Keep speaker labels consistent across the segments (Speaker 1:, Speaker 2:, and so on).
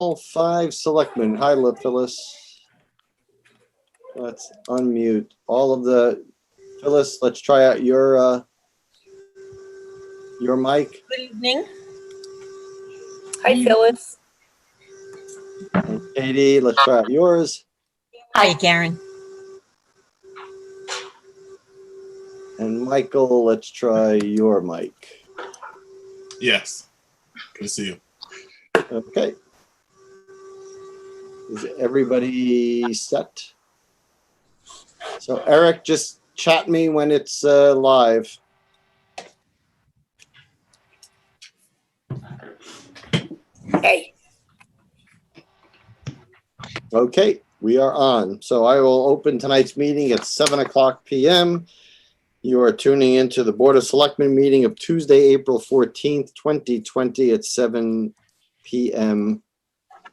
Speaker 1: All 5 selectmen. Hi, Phyllis. Let's unmute all of the. Phyllis, let's try out your mic.
Speaker 2: Good evening. Hi, Phyllis.
Speaker 1: And Katie, let's try out yours.
Speaker 2: Hi, Karen.
Speaker 1: And Michael, let's try your mic.
Speaker 3: Yes. Good to see you.
Speaker 1: Okay. Is everybody set? So Eric, just chat me when it's live.
Speaker 2: Hey.
Speaker 1: Okay, we are on. So I will open tonight's meeting at 7:00 p.m. You are tuning into the Board of Selectmen meeting of Tuesday, April 14th, 2020 at 7 p.m.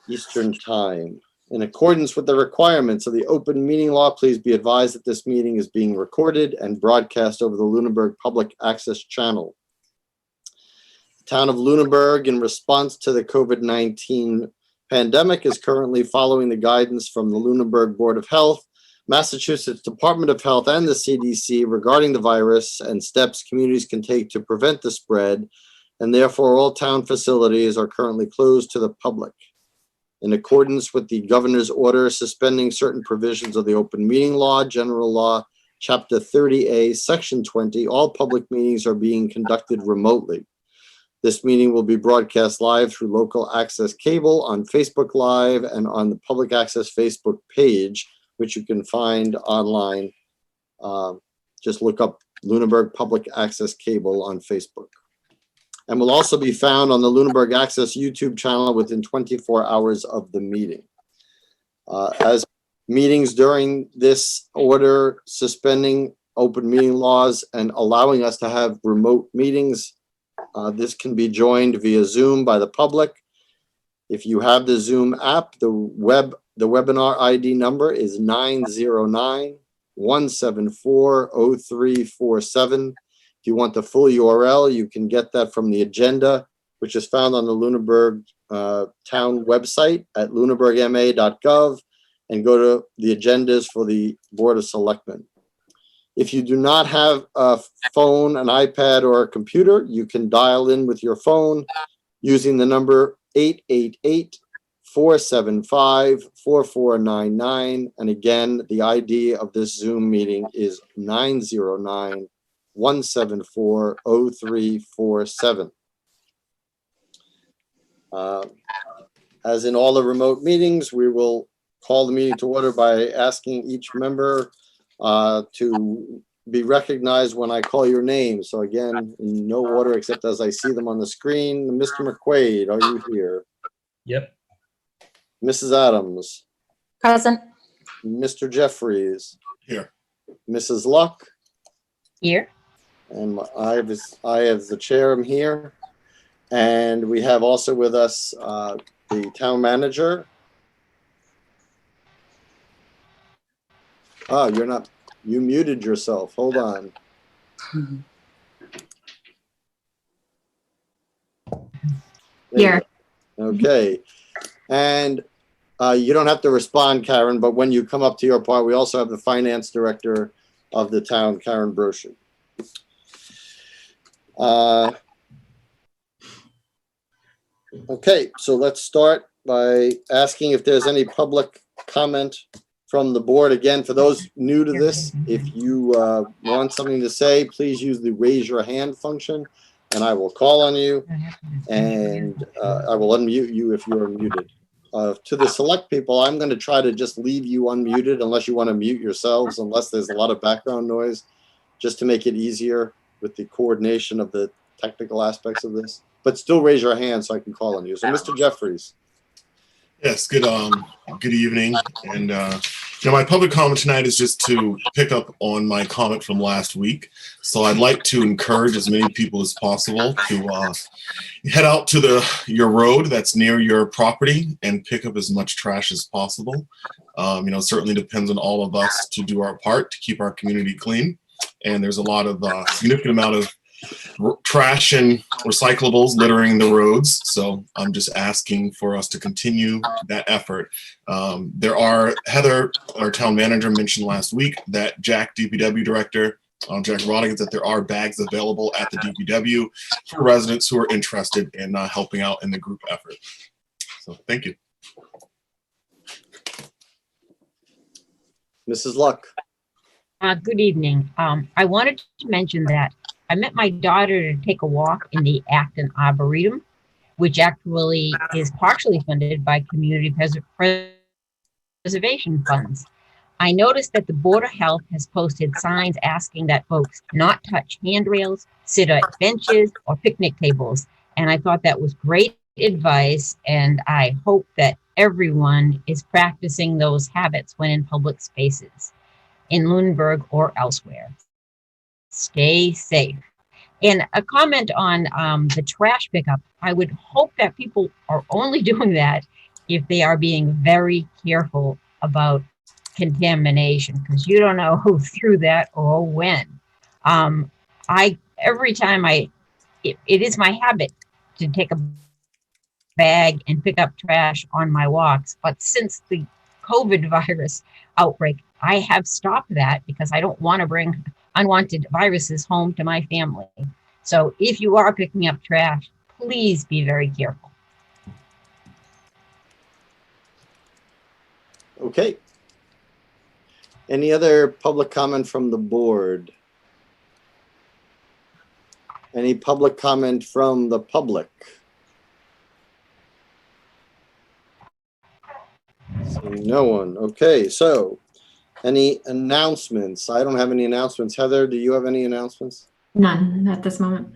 Speaker 1: Eastern Time. In accordance with the requirements of the open meeting law, please be advised that this meeting is being recorded and broadcast over the Lunenburg Public Access Channel. The town of Lunenburg, in response to the COVID-19 pandemic, is currently following the guidance from the Lunenburg Board of Health, Massachusetts Department of Health, and the CDC regarding the virus and steps communities can take to prevent the spread, and therefore all town facilities are currently closed to the public. In accordance with the governor's order suspending certain provisions of the open meeting law, general law, chapter 30A, section 20, all public meetings are being conducted remotely. This meeting will be broadcast live through local access cable on Facebook Live and on the public access Facebook page, which you can find online. Just look up Lunenburg Public Access Cable on Facebook. And will also be found on the Lunenburg Access YouTube channel within 24 hours of the meeting. As meetings during this order suspending open meeting laws and allowing us to have remote meetings, this can be joined via Zoom by the public. If you have the Zoom app, the webinar ID number is 909-174-0347. If you want the full URL, you can get that from the agenda, which is found on the Lunenburg town website at lunenburgma.gov, and go to the agendas for the Board of Selectmen. If you do not have a phone, an iPad, or a computer, you can dial in with your phone using the number 888-475-4499. And again, the ID of this Zoom meeting is 909-174-0347. As in all the remote meetings, we will call the meeting to order by asking each member to be recognized when I call your name. So again, in no order except as I see them on the screen. Mr. McQuaid, are you here?
Speaker 4: Yep.
Speaker 1: Mrs. Adams.
Speaker 5: Present.
Speaker 1: Mr. Jeffries.
Speaker 3: Here.
Speaker 1: Mrs. Luck.
Speaker 5: Here.
Speaker 1: And I, as the chair, am here. And we have also with us the town manager. Oh, you're not, you muted yourself. Hold on.
Speaker 5: Here.
Speaker 1: Okay. And you don't have to respond, Karen, but when you come up to your part, we also have the finance director of the town, Karen Broschen. Okay, so let's start by asking if there's any public comment from the board. Again, for those new to this, if you want something to say, please use the raise your hand function and I will call on you and I will unmute you if you are muted. To the select people, I'm going to try to just leave you unmuted unless you want to mute yourselves, unless there's a lot of background noise, just to make it easier with the coordination of the technical aspects of this. But still raise your hand so I can call on you. So Mr. Jeffries.
Speaker 3: Yes, good evening. And my public comment tonight is just to pick up on my comment from last week. So I'd like to encourage as many people as possible to head out to your road that's near your property and pick up as much trash as possible. Certainly depends on all of us to do our part to keep our community clean. And there's a lot of significant amount of trash and recyclables littering the roads. So I'm just asking for us to continue that effort. Heather, our town manager, mentioned last week that Jack, DPW director, Jack Rodigan, that there are bags available at the DPW for residents who are interested in helping out in the group effort. So thank you.
Speaker 1: Mrs. Luck.
Speaker 4: Good evening. I wanted to mention that I met my daughter to take a walk in the Acton Arboretum, which actually is partially funded by community preservation funds. I noticed that the Board of Health has posted signs asking that folks not touch handrails, sit at benches, or picnic tables. And I thought that was great advice, and I hope that everyone is practicing those habits when in public spaces, in Lunenburg or elsewhere. Stay safe. And a comment on the trash pickup, I would hope that people are only doing that if they are being very careful about contamination, because you don't know who threw that or when. Every time it is my habit to take a bag and pick up trash on my walks, but since the COVID virus outbreak, I have stopped that because I don't want to bring unwanted viruses home to my family. So if you are picking up trash, please be very careful.
Speaker 1: Okay. Any other public comment from the board? Any public comment from the public? Seeing no one. Okay, so any announcements? I don't have any announcements. Heather, do you have any announcements?
Speaker 5: None at this moment.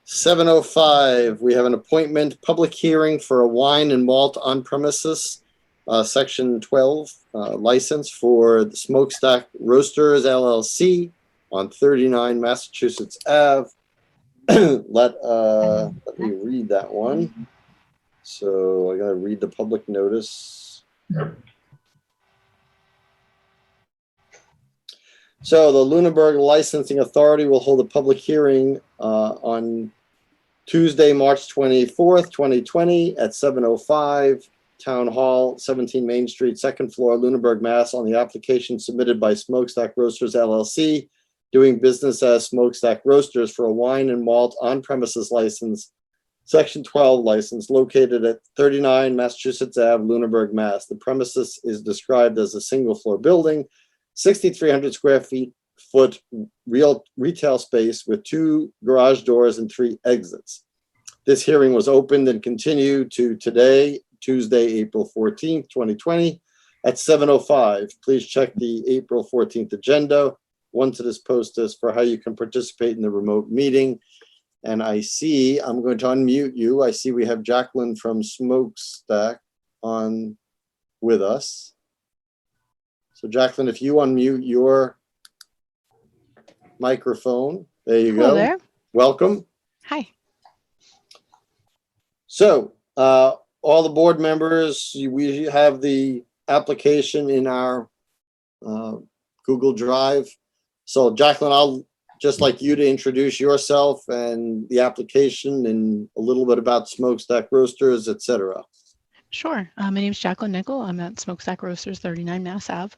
Speaker 1: 7:05, we have an appointment, public hearing for a wine and malt on premises, section 12, license for the Smokestack Roasters LLC on 39 Massachusetts Ave. Let me read that one. So I gotta read the public notice. So the Lunenburg Licensing Authority will hold a public hearing on Tuesday, March 24th, 2020 at 7:05, Town Hall, 17 Main Street, second floor, Lunenburg, Mass. On the application submitted by Smokestack Roasters LLC, doing business as Smokestack Roasters for a wine and malt on-premises license, Section 12 license, located at 39 Massachusetts Ave, Lunenburg, Mass. The premises is described as a single-floor building, 6,300 square foot real retail space with 2 garage doors and 3 exits. This hearing was opened and continued to today, Tuesday, April 14th, 2020 at 7:05. Please check the April 14th agenda once it is posted for how you can participate in the remote meeting. And I'm going to unmute you. I see we have Jacqueline from Smokestack on with us. So Jacqueline, if you unmute your microphone, there you
Speaker 6: Hello
Speaker 1: go.
Speaker 6: there.
Speaker 1: Welcome.
Speaker 6: Hi.
Speaker 1: So all the board members, we have the application in our Google Drive. So Jacqueline, I'll just like you to introduce yourself and the application and a little bit about Smokestack Roasters, etc.
Speaker 6: Sure. My name is Jacqueline Nickel. I'm at Smokestack Roasters, 39 Mass Ave.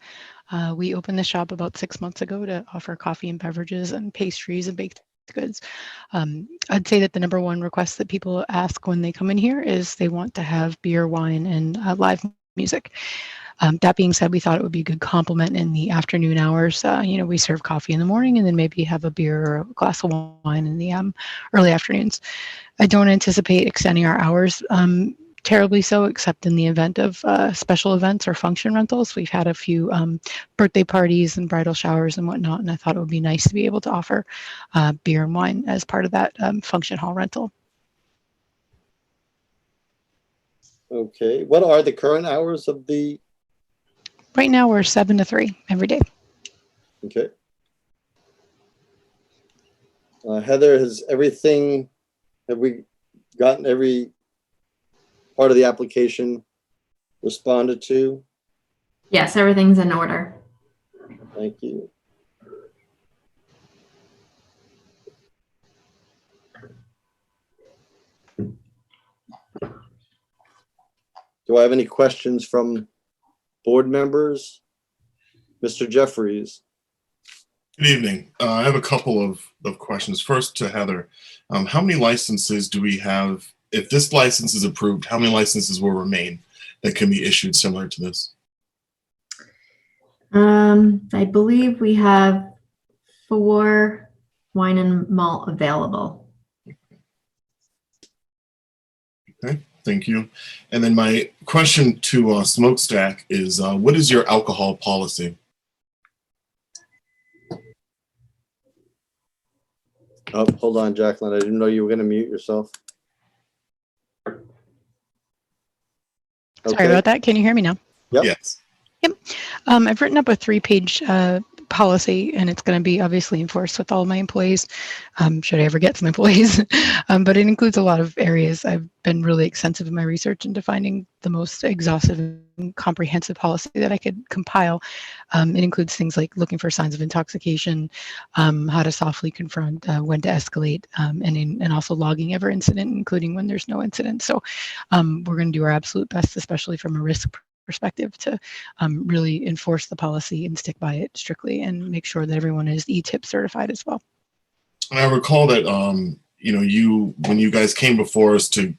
Speaker 6: We opened the shop about 6 months ago to offer coffee and beverages and pastries and baked goods. I'd say that the number one request that people ask when they come in here is they want to have beer, wine, and live music. That being said, we thought it would be a good complement in the afternoon hours. We serve coffee in the morning and then maybe have a beer or a glass of wine in the early afternoons. I don't anticipate extending our hours terribly so, except in the event of special events or function rentals. We've had a few birthday parties and bridal showers and whatnot, and I thought it would be nice to be able to offer beer and wine as part of that function hall rental.
Speaker 1: Okay. What are the current hours of the?
Speaker 6: Right now, we're 7 to 3 every day.
Speaker 1: Okay. Heather, have we gotten every part of the application responded to?
Speaker 5: Yes, everything's in order.
Speaker 1: Thank you. Do I have any questions from board members? Mr. Jeffries?
Speaker 3: Good evening. I have a couple of questions. First to Heather. How many licenses do we have? If this license is approved, how many licenses will remain that can be issued similar to this?
Speaker 5: I believe we have 4 wine and malt available.
Speaker 3: Okay, thank you. And then my question to Smokestack is, what is your alcohol policy?
Speaker 1: Oh, hold on, Jacqueline. I didn't know you were going to mute yourself.
Speaker 6: Sorry about that. Can you hear me now?
Speaker 1: Yep.
Speaker 3: Yes.
Speaker 6: I've written up a 3-page policy, and it's going to be obviously enforced with all of my employees, should I ever get some employees. But it includes a lot of areas. I've been really extensive in my research into finding the most exhaustive and comprehensive policy that I could compile. It includes things like looking for signs of intoxication, how to softly confront, when to escalate, and also logging every incident, including when there's no incident. So we're going to do our absolute best, especially from a risk perspective, to really enforce the policy and stick by it strictly and make sure that everyone is ETIP certified as well.
Speaker 3: And I recall that, when you guys came before us to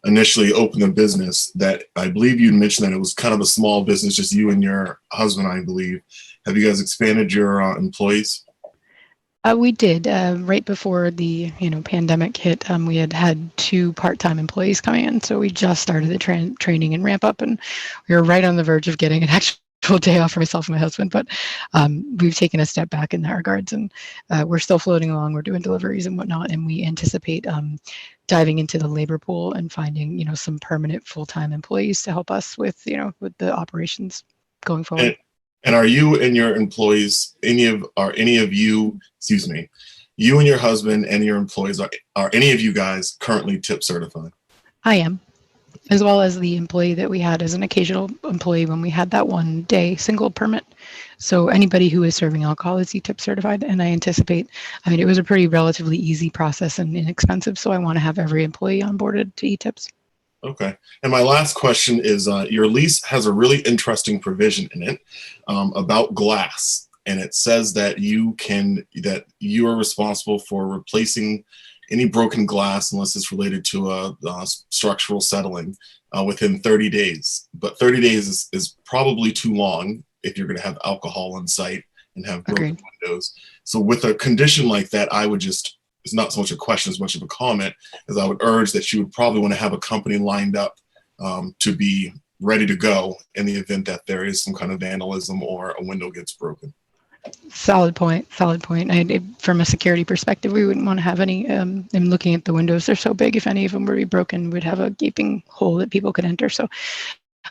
Speaker 3: initially open the business, that I believe you mentioned that it was kind of a small business, just you and your husband, I believe. Have you guys expanded your employees?
Speaker 6: We did right before the pandemic hit. We had 2 part-time employees coming in, so we just started the training and ramp up, and we were right on the verge of getting an actual day off for myself and my husband. But we've taken a step back in that regards, and we're still floating along. We're doing deliveries and whatnot, and we anticipate diving into the labor pool and finding some permanent full-time employees to help us with with the operations going forward.
Speaker 3: And are you and your employees, you and your husband and your employees, are any of you guys currently TIP certified?
Speaker 6: I am, as well as the employee that we had as an occasional employee when we had that 1-day single permit. So anybody who is serving alcohol is ETIP certified, and I anticipate, it was a pretty relatively easy process and inexpensive, so I want to have every employee onboarded to ETIPs.
Speaker 3: Okay. And my last question is, your lease has a really interesting provision in it about glass. And it says that you are responsible for replacing any broken glass unless it's related to a structural settling within 30 days. But 30 days is probably too long if you're going to have alcohol on site and have broken windows. So with a condition like that, I would just, it's not so much a question as much of a comment, as I would urge that you would probably want to have a company lined up to be ready to go in the event that there is some kind of vandalism or a window gets broken.
Speaker 6: Solid point. From a security perspective, we wouldn't want to have any, and looking at the windows, they're so big, if any of them were to be broken, we'd have a gaping hole that people could enter. So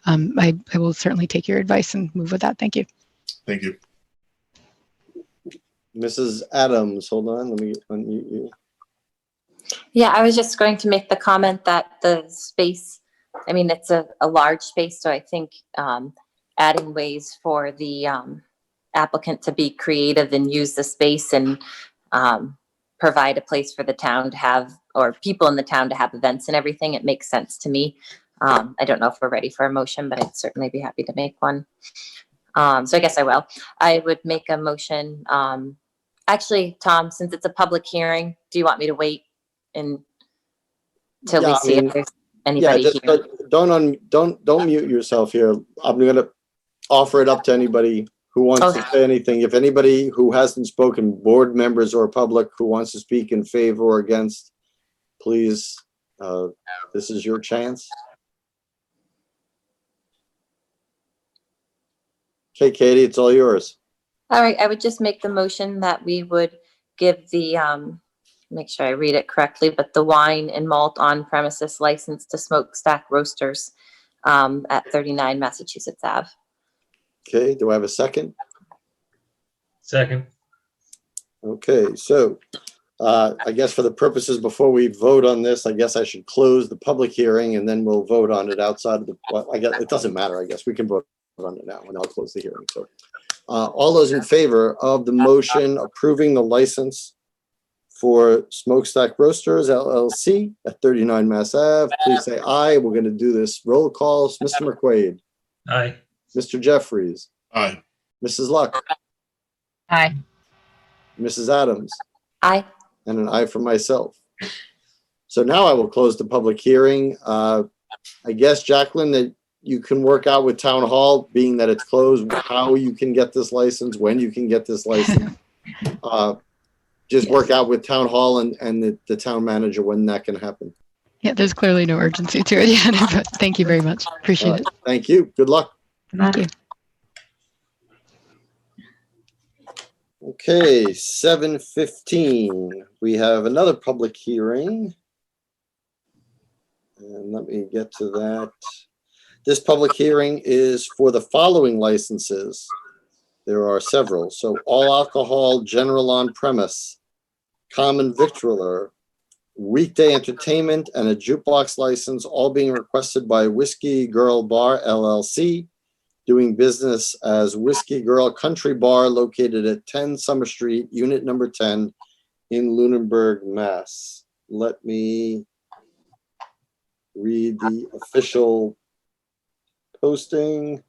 Speaker 6: I will certainly take your advice and move with that. Thank you.
Speaker 3: Thank you.
Speaker 1: Mrs. Adams, hold on, let me unmute you.
Speaker 7: Yeah, I was just going to make the comment that the space, it's a large space, so I think adding ways for the applicant to be creative and use the space and provide a place for the town to have, or people in the town to have events and everything, it makes sense to me. I don't know if we're ready for a motion, but I'd certainly be happy to make one. So I guess I will. I would make a motion. Actually, Tom, since it's a public hearing, do you want me to wait until we see if there's anybody here?
Speaker 1: Don't mute yourself here. I'm going to offer it up to anybody who wants to say anything. If anybody who hasn't spoken, board members or public, who wants to speak in favor or against, please, this is your chance. Okay, Katie, it's all yours.
Speaker 7: All right, I would just make the motion that we would give the, make sure I read it correctly, but the wine and malt on premises license to Smokestack Roasters at 39 Massachusetts Ave.
Speaker 1: Okay, do I have a second?
Speaker 8: Second.
Speaker 1: Okay, so I guess for the purposes, before we vote on this, I guess I should close the public hearing and then we'll vote on it outside of the, well, I guess it doesn't matter. I guess we can vote on it now and I'll close the hearing. So all those in favor of the motion approving the license for Smokestack Roasters LLC at 39 Mass Ave. Please say aye. We're going to do this roll calls. Mr. McQuaid,
Speaker 8: Aye.
Speaker 1: Mr. Jeffries,
Speaker 3: Aye.
Speaker 1: Mrs. Luck,
Speaker 4: Aye.
Speaker 1: Mrs. Adams,
Speaker 7: Aye.
Speaker 1: and an aye for myself. So now I will close the public hearing. I guess, Jacqueline, that you can work out with Town Hall, being that it's closed, how you can get this license, when you can get this license. Just work out with Town Hall and the town manager when that can happen.
Speaker 6: Yeah, there's clearly no urgency to it yet, but thank you very much. Appreciate it.
Speaker 1: Thank you. Good luck.
Speaker 6: Thank you.
Speaker 1: Okay, 7:15. We have another public hearing. And let me get to that. This public hearing is for the following licenses. There are several. So all alcohol, general on premise, common victualler, weekday entertainment, and a jukebox license, all being requested by Whiskey Girl Bar LLC, doing business as Whiskey Girl Country Bar located at 10 Summer Street, unit number 10 in Lunenburg, Mass. Let me read the official posting.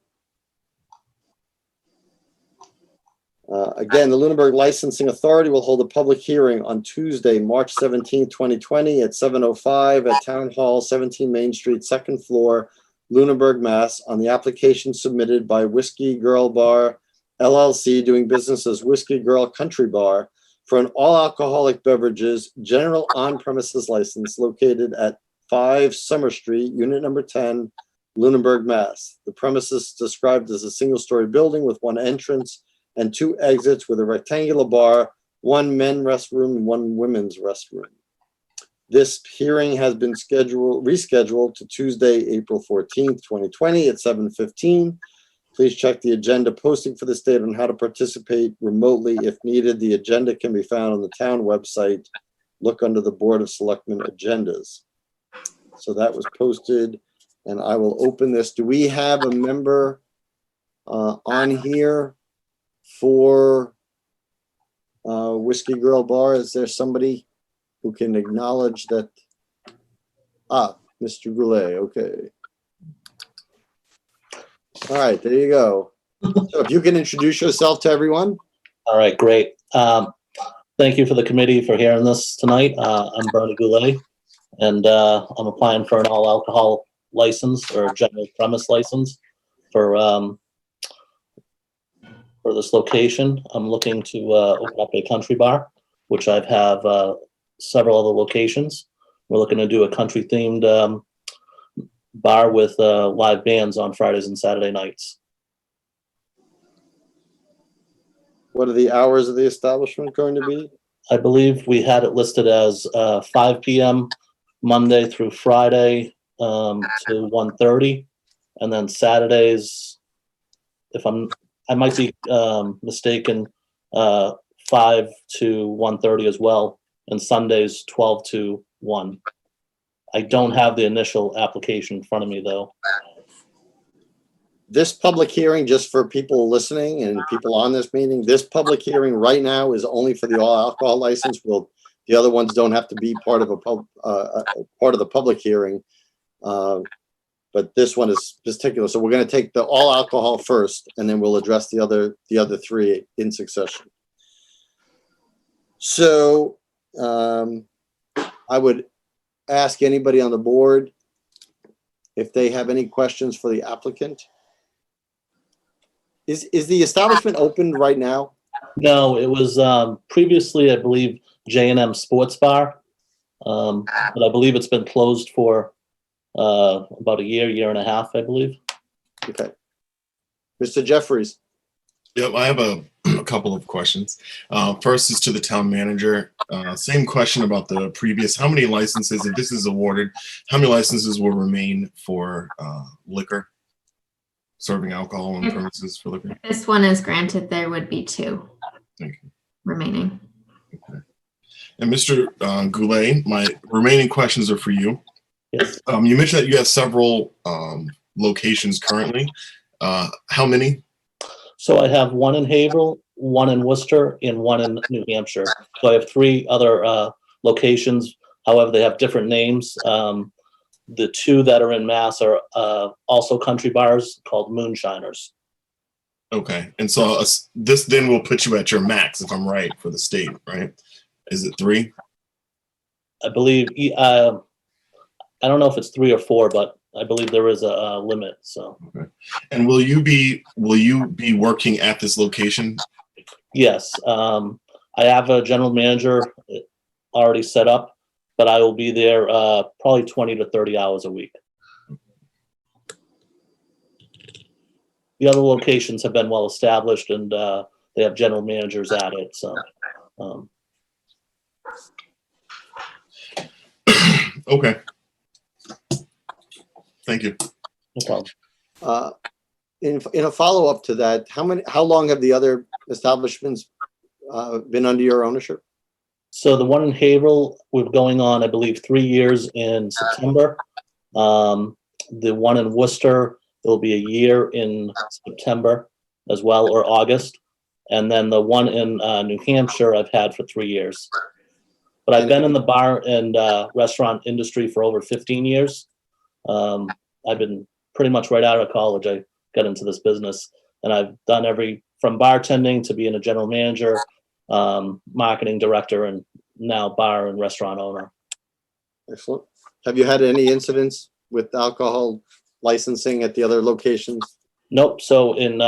Speaker 1: Again, the Lunenburg Licensing Authority will hold a public hearing on Tuesday, March 17, 2020 at 7:05 at Town Hall, 17 Main Street, second floor, Lunenburg, Mass. On the application submitted by Whiskey Girl Bar LLC, doing business as Whiskey Girl Country Bar, for an all-alcoholic beverages general on-premises license located at 5 Summer Street, unit number 10, Lunenburg, Mass. The premises is described as a single-story building with one entrance and 2 exits with a rectangular bar, 1 men's restroom and 1 women's restroom. This hearing has been rescheduled to Tuesday, April 14th, 2020 at 7:15. Please check the agenda posting for this date on how to participate remotely if needed. The agenda can be found on the town website. Look under the Board of Selectmen agendas. So that was posted, and I will open this. Do we have a member on here for Whiskey Girl Bar? Is there somebody who can acknowledge that? Mr. Goulet, okay. All right, there you go. So if you can introduce yourself to everyone.
Speaker 9: All right, great. Thank you for the committee for hearing this tonight. I'm Bernie Goulet, and I'm applying for an all alcohol license or general premise license for this location. I'm looking to open up a country bar, which I have several other locations. We're looking to do a country themed bar with live bands on Fridays and Saturday nights.
Speaker 1: What are the hours of the establishment going to be?
Speaker 9: I believe we had it listed as 5 p.m. Monday through Friday to 1:30, and then Saturdays, I might be mistaken, 5 to 1:30 as well, and Sundays 12 to 1. I don't have the initial application in front of me though.
Speaker 1: This public hearing, just for people listening and people on this meeting, this public hearing right now is only for the all alcohol license. The other ones don't have to be part of part of the public hearing. But this one is particular. So we're going to take the all alcohol first, and then we'll address the other 3 in succession. So I would ask anybody on the board if they have any questions for the applicant. Is the establishment open right now?
Speaker 9: No, it was previously, I believe, J&M Sports Bar, but I believe it's been closed for about a year and a half, I believe.
Speaker 1: Okay. Mr. Jeffries.
Speaker 3: Yep, I have a couple of questions. First is to the town manager. Same question about the previous. How many licenses, if this is awarded, how many licenses will remain for liquor, serving alcohol on premises for liquor?
Speaker 5: If this one is granted, there would be 2
Speaker 3: Thank you.
Speaker 5: remaining.
Speaker 3: Okay. And Mr. Goulet, my remaining questions are for you.
Speaker 9: Yes.
Speaker 3: You mentioned that you have several locations currently. How many?
Speaker 9: So I have one in Haverhill, one in Worcester and one in New Hampshire. So I have 3 other locations. However, they have different names. The 2 that are in Mass are also country bars called Moonshiners.
Speaker 3: Okay. And so this then will put you at your max, if I'm right, for the state, right? Is it 3?
Speaker 9: I believe, I don't know if it's 3 or 4, but I believe there is a limit, so.
Speaker 3: Okay. And will you be working at this location?
Speaker 9: Yes, I have a general manager already set up, but I will be there probably 20 to 30 hours a week. The other locations have been well established, and they have general managers at it, so.
Speaker 3: Okay. Thank you.
Speaker 9: No problem.
Speaker 1: In a follow-up to that, how long have the other establishments been under your ownership?
Speaker 9: So the one in Haverhill, we're going on, I believe, 3 years in September. The one in Worcester, it'll be a year in September as well, or August. And then the one in New Hampshire, I've had for 3 years. But I've been in the bar and restaurant industry for over 15 years. I've been pretty much right out of college. I got into this business, and I've done from bartending to being a general manager, marketing director, and now bar and restaurant owner.
Speaker 1: Excellent. Have you had any incidents with alcohol licensing at the other locations?
Speaker 9: Nope. So in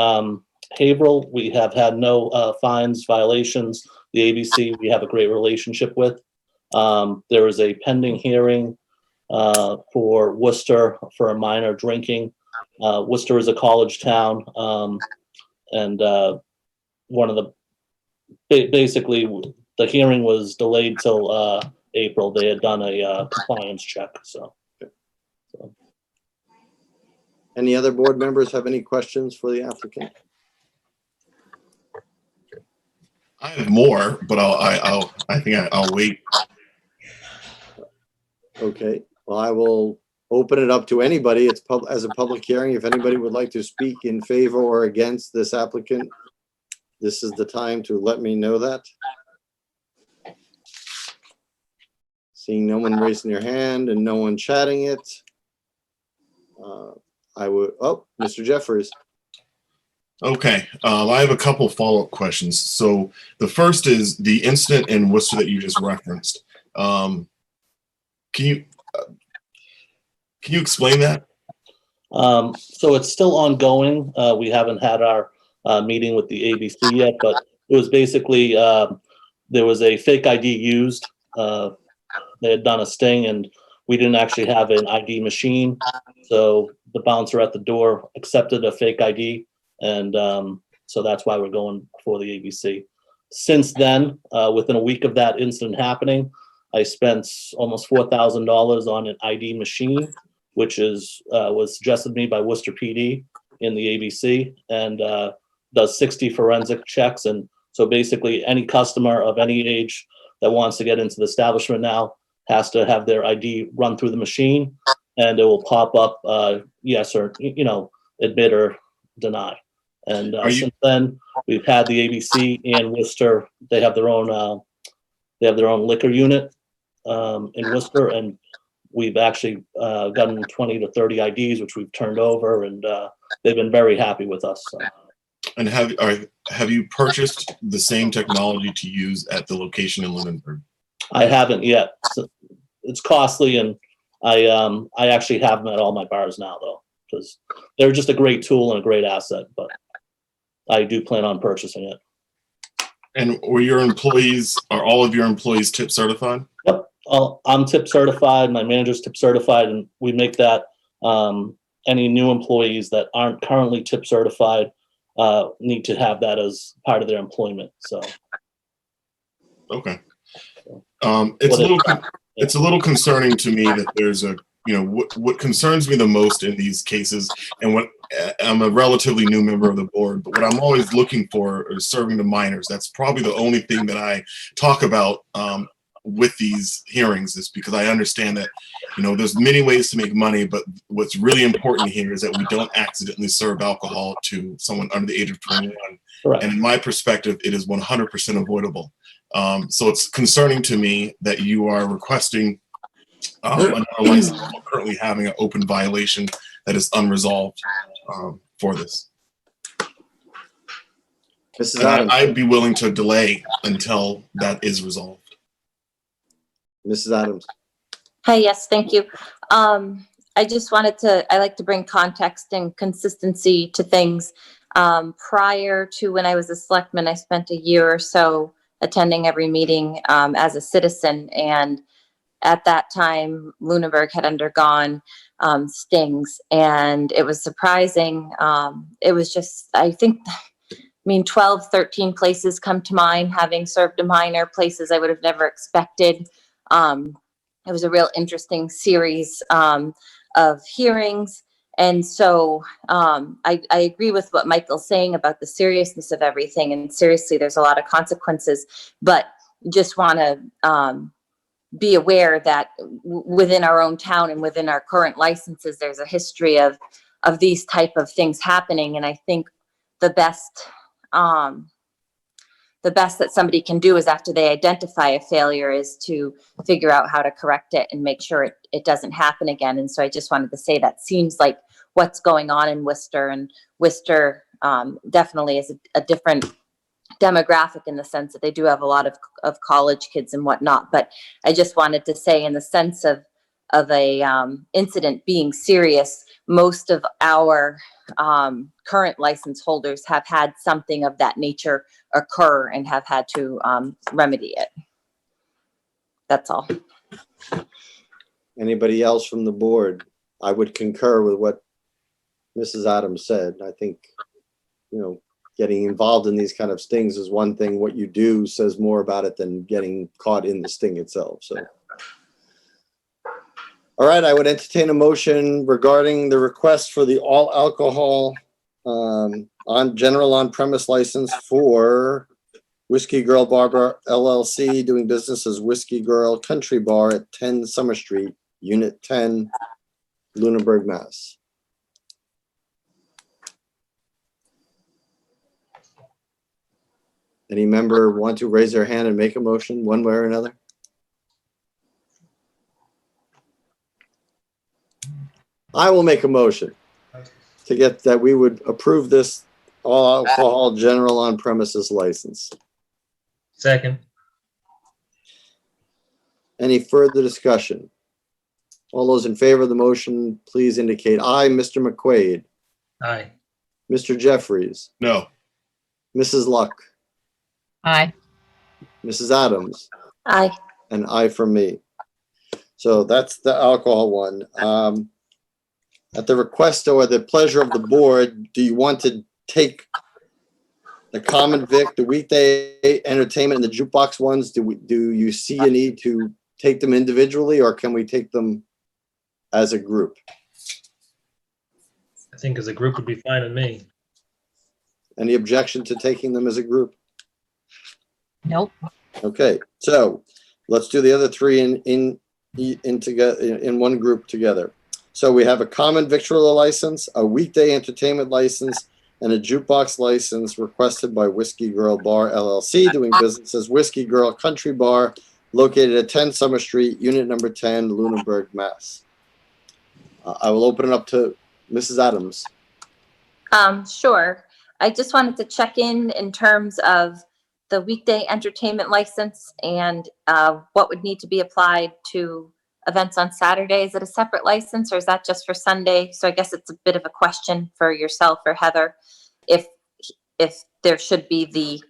Speaker 9: Haverhill, we have had no fines, violations. The ABC, we have a great relationship with. There is a pending hearing for Worcester for a minor drinking. Worcester is a college town, and one of basically the hearing was delayed till April. They had done a compliance check. So.
Speaker 1: Any other board members have any questions for the applicant?
Speaker 3: I have more, but I think I'll wait.
Speaker 1: Okay, well, I will open it up to anybody. It's as a public hearing. If anybody would like to speak in favor or against this applicant, this is the time to let me know that. Seeing no one raising their hand and no one chatting it. Mr. Jeffers.
Speaker 3: Okay, I have a couple follow-up questions. So the first is the incident in Worcester that you just referenced. Can you explain that?
Speaker 9: So it's still ongoing. We haven't had our meeting with the ABC yet, but it was basically there was a fake ID used. They had done a sting, and we didn't actually have an ID machine. So the bouncer at the door accepted a fake ID. And so that's why we're going for the ABC. Since then, within a week of that incident happening, I spent almost $4,000 on an ID machine, which was suggested to me by Worcester PD in the ABC, and does 60 forensic checks. And so basically any customer of any age that wants to get into the establishment now has to have their ID run through the machine, and it will pop up yes or, admit or deny. And since then, we've had the ABC and Worcester. They have their own liquor unit in Worcester, and we've actually gotten 20 to 30 IDs, which we've turned over, and they've been very happy with us. So.
Speaker 3: And have you purchased the same technology to use at the location in Lunenburg?
Speaker 9: I haven't yet. It's costly, and I actually have them at all my bars now, though, because they're just a great tool and a great asset. But I do plan on purchasing it.
Speaker 3: And are all of your employees tip certified?
Speaker 9: Yep, I'm tip certified. My manager's tip certified, and we make that any new employees that aren't currently tip certified need to have that as part of their employment. So.
Speaker 3: Okay. It's a little concerning to me that there's what concerns me the most in these cases, and what I'm a relatively new member of the board, but what I'm always looking for is serving the minors. That's probably the only thing that I talk about with these hearings is because I understand that, there's many ways to make money, but what's really important here is that we don't accidentally serve alcohol to someone under the age of 21.
Speaker 9: Correct.
Speaker 3: And in my perspective, it is 100% avoidable. So it's concerning to me that you are requesting another license while currently having an open violation that is unresolved for this.
Speaker 1: Mrs.
Speaker 3: And
Speaker 1: Adams.
Speaker 3: I'd be willing to delay until that is resolved.
Speaker 1: Mrs. Adams.
Speaker 7: Hi, yes, thank you. I just I like to bring context and consistency to things. Prior to when I was a selectman, I spent a year or so attending every meeting as a citizen. And at that time, Lunenburg had undergone stings, and it was surprising. It was just, 12, 13 places come to mind, having served a minor, places I would have never expected. It was a real interesting series of hearings. And so I agree with what Michael's saying about the seriousness of everything. And seriously, there's a lot of consequences, but just want to be aware that within our own town and within our current licenses, there's a history of these type of things happening. And I think the best that somebody can do is, after they identify a failure, is to figure out how to correct it and make sure it doesn't happen again. And so I just wanted to say that seems like what's going on in Worcester, and Worcester definitely is a different demographic in the sense that they do have a lot of college kids and whatnot. But I just wanted to say, in the sense of a incident being serious, most of our current license holders have had something of that nature occur and have had to remedy it. That's all.
Speaker 1: Anybody else from the board? I would concur with what Mrs. Adams said. I think, getting involved in these kind of stings is one thing. What you do says more about it than getting caught in the sting itself. So, all right, I would entertain a motion regarding the request for the all alcohol on general on-premise license for Whiskey Girl Barber LLC, doing business as Whiskey Girl Country Bar at 10 Summer Street, Unit 10, Lunenburg, Mass. Any member want to raise their hand and make a motion one way or another? I will make a motion to get that we would approve this all alcohol general on premises license.
Speaker 8: Second.
Speaker 1: Any further discussion? All those in favor of the motion, please indicate aye. Mr. McQuaid,
Speaker 8: Aye.
Speaker 1: Mr. Jeffries,
Speaker 3: No.
Speaker 1: Mrs. Luck,
Speaker 4: Aye.
Speaker 1: Mrs. Adams,
Speaker 7: Aye.
Speaker 1: and aye for me. So that's the alcohol one. At the request or the pleasure of the board, do you want to take the common vic, the weekday entertainment, and the jukebox ones? Do you see a need to take them individually, or can we take them as a group?
Speaker 8: I think as a group would be fine with me.
Speaker 1: Any objection to taking them as a group?
Speaker 4: Nope.
Speaker 1: Okay, so let's do the other three in one group together. So we have a common victualler license, a weekday entertainment license, and a jukebox license requested by Whiskey Girl Bar LLC, doing business as Whiskey Girl Country Bar, located at 10 Summer Street, unit number 10, Lunenburg, Mass. I will open it up to Mrs. Adams.
Speaker 7: Sure. I just wanted to check in terms of the weekday entertainment license and what would need to be applied to events on Saturday. Is it a separate license, or is that just for Sunday? So I guess it's a bit of a question for yourself or Heather. If there should be the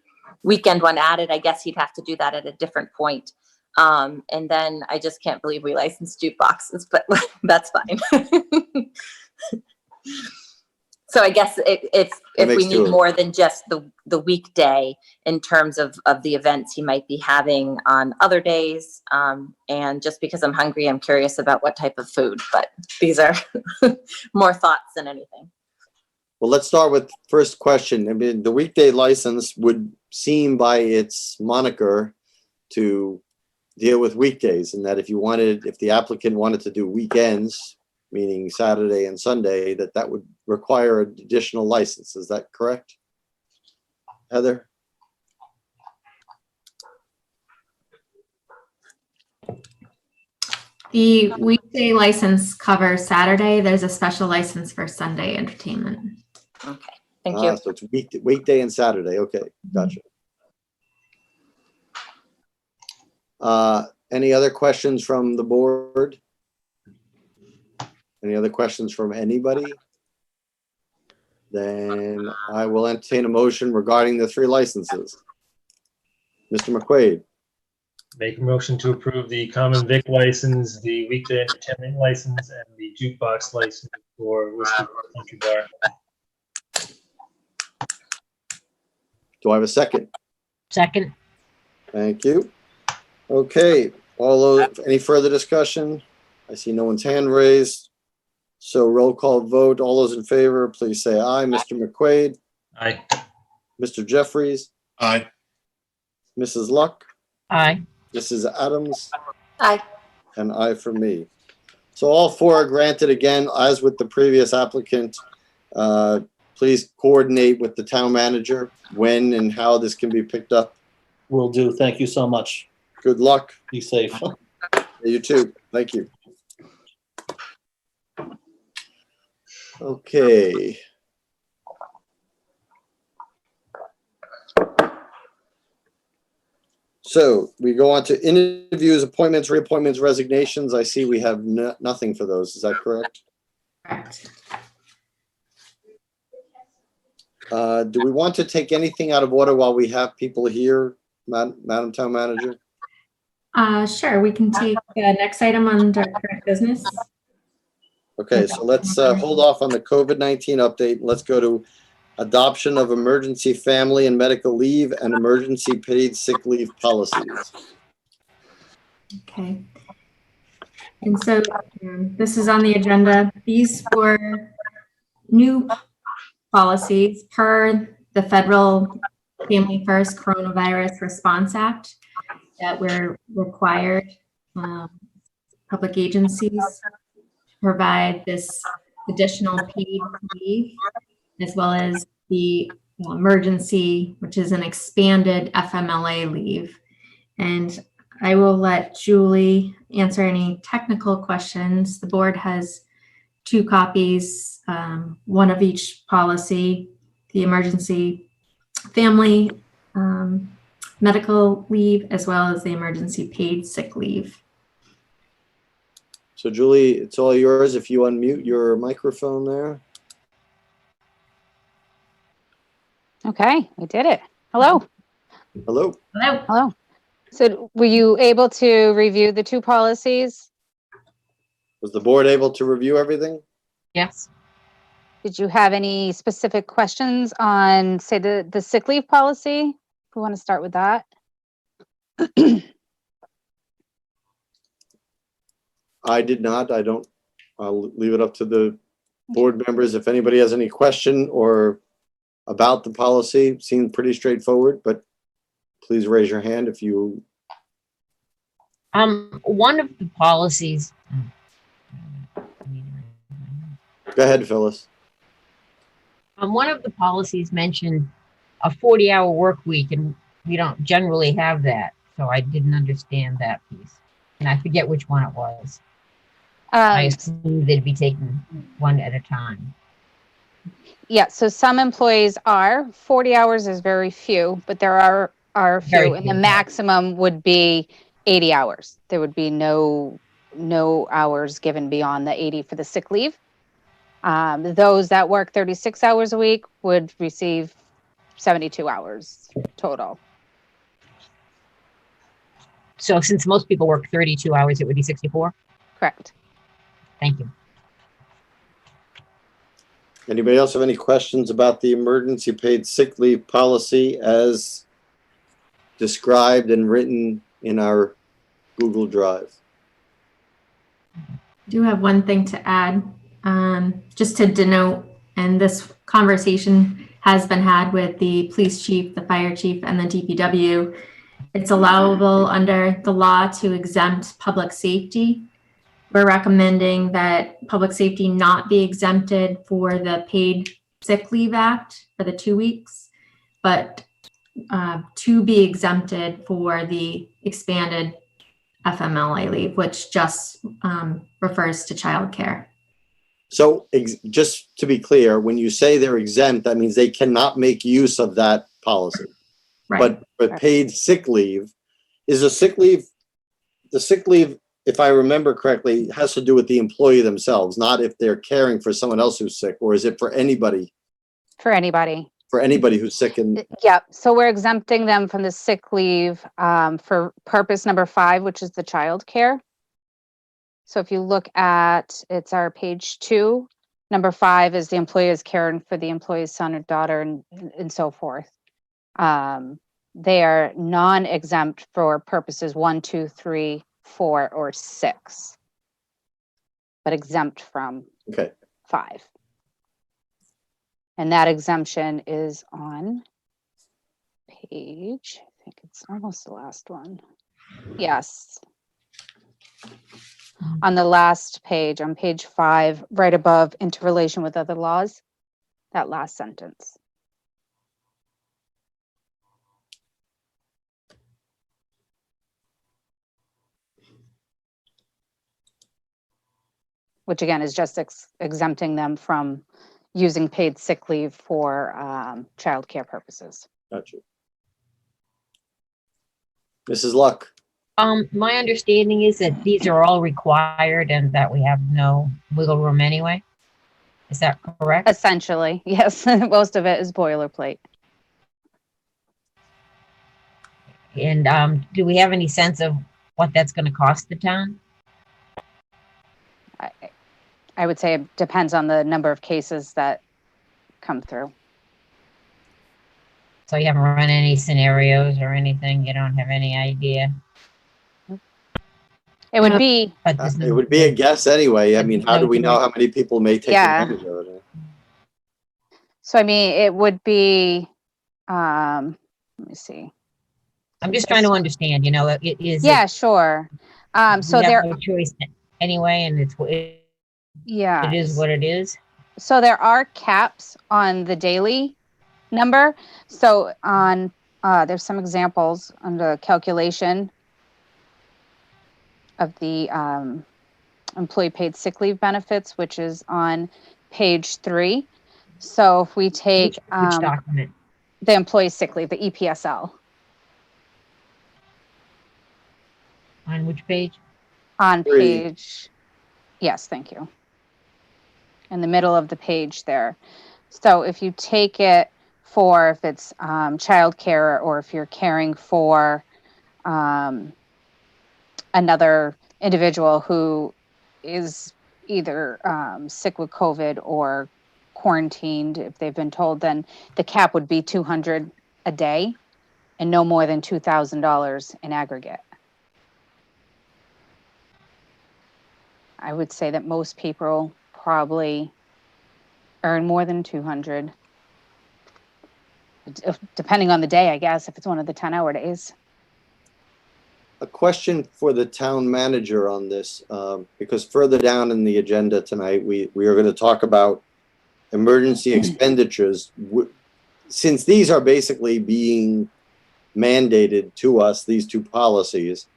Speaker 7: weekend one added, I guess he'd have to do that at a different point. And then I just can't believe we licensed jukeboxes, but that's fine. So I guess if we need more than just the weekday in terms of the events he might be having on other days, and just because I'm hungry, I'm curious about what type of food, but these are more thoughts than anything.
Speaker 1: Well, let's start with first question. I mean, the weekday license would seem by its moniker to deal with weekdays, and that if the applicant wanted to do weekends, meaning Saturday and Sunday, that would require an additional license. Is that correct, Heather?
Speaker 5: The weekday license covers Saturday. There's a special license for Sunday entertainment.
Speaker 7: Okay, thank you.
Speaker 1: So it's weekday and Saturday. Okay, gotcha. Any other questions from the board? Any other questions from anybody? Then I will entertain a motion regarding the 3 licenses. Mr. McQuaid,
Speaker 8: Make a motion to approve the common vic license, the weekday entertainment license, and the jukebox license for Whiskey Country Bar.
Speaker 1: do I have a second?
Speaker 4: Second.
Speaker 1: Thank you. Okay, any further discussion? I see no one's hand raised. So roll call vote. All those in favor, please say aye. Mr. McQuaid,
Speaker 8: Aye.
Speaker 1: Mr. Jeffries,
Speaker 3: Aye.
Speaker 1: Mrs. Luck,
Speaker 4: Aye.
Speaker 1: Mrs. Adams,
Speaker 7: Aye.
Speaker 1: and aye for me. So all 4 are granted again, as with the previous applicant. Please coordinate with the town manager when and how this can be picked up.
Speaker 9: Will do. Thank you so much.
Speaker 1: Good luck.
Speaker 9: Be safe.
Speaker 1: You too. Thank you. Okay. So we go on to interviews, appointments, reappointments, resignations. I see we have nothing for those. Is that correct?
Speaker 5: Correct.
Speaker 1: Do we want to take anything out of order while we have people here, Madam Town Manager?
Speaker 5: Sure, we can take the next item under current business.
Speaker 1: Okay, so let's hold off on the COVID-19 update. Let's go to adoption of emergency family and medical leave and emergency paid sick leave policies.
Speaker 5: Okay. And so this is on the agenda. These were new policies per the federal Family First Coronavirus Response Act that were required public agencies to provide this additional paid leave, as well as the emergency, which is an expanded FMLA leave. And I will let Julie answer any technical questions. The board has 2 copies, one of each policy, the emergency family medical leave, as well as the emergency paid sick leave.
Speaker 1: So Julie, it's all yours if you unmute your microphone there.
Speaker 10: Okay, we did it. Hello.
Speaker 1: Hello.
Speaker 5: Hello.
Speaker 10: Hello. So were you able to review the 2 policies?
Speaker 1: Was the board able to review everything?
Speaker 4: Yes.
Speaker 10: Did you have any specific questions on, say, the sick leave policy? We want to start with that.
Speaker 1: I did not. I'll leave it up to the board members. If anybody has any question or about the policy, seemed pretty straightforward, but please raise your hand if you.
Speaker 4: One of the policies.
Speaker 1: Go ahead, Phyllis.
Speaker 4: One of the policies mentioned a 40-hour work week, and we don't generally have that, so I didn't understand that piece. And I forget which one it was. I assume they'd be taken one at a time.
Speaker 10: Yeah, so some employees are, 40 hours is very few, but there are few,
Speaker 4: Very
Speaker 10: and the
Speaker 4: few.
Speaker 10: maximum would be 80 hours. There would be no hours given beyond the 80 for the sick leave. Those that work 36 hours a week would receive 72 hours total.
Speaker 4: So since most people work 32 hours, it would be 64?
Speaker 10: Correct.
Speaker 4: Thank you.
Speaker 1: Anybody else have any questions about the emergency paid sick leave policy as described and written in our Google Drive?
Speaker 5: I do have one thing to add, just to denote, and this conversation has been had with the police chief, the fire chief, and the DPW, It's allowable under the law to exempt public safety. We're recommending that public safety not be exempted for the Paid Sick Leave Act for the 2 weeks, but to be exempted for the expanded FMLA leave, which just refers to childcare.
Speaker 1: So just to be clear, when you say they're exempt, that means they cannot make use of that policy.
Speaker 5: Right.
Speaker 1: But paid sick leave, is the sick leave, if I remember correctly, has to do with the employee themselves, not if they're caring for someone else who's sick, or is it for anybody?
Speaker 10: For anybody.
Speaker 1: For anybody who's sick and
Speaker 10: Yep. So we're exempting them from the sick leave for purpose number 5, which is the child care. So if you look at, it's our page 2, number 5 is the employee is caring for the employee's son or daughter and so forth. They are non-exempt for purposes 1, 2, 3, 4, or 6, but exempt from 5. And that exemption is on page, I think it's almost the last one. Yes. On the last page, on page 5, right above interrelation with other laws, that last sentence. Which again is just exempting them from using paid sick leave for childcare purposes.
Speaker 1: Gotcha. Mrs. Luck.
Speaker 4: My understanding is that these are all required and that we have no wiggle room anyway. Is that correct?
Speaker 10: Essentially, yes. Most of it is boilerplate.
Speaker 4: And do we have any sense of what that's going to cost the town?
Speaker 10: I would say it depends on the number of cases that come through.
Speaker 4: So you haven't run any scenarios or anything? You don't have any idea?
Speaker 10: It would be,
Speaker 4: But there's
Speaker 1: It would be a guess anyway. I mean, how do we know how many people may take
Speaker 10: Yeah.
Speaker 1: advantage of it?
Speaker 10: so I mean, it would be, let me see.
Speaker 4: I'm just trying to understand, it is.
Speaker 10: Yeah, sure. So
Speaker 4: we have
Speaker 10: there,
Speaker 4: no choice anyway, and
Speaker 10: yeah.
Speaker 4: it is what it is.
Speaker 10: So there are caps on the daily number. So on, there's some examples under calculation of the employee paid sick leave benefits, which is on page 3. So if we take
Speaker 4: Which document?
Speaker 10: the employee sick leave, the EPSL,
Speaker 4: On which page?
Speaker 10: on
Speaker 1: 3.
Speaker 10: page, yes, thank you. In the middle of the page there. So if you take it for, if it's childcare or if you're caring for another individual who is either sick with COVID or quarantined, if they've been told, then the cap would be $200 a day and no more than $2,000 in aggregate. I would say that most people probably earn more than 200, depending on the day, I guess, if it's one of the 10-hour days.
Speaker 1: A question for the town manager on this, because further down in the agenda tonight, we are going to talk about emergency expenditures. Since these are basically being mandated to us, these two policies,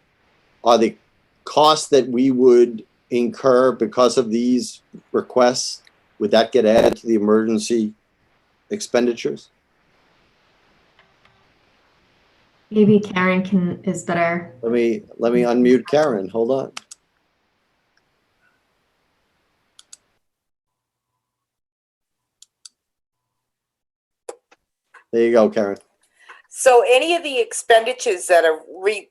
Speaker 1: are the costs that we would incur because of these requests, would that get added to the emergency expenditures?
Speaker 5: Maybe Karen is better.
Speaker 1: Let me unmute Karen. Hold on. There you go, Karen.
Speaker 2: So any of the expenditures that are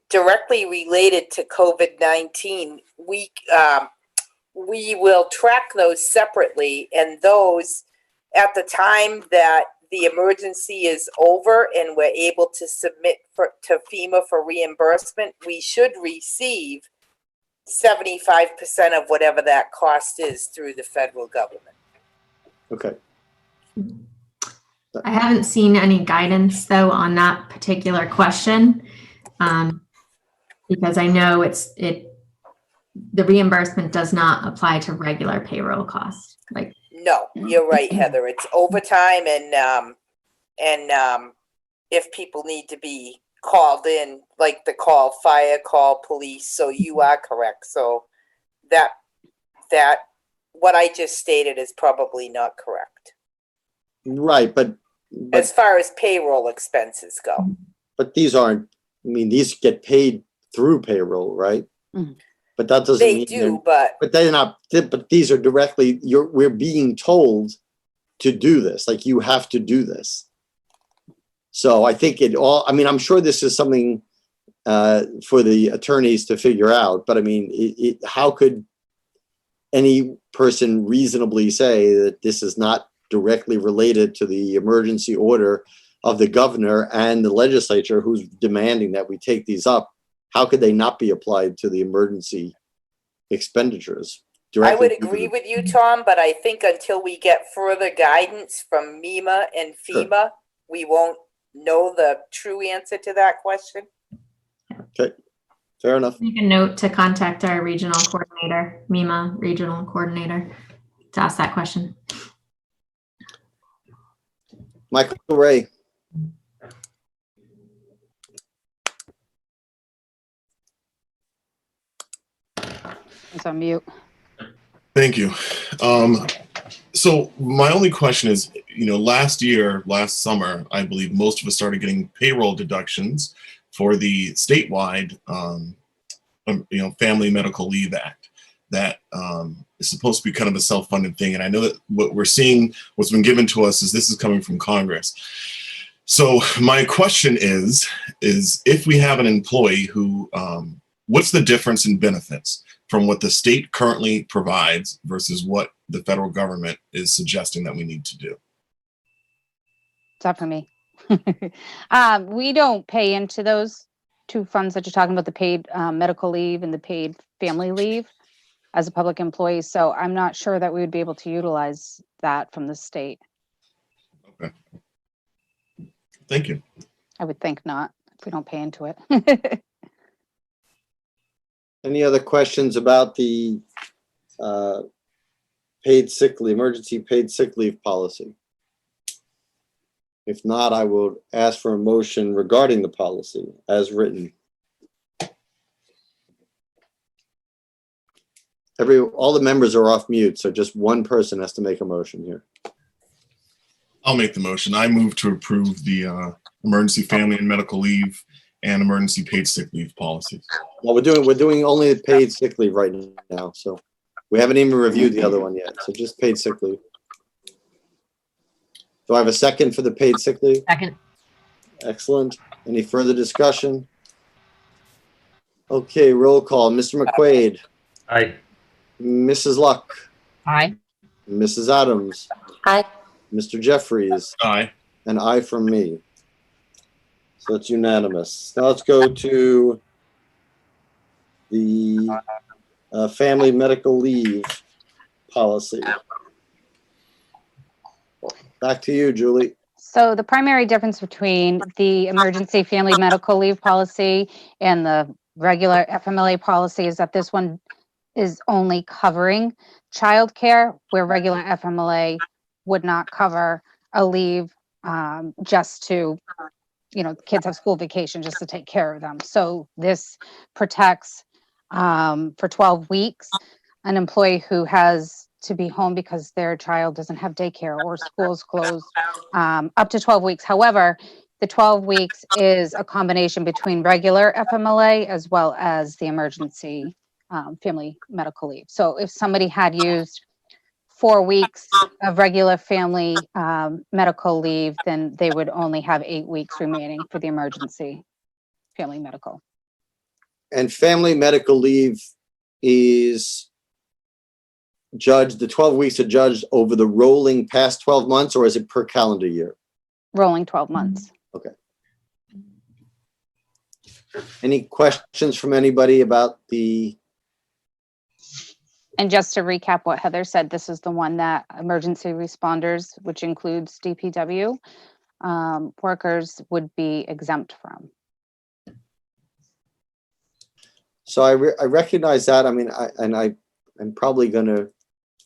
Speaker 2: directly related to COVID-19, we will track those separately, and those at the time that the emergency is over and we're able to submit to FEMA for reimbursement, we should receive 75% of whatever that cost is through the federal government.
Speaker 1: Okay.
Speaker 5: I haven't seen any guidance though on that particular question. Because I know the reimbursement does not apply to regular payroll costs. Like,
Speaker 2: No, you're right, Heather. It's overtime and if people need to be called in, like the call, fire, call, police. So you are correct. So that what I just stated is probably not correct
Speaker 1: Right, but
Speaker 2: as far as payroll expenses go.
Speaker 1: these aren't, I mean, these get paid through payroll, right?
Speaker 10: Mhm.
Speaker 1: But that doesn't
Speaker 2: They
Speaker 1: mean
Speaker 2: do, but
Speaker 1: but they're not, but these are directly, we're being told to do this, like you have to do this. So I think I mean, I'm sure this is something for the attorneys to figure out, but I mean, how could any person reasonably say that this is not directly related to the emergency order of the governor and the legislature who's demanding that we take these up? How could they not be applied to the emergency expenditures?
Speaker 2: I would agree with you, Tom, but I think until we get further guidance from MEMA and
Speaker 1: Sure.
Speaker 2: FEMA, we won't know the true answer to that question.
Speaker 1: Okay, fair enough.
Speaker 5: make a note to contact our regional coordinator, MEMA regional coordinator, to ask that question.
Speaker 1: Michael Ray.
Speaker 10: It's on mute.
Speaker 3: Thank you. So my only question is, last summer, I believe most of us started getting payroll deductions for the statewide, Family Medical Leave Act that is supposed to be kind of a self-funded thing. And I know that what we're seeing, what's been given to us, is this is coming from Congress. So my question is if we have an employee who, what's the difference in benefits from what the state currently provides versus what the federal government is suggesting that we need to do?
Speaker 10: It's not for me. We don't pay into those two funds that you're talking about, the paid medical leave and the paid family leave as a public employee. So I'm not sure that we would be able to utilize that from the state.
Speaker 3: Okay. Thank you.
Speaker 10: I would think not, if we don't pay into it.
Speaker 1: Any other questions about the emergency paid sick leave policy? If not, I will ask for a motion regarding the policy as written. All the members are off mute, so just one person has to make a motion here.
Speaker 3: I'll make the motion. I move to approve the emergency family and medical leave and emergency paid sick leave policies.
Speaker 1: Well, we're doing only the paid sick leave right now, so we haven't even reviewed the other one yet. So just paid sick leave. Do I have a second for the paid sick leave?
Speaker 4: Second.
Speaker 1: Excellent. Any further discussion? Okay, roll call. Mr. McQuaid,
Speaker 8: Aye.
Speaker 1: Mrs. Luck,
Speaker 4: Aye.
Speaker 1: Mrs. Adams,
Speaker 7: Aye.
Speaker 1: Mr. Jeffries,
Speaker 3: Aye.
Speaker 1: and I from me. So it's unanimous. Now let's go to the family medical leave policy. Back to you, Julie.
Speaker 10: So the primary difference between the emergency family medical leave policy and the regular FMLA policy is that this one is only covering childcare, where regular FMLA would not cover a leave just to, kids have school vacation just to take care of them. So this protects for 12 weeks an employee who has to be home because their child doesn't have daycare or school's closed, up to 12 weeks. However, the 12 weeks is a combination between regular FMLA as well as the emergency family medical leave. So if somebody had used 4 weeks of regular family medical leave, then they would only have 8 weeks remaining for the emergency family medical.
Speaker 1: And family medical leave is judged, the 12 weeks are judged over the rolling past 12 months, or is it per calendar year?
Speaker 10: Rolling 12 months.
Speaker 1: Okay. Any questions from anybody about the?
Speaker 10: And just to recap what Heather said, this is the one that emergency responders, which includes DPW workers, would be exempt from.
Speaker 1: So I recognize that. I mean, I'm probably going to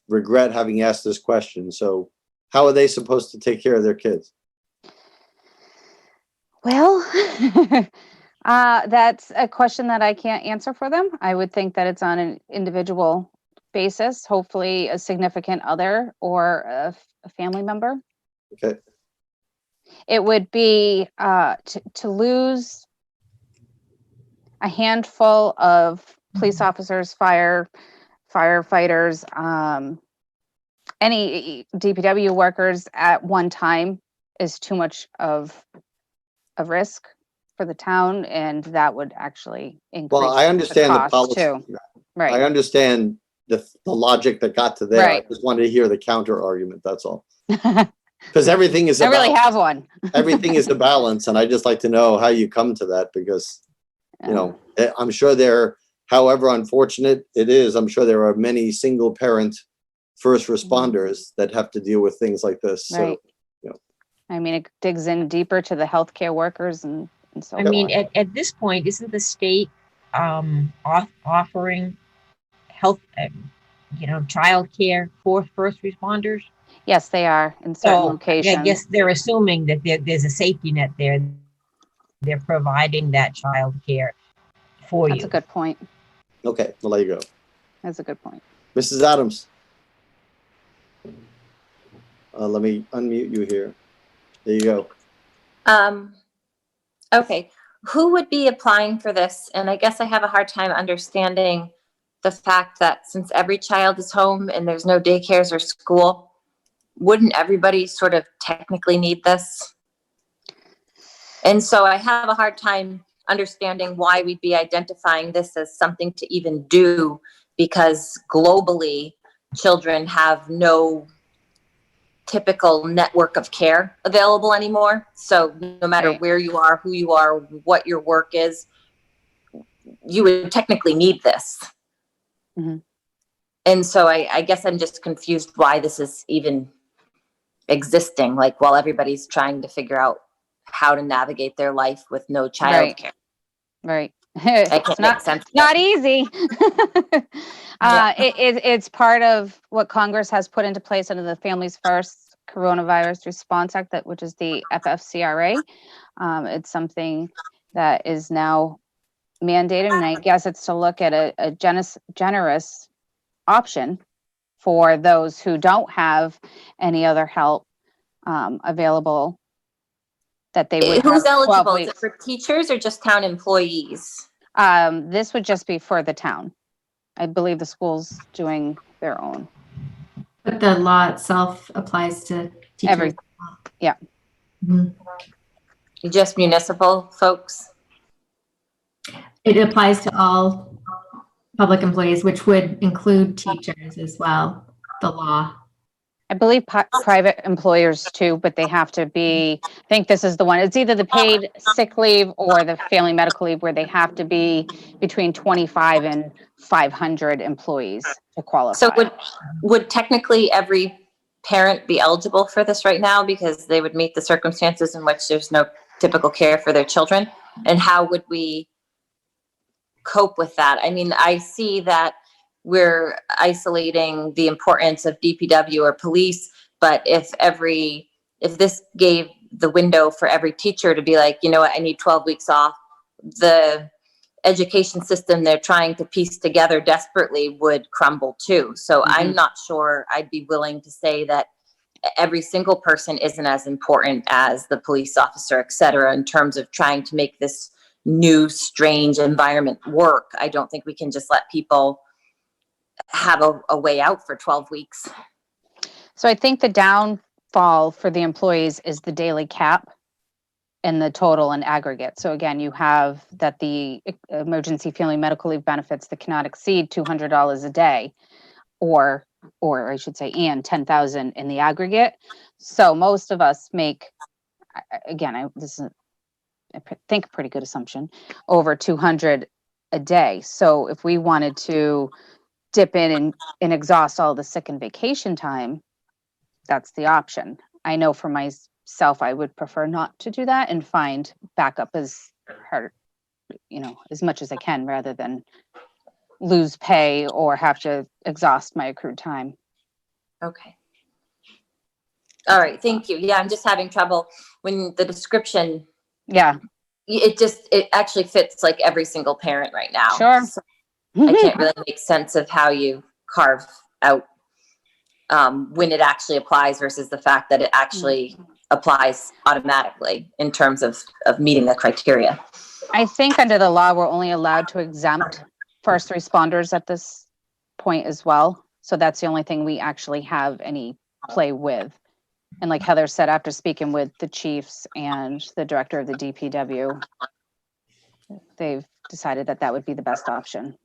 Speaker 1: regret having asked this question. So how are they supposed to take care of their kids?
Speaker 10: Well, that's a question that I can't answer for them. I would think that it's on an individual basis, hopefully a significant other or a family member.
Speaker 1: Okay.
Speaker 10: It would be to lose a handful of police officers, firefighters, any DPW workers at one time is too much of a risk for the town, and that would actually increase
Speaker 1: Well, I understand the
Speaker 10: cost
Speaker 1: policy.
Speaker 10: too.
Speaker 1: I
Speaker 10: Right,
Speaker 1: understand the logic that got to there.
Speaker 10: Right.
Speaker 1: I just wanted to hear the counter argument. That's all. Because everything is
Speaker 10: I really
Speaker 1: about
Speaker 10: have one.
Speaker 1: everything is a balance, and I just like to know how you come to that because you know I'm sure there, however unfortunate it is, I'm sure there are many single parent first responders that have to deal with things like this.
Speaker 10: Right.
Speaker 1: So you know,
Speaker 10: I mean, it digs in deeper to the healthcare workers and so
Speaker 4: I
Speaker 10: forth.
Speaker 4: mean, at this point, isn't the state offering health, childcare for first responders?
Speaker 10: Yes, they are in certain
Speaker 4: So
Speaker 10: locations.
Speaker 4: I guess they're assuming that there's a safety net there. They're providing that childcare for
Speaker 10: That's
Speaker 4: you.
Speaker 10: a good point.
Speaker 1: okay, we'll let you go.
Speaker 10: That's a good point.
Speaker 1: Mrs. Adams. Let me unmute you here. There you go.
Speaker 7: Okay, who would be applying for this? And I guess I have a hard time understanding the fact that since every child is home and there's no daycares or school, wouldn't everybody sort of technically need this? And so I have a hard time understanding why we'd be identifying this as something to even do, because globally, children have no typical network of care available anymore. So no matter
Speaker 10: Right.
Speaker 7: where you are, who you are, what your work is, you would technically need this.
Speaker 10: Mhm.
Speaker 7: And so I guess I'm just confused why this is even existing, like while everybody's trying to figure out how to navigate their life with no
Speaker 10: Right.
Speaker 7: childcare.
Speaker 10: Right.
Speaker 7: I can't
Speaker 10: It's
Speaker 7: make sense of
Speaker 10: not
Speaker 7: it.
Speaker 10: easy.
Speaker 7: Yeah.
Speaker 10: It's part of what Congress has put into place under the Families First Coronavirus Response Act, which is the FFCRA. It's something that is now mandated, and I guess it's to look at a generous option for those who don't have any other help available, that they would
Speaker 7: Who's
Speaker 10: have 12
Speaker 7: eligible? Is it
Speaker 10: weeks.
Speaker 7: for teachers or just town employees?
Speaker 10: This would just be for the town. I believe the school's doing their own.
Speaker 5: But the law itself applies to teachers.
Speaker 10: Yeah.
Speaker 5: Mhm.
Speaker 7: Just municipal folks?
Speaker 5: It applies to all public employees, which would include teachers as well, the law.
Speaker 10: I believe private employers too, but they have to be, I think this is the one, it's either the paid sick leave or the family medical leave, where they have to be between 25 and 500 employees to qualify.
Speaker 7: So would technically every parent be eligible for this right now because they would meet the circumstances in which there's no typical care for their children? And how would we cope with that? I mean, I see that we're isolating the importance of DPW or police, but if this gave the window for every teacher to be like, you know what, I need 12 weeks off, the education system they're trying to piece together desperately would crumble too. So I'm not sure I'd be willing to say that every single person isn't as important as the police officer, et cetera, in terms of trying to make this new, strange environment work. I don't think we can just let people have a way out for 12 weeks.
Speaker 10: So I think the downfall for the employees is the daily cap and the total and aggregate. So again, you have that the emergency family medical leave benefits that cannot exceed $200 a day, or I should say, and 10,000 in the aggregate. So most of us make, again, this is, I think, a pretty good assumption, over 200 a day. So if we wanted to dip in and exhaust all the sick and vacation time, that's the option. I know for myself, I would prefer not to do that and find backup is harder, as much as I can rather than lose pay or have to exhaust my accrued time.
Speaker 7: Okay. All right, thank you. Yeah, I'm just having trouble when the description,
Speaker 10: Yeah,
Speaker 7: it actually fits like every single parent right now.
Speaker 10: sure.
Speaker 7: So I can't really make sense of how you carve out when it actually applies versus the fact that it actually applies automatically in terms of meeting the criteria.
Speaker 10: I think under the law, we're only allowed to exempt first responders at this point as well. So that's the only thing we actually have any play with. And like Heather said, after speaking with the chiefs and the director of the DPW, they've decided that that would be the best option.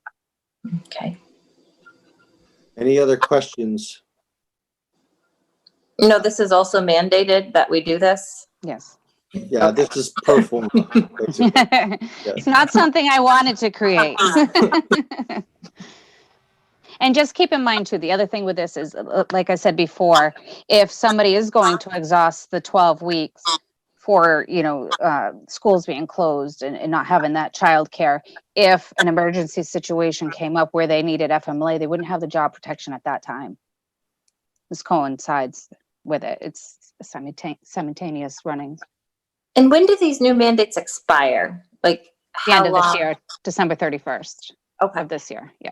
Speaker 7: Okay.
Speaker 1: Any other questions?
Speaker 7: No, this is also mandated that we do this.
Speaker 10: Yes.
Speaker 1: Yeah, this is pro forma. basically.
Speaker 10: It's not something I wanted to create. And just keep in mind too, the other thing with this is, like I said before, if somebody is going to exhaust the 12 weeks for, schools being closed and not having that childcare, if an emergency situation came up where they needed FMLA, they wouldn't have the job protection at that time. This coincides with it. It's simultaneous running.
Speaker 7: And when do these new mandates expire? Like
Speaker 10: The end
Speaker 7: how
Speaker 10: of
Speaker 7: long?
Speaker 10: this year, December 31st
Speaker 7: Okay.
Speaker 10: of this year. Yeah.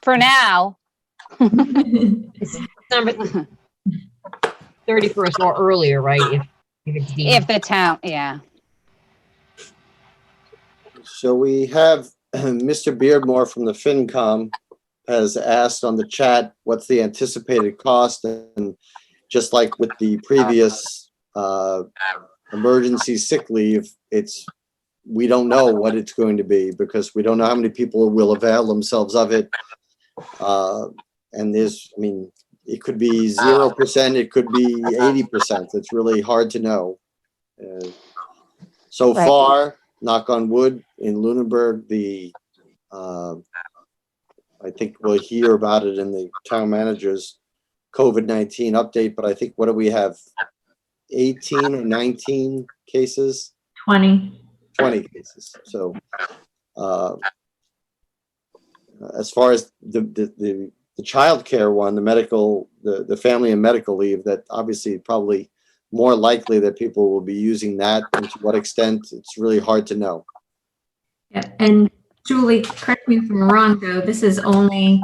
Speaker 10: For now.
Speaker 4: It's December 31st or earlier, right? If it's deemed.
Speaker 10: If the town, yeah.
Speaker 1: So we have Mr. Beardmore from the FinCom has asked on the chat, what's the anticipated cost? And just like with the previous emergency sick leave, we don't know what it's going to be because we don't know how many people will avail themselves of it. And it could be 0%, it could be 80%. It's really hard to know. So
Speaker 10: Right.
Speaker 1: far, knock on wood, in Lunenburg, I think we'll hear about it in the town manager's COVID-19 update, but I think, what do we have? 18 or 19 cases?
Speaker 5: 20.
Speaker 1: 20 cases. So as far as the childcare one, the medical, the family and medical leave, that obviously probably more likely that people will be using that, and to what extent, it's really hard to know.
Speaker 5: Yeah. And Julie, correct me if I'm wrong, though, this is only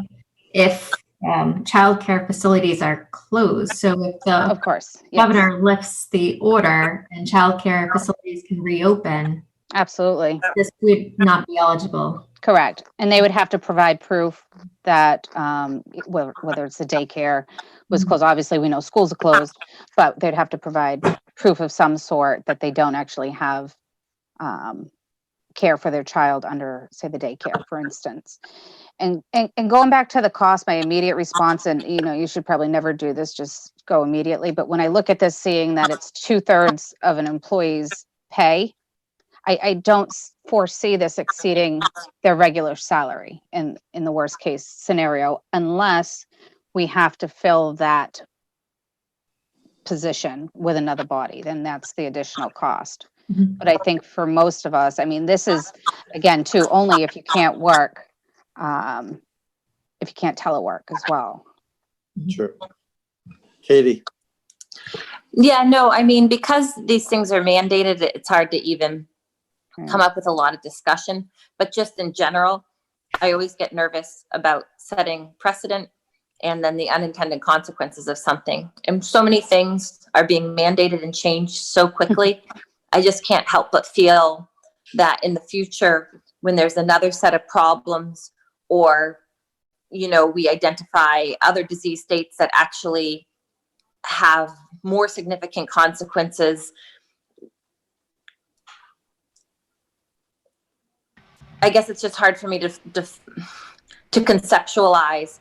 Speaker 5: if childcare facilities are closed. So if the
Speaker 10: Of course. Yes.
Speaker 5: governor lifts the order and childcare facilities can reopen,
Speaker 10: Absolutely.
Speaker 5: this would not be eligible.
Speaker 10: Correct. And they would have to provide proof that whether it's the daycare was closed. Obviously, we know schools are closed, but they'd have to provide proof of some sort that they don't actually have care for their child under, say, the daycare, for instance. And going back to the cost, my immediate response, and you should probably never do this, just go immediately. But when I look at this, seeing that it's 2/3 of an employee's pay, I don't foresee this exceeding their regular salary in the worst case scenario, unless we have to fill that position with another body, then that's the additional cost.
Speaker 5: Mhm.
Speaker 10: But I think for most of us, this is, again, too, only if you can't work, if you can't telework as well.
Speaker 1: Sure. Katie?
Speaker 7: Yeah, no, because these things are mandated, it's hard to even come up with a lot of discussion. But just in general, I always get nervous about setting precedent and then the unintended consequences of something. And so many things are being mandated and changed so quickly. I just can't help but feel that in the future, when there's another set of problems, or, we identify other disease states that actually have more significant consequences, I guess it's just hard for me to conceptualize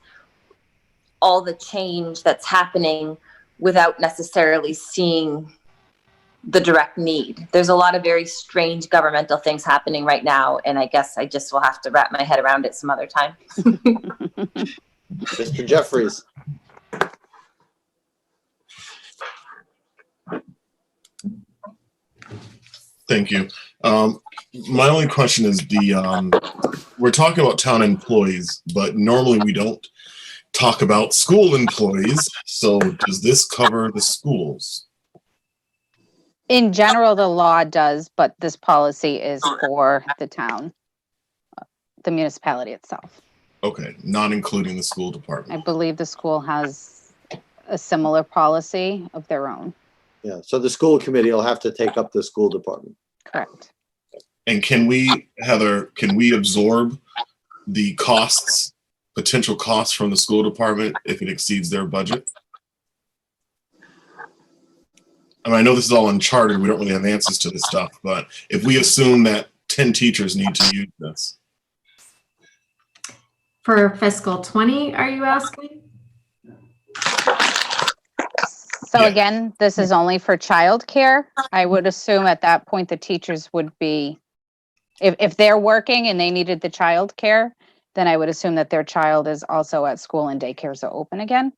Speaker 7: all the change that's happening without necessarily seeing the direct need. There's a lot of very strange governmental things happening right now, and I guess I just will have to wrap my head around it some other time.
Speaker 1: Mr. Jeffries?
Speaker 3: Thank you. My only question is we're talking about town employees, but normally we don't talk about school employees. So does this cover the schools?
Speaker 10: In general, the law does, but this policy is for the town, the municipality itself.
Speaker 3: Okay, not including the school
Speaker 10: I
Speaker 3: department.
Speaker 10: believe the school has a similar policy of their own.
Speaker 1: Yeah, so the school committee will have to take up the school department.
Speaker 10: Correct.
Speaker 3: And can we, Heather, can we absorb the costs, potential costs from the school department if it exceeds their budget? I mean, I know this is all uncharted. We don't really have answers to this stuff, but if we assume that 10 teachers need to use this.
Speaker 5: For fiscal 20, are you asking?
Speaker 10: So
Speaker 3: Yeah.
Speaker 10: again, this is only for childcare. I would assume at that point the teachers would be, if they're working and they needed the childcare, then I would assume that their child is also at school and daycares are open again,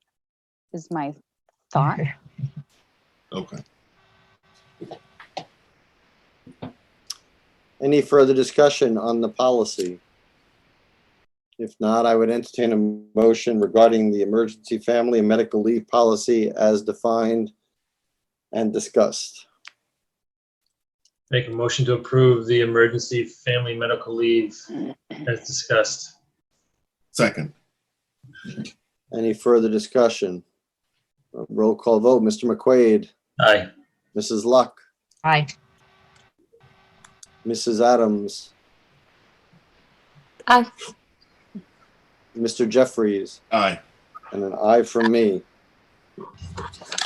Speaker 10: is my thought.
Speaker 3: Okay.
Speaker 1: Any further discussion on the policy? If not, I would entertain a motion regarding the emergency family and medical leave policy as defined and discussed.
Speaker 8: Make a motion to approve the emergency family medical leave as discussed.
Speaker 3: Second.
Speaker 1: Any further discussion? Roll call vote. Mr. McQuaid,
Speaker 8: Aye.
Speaker 1: Mrs. Luck,
Speaker 4: Aye.
Speaker 1: Mrs. Adams,
Speaker 7: Aye.
Speaker 1: Mr. Jeffries,
Speaker 3: Aye.
Speaker 1: and an aye from me.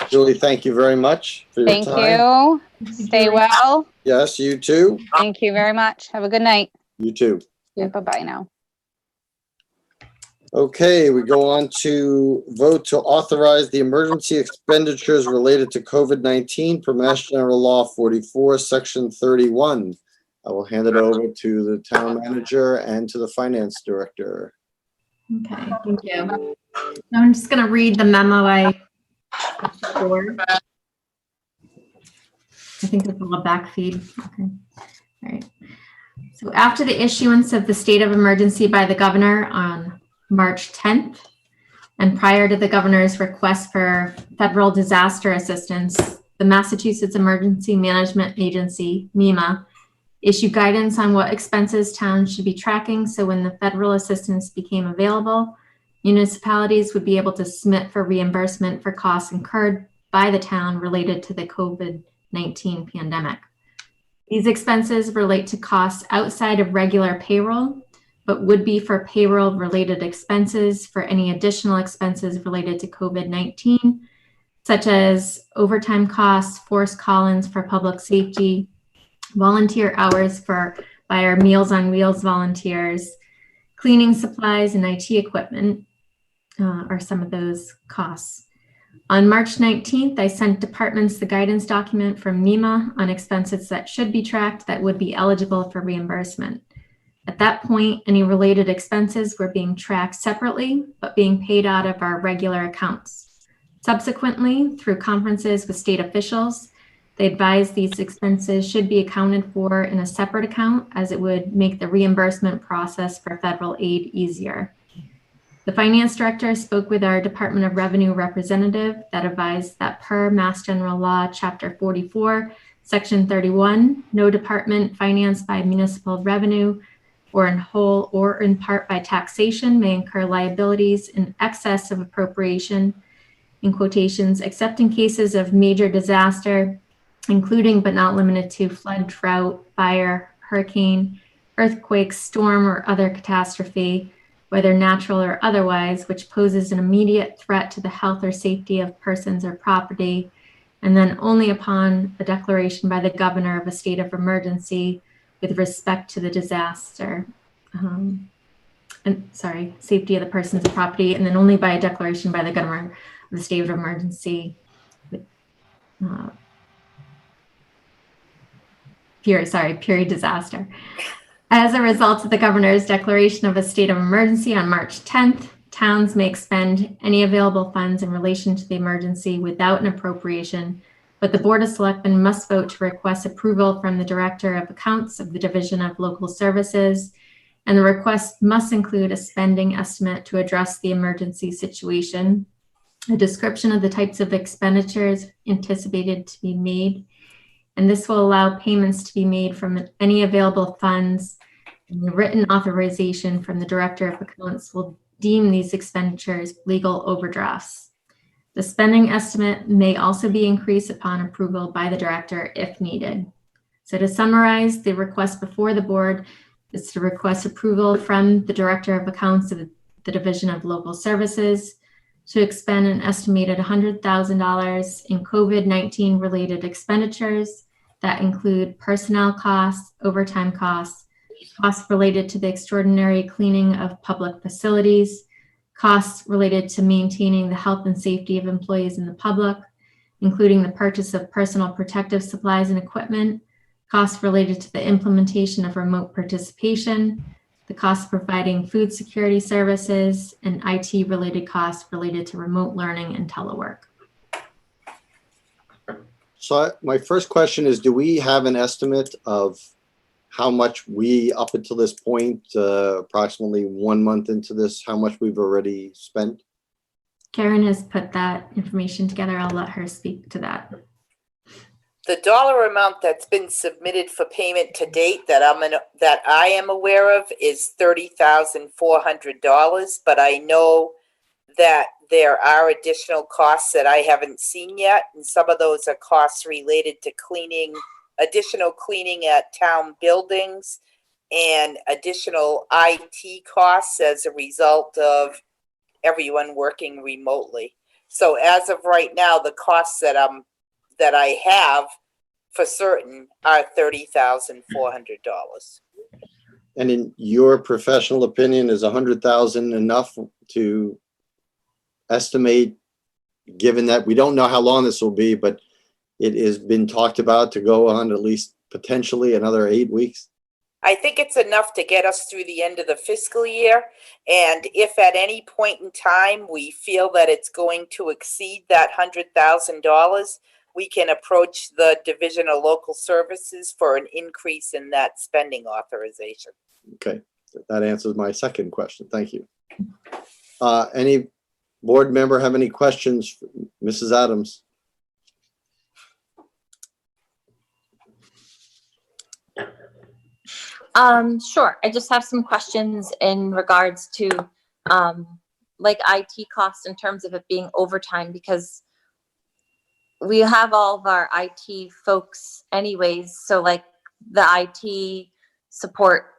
Speaker 1: Julie, thank you very much for your
Speaker 10: Thank
Speaker 1: time.
Speaker 10: you. Stay well.
Speaker 1: Yes, you too.
Speaker 10: Thank you very much. Have a good night.
Speaker 1: You too.
Speaker 10: Bye-bye now.
Speaker 1: Okay, we go on to vote to authorize the emergency expenditures related to COVID-19 per Mass General Law 44, Section 31. I will hand it over to the town manager and to the finance director.
Speaker 5: Okay, thank you. I'm just going to read the memo I forward. I think it's a back feed. Okay. All right. So after the issuance of the state of emergency by the governor on March 10th, and prior to the governor's request for federal disaster assistance, the Massachusetts Emergency Management Agency, MEMA, issued guidance on what expenses towns should be tracking. So when the federal assistance became available, municipalities would be able to submit for reimbursement for costs incurred by the town related to the COVID-19 pandemic. These expenses relate to costs outside of regular payroll, but would be for payroll related expenses for any additional expenses related to COVID-19, such as overtime costs, forced call-ins for public safety, volunteer hours by our Meals on Wheels volunteers, cleaning supplies and IT equipment are some of those costs. On March 19th, I sent departments the guidance document from MEMA on expenses that should be tracked that would be eligible for reimbursement. At that point, any related expenses were being tracked separately, but being paid out of our regular accounts. Subsequently, through conferences with state officials, they advised these expenses should be accounted for in a separate account, as it would make the reimbursement process for federal aid easier. The finance director spoke with our Department of Revenue representative that advised that per Mass General Law, Chapter 44, Section 31, no department financed by municipal revenue or in whole or in part by taxation may incur liabilities in excess of appropriation, in quotations, except in cases of major disaster, including but not limited to flood, drought, fire, hurricane, earthquake, storm, or other catastrophe, whether natural or otherwise, which poses an immediate threat to the health or safety of persons or property, and then only upon a declaration by the governor of a state of emergency with respect to the disaster. Safety of the persons and property, and then only by a declaration by the governor of the state of emergency period disaster. As a result of the governor's declaration of a state of emergency on March 10th, towns may expend any available funds in relation to the emergency without an appropriation but the Board of Selectmen must vote to request approval from the Director of Accounts of the Division of Local Services, and the request must include a spending estimate to address the emergency situation, a description of the types of expenditures anticipated to be made, and this will allow payments to be made from any available funds, and the written authorization from the Director of Accounts will deem these expenditures legal overdrafts. The spending estimate may also be increased upon approval by the Director if needed. So to summarize, the request before the board is to request approval from the Director of Accounts of the Division of Local Services to expend an estimated $100,000 in COVID-19 related expenditures that include personnel costs, overtime costs, costs related to the extraordinary cleaning of public facilities, costs related to maintaining the health and safety of employees in the public, including the purchase of personal protective supplies and equipment, costs related to the implementation of remote participation, the cost of providing food security services, and IT-related costs related to remote learning and telework.
Speaker 1: So my first question is, do we have an estimate of how much we, up until this point, approximately 1 month into this, how much we've already spent?
Speaker 5: Karen has put that information together. I'll let her speak to that.
Speaker 2: The dollar amount that's been submitted for payment to date that I am aware of is $30,400, but I know that there are additional costs that I haven't seen yet, and some of those are costs related to additional cleaning at town buildings and additional IT costs as a result of everyone working remotely. So as of right now, the costs that I have for certain are $30,400.
Speaker 1: And in your professional opinion, is 100,000 enough to estimate, given that we don't know how long this will be, but it has been talked about to go on at least potentially another 8 weeks?
Speaker 2: I think it's enough to get us through the end of the fiscal year. And if at any point in time we feel that it's going to exceed that $100,000, we can approach the Division of Local Services for an increase in that spending authorization.
Speaker 1: Okay, that answers my second question. Thank you. Any board member have any questions for Mrs. Adams?
Speaker 7: Sure. I just have some questions in regards to like IT costs in terms of it being overtime, because we have all of our IT folks anyways. So like the IT support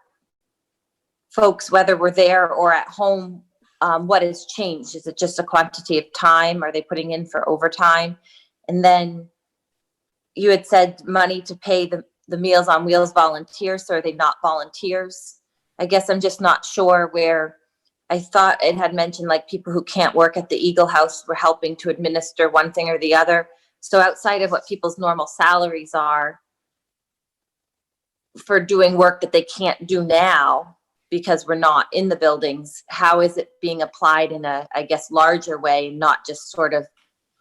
Speaker 7: folks, whether we're there or at home, what has changed? Is it just a quantity of time? Are they putting in for overtime? And then you had said money to pay the Meals on Wheels volunteers. So are they not volunteers? I guess I'm just not sure where. I thought it had mentioned like people who can't work at the Eagle House were helping to administer one thing or the other. So outside of what people's normal salaries are for doing work that they can't do now because we're not in the buildings, how is it being applied in a, I guess, larger way, not just sort of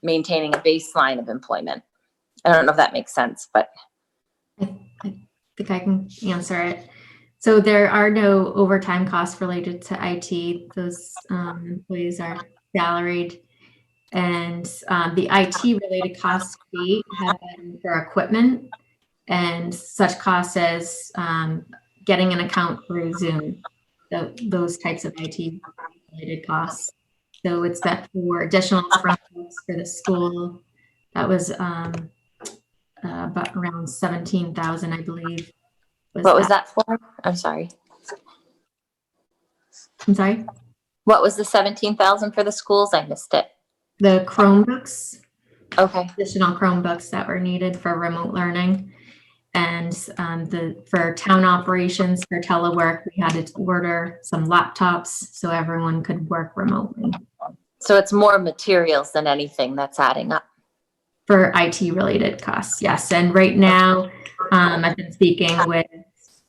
Speaker 7: maintaining a baseline of employment? I don't know if that makes sense, but.
Speaker 5: I think I can answer it. So there are no overtime costs related to IT. Those employees are salaried. And the IT related costs we have been for equipment and such costs as getting an account through Zoom, those types of IT related costs. So it's that for additional Chromebooks for the school. That was about around 17,000, I believe.
Speaker 7: What was that for? I'm sorry.
Speaker 5: I'm sorry?
Speaker 7: What was the 17,000 for the schools? I missed it.
Speaker 5: The Chromebooks.
Speaker 7: Okay.
Speaker 5: Additional Chromebooks that were needed for remote learning. And for town operations, for telework, we had to order some laptops so everyone could work remotely.
Speaker 7: So it's more materials than anything that's adding up.
Speaker 5: For IT related costs, yes. And right now, I've been speaking with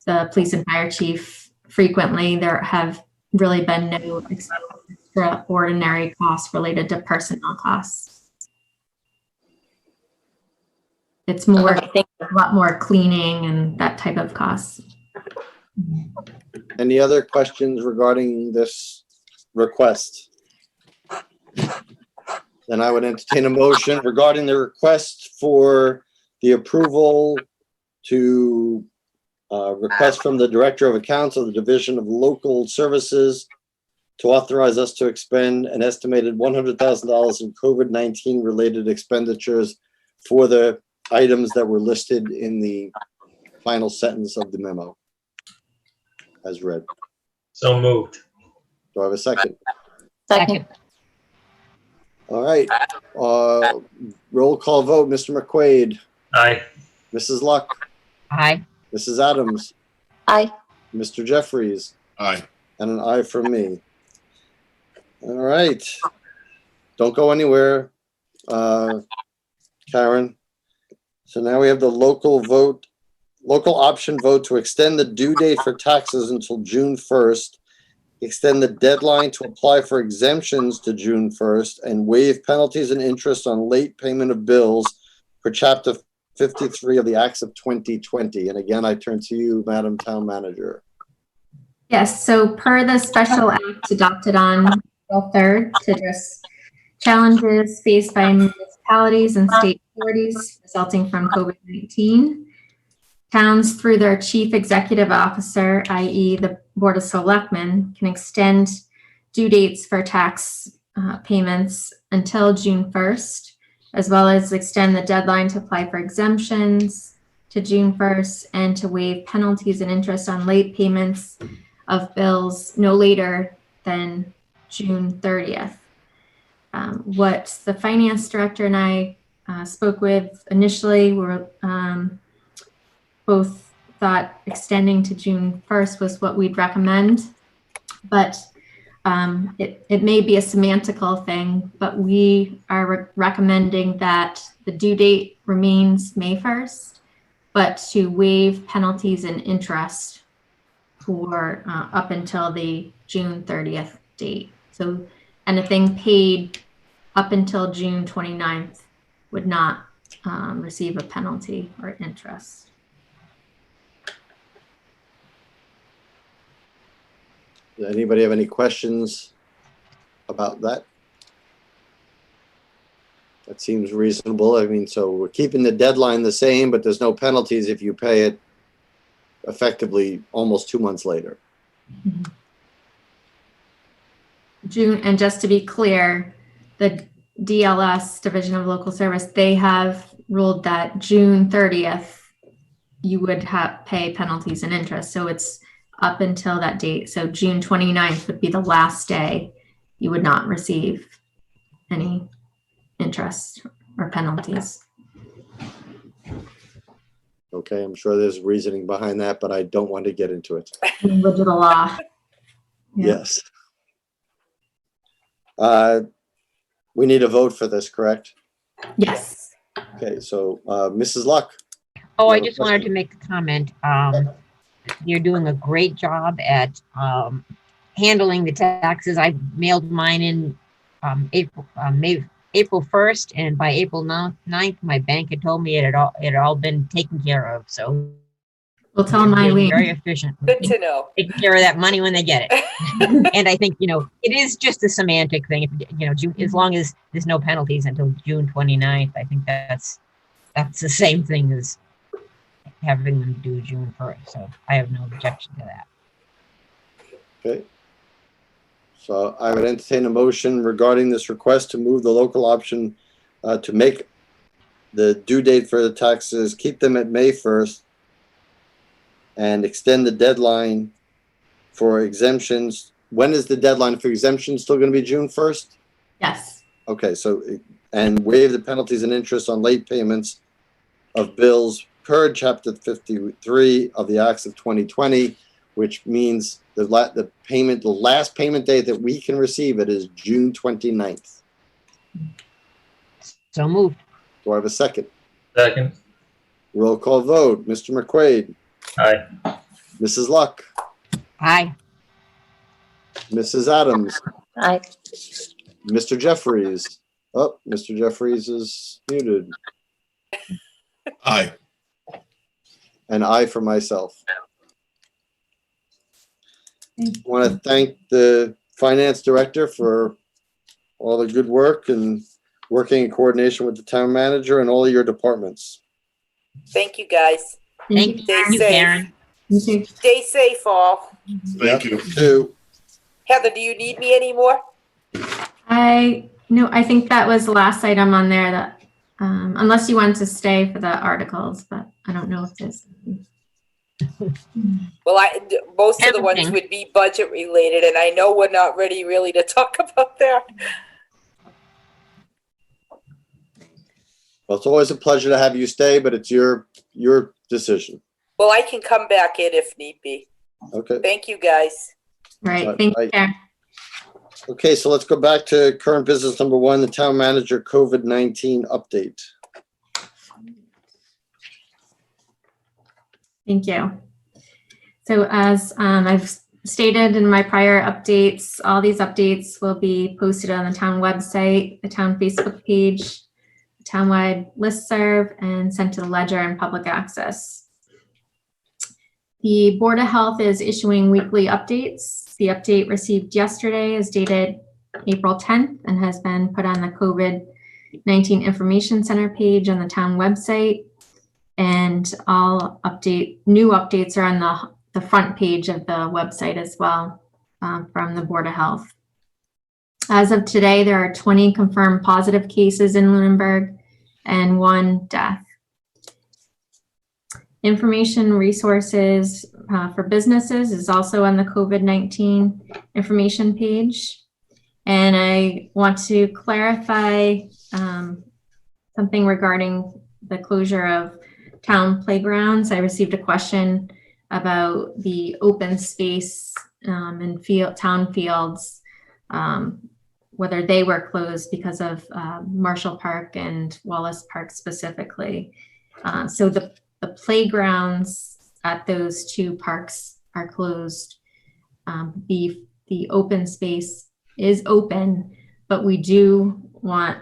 Speaker 5: the police and fire chief frequently. There have really been no extraordinary costs related to personnel costs. it's more,
Speaker 7: Okay, thank
Speaker 5: a lot more cleaning and that type of costs.
Speaker 1: Any other questions regarding this request? Then I would entertain a motion regarding the request for the approval to request from the Director of Accounts of the Division of Local Services to authorize us to expend an estimated $100,000 in COVID-19 related expenditures for the items that were listed in the final sentence of the memo as read.
Speaker 8: So moved.
Speaker 1: Do I have a second?
Speaker 7: Second.
Speaker 1: All right. Roll call vote. Mr. McQuaid,
Speaker 8: Aye.
Speaker 1: Mrs. Luck,
Speaker 4: Aye.
Speaker 1: Mrs. Adams,
Speaker 7: Aye.
Speaker 1: Mr. Jeffries,
Speaker 3: Aye.
Speaker 1: and an aye from me. All right. Don't go anywhere, Karen. So now we have the local option vote to extend the due date for taxes until June 1st, extend the deadline to apply for exemptions to June 1st, and waive penalties and interest on late payment of bills for Chapter 53 of the Acts of 2020. And again, I turn to you, Madam Town Manager.
Speaker 5: Yes, so per the special act adopted on April 3rd to address challenges faced by municipalities and state authorities resulting from COVID-19, towns through their chief executive officer, i.e. the Board of Selectmen, can extend due dates for tax payments until June 1st, as well as extend the deadline to apply for exemptions to June 1st and to waive penalties and interest on late payments of bills no later than June 30th. What the finance director and I spoke with initially were both thought extending to June 1st was what we'd recommend, but it may be a semantical thing, but we are recommending that the due date remains May 1st, but to waive penalties and interest for up until the June 30th date. So anything paid up until June 29th would not receive a penalty or interest.
Speaker 1: Does anybody have any questions about that? That seems reasonable. I mean, so we're keeping the deadline the same, but there's no penalties if you pay it effectively almost 2 months later.
Speaker 5: June, and just to be clear, the DLS, Division of Local Service, they have ruled that June 30th, you would pay penalties and interest. So it's up until that date. So June 29th would be the last day you would not receive any interest or penalties.
Speaker 1: Okay, I'm sure there's reasoning behind that, but I don't want to get into it.
Speaker 5: Language of the law. Yeah.
Speaker 1: Yes. We need a vote for this, correct?
Speaker 5: Yes.
Speaker 1: Okay, so Mrs. Luck.
Speaker 4: Oh, I
Speaker 1: have a
Speaker 4: just wanted
Speaker 1: question?
Speaker 4: to make a comment. You're doing a great job at handling the taxes. I mailed mine in April 1st, and by April 9th, my bank had told me it had all been taken care of. So
Speaker 5: We'll tell
Speaker 4: you're being
Speaker 5: Eileen.
Speaker 4: very efficient.
Speaker 2: Good to know.
Speaker 4: Taking care of that money when they get it. And I think, it is just a semantic thing. If, June, as long as there's no penalties until June 29th, I think that's the same thing as having them do June 1st. So I have no objection to that.
Speaker 1: Okay. So I would entertain a motion regarding this request to move the local option to make the due date for the taxes, keep them at May 1st, and extend the deadline for exemptions. When is the deadline for exemptions still going to be June 1st?
Speaker 5: Yes.
Speaker 1: Okay, so, and waive the penalties and interest on late payments of bills per Chapter 53 of the Acts of 2020, which means the last payment date that we can receive it is June 29th.
Speaker 4: So moved.
Speaker 1: Do I have a second?
Speaker 8: Second.
Speaker 1: Roll call vote. Mr. McQuaid,
Speaker 8: Aye.
Speaker 1: Mrs. Luck,
Speaker 4: Aye.
Speaker 1: Mrs. Adams,
Speaker 7: Aye.
Speaker 1: Mr. Jeffries. Oh, Mr. Jeffries is muted.
Speaker 3: Aye.
Speaker 1: And I for myself.
Speaker 5: Okay.
Speaker 1: Want to thank the finance director for all the good work and working in coordination with the town manager and all of your departments.
Speaker 2: Thank you, guys.
Speaker 4: Thank
Speaker 2: Stay
Speaker 4: you,
Speaker 2: safe.
Speaker 4: Karen.
Speaker 5: You too.
Speaker 2: Stay safe, all.
Speaker 3: Thank
Speaker 1: Yep,
Speaker 3: you.
Speaker 1: too.
Speaker 2: Heather, do you need me anymore?
Speaker 5: I think that was the last item on there that, unless you want to stay for the articles, but I don't know if there's.
Speaker 2: Well, most of the ones
Speaker 4: Everything.
Speaker 2: would be budget related, and I know we're not ready really to talk about that.
Speaker 1: Well, it's always a pleasure to have you stay, but it's your decision.
Speaker 2: Well, I can come back in if need be.
Speaker 1: Okay.
Speaker 2: Thank you, guys.
Speaker 5: All right, thank you, Karen.
Speaker 1: Okay, so let's go back to current business number 1, the town manager COVID-19 update.
Speaker 5: Thank you. So as I've stated in my prior updates, all these updates will be posted on the town website, the town Facebook page, the townwide listserv, and sent to the ledger and public access. The Board of Health is issuing weekly updates. The update received yesterday is dated April 10th and has been put on the COVID-19 Information Center page on the town website. And all new updates are on the front page of the website as well, from the Board of Health. As of today, there are 20 confirmed positive cases in Lunenburg and 1 death. Information resources for businesses is also on the COVID-19 information page. And I want to clarify something regarding the closure of town playgrounds. I received a question about the open space and town fields, whether they were closed because of Marshall Park and Wallace Park specifically. So the playgrounds at those 2 parks are closed. The open space is open, but we do want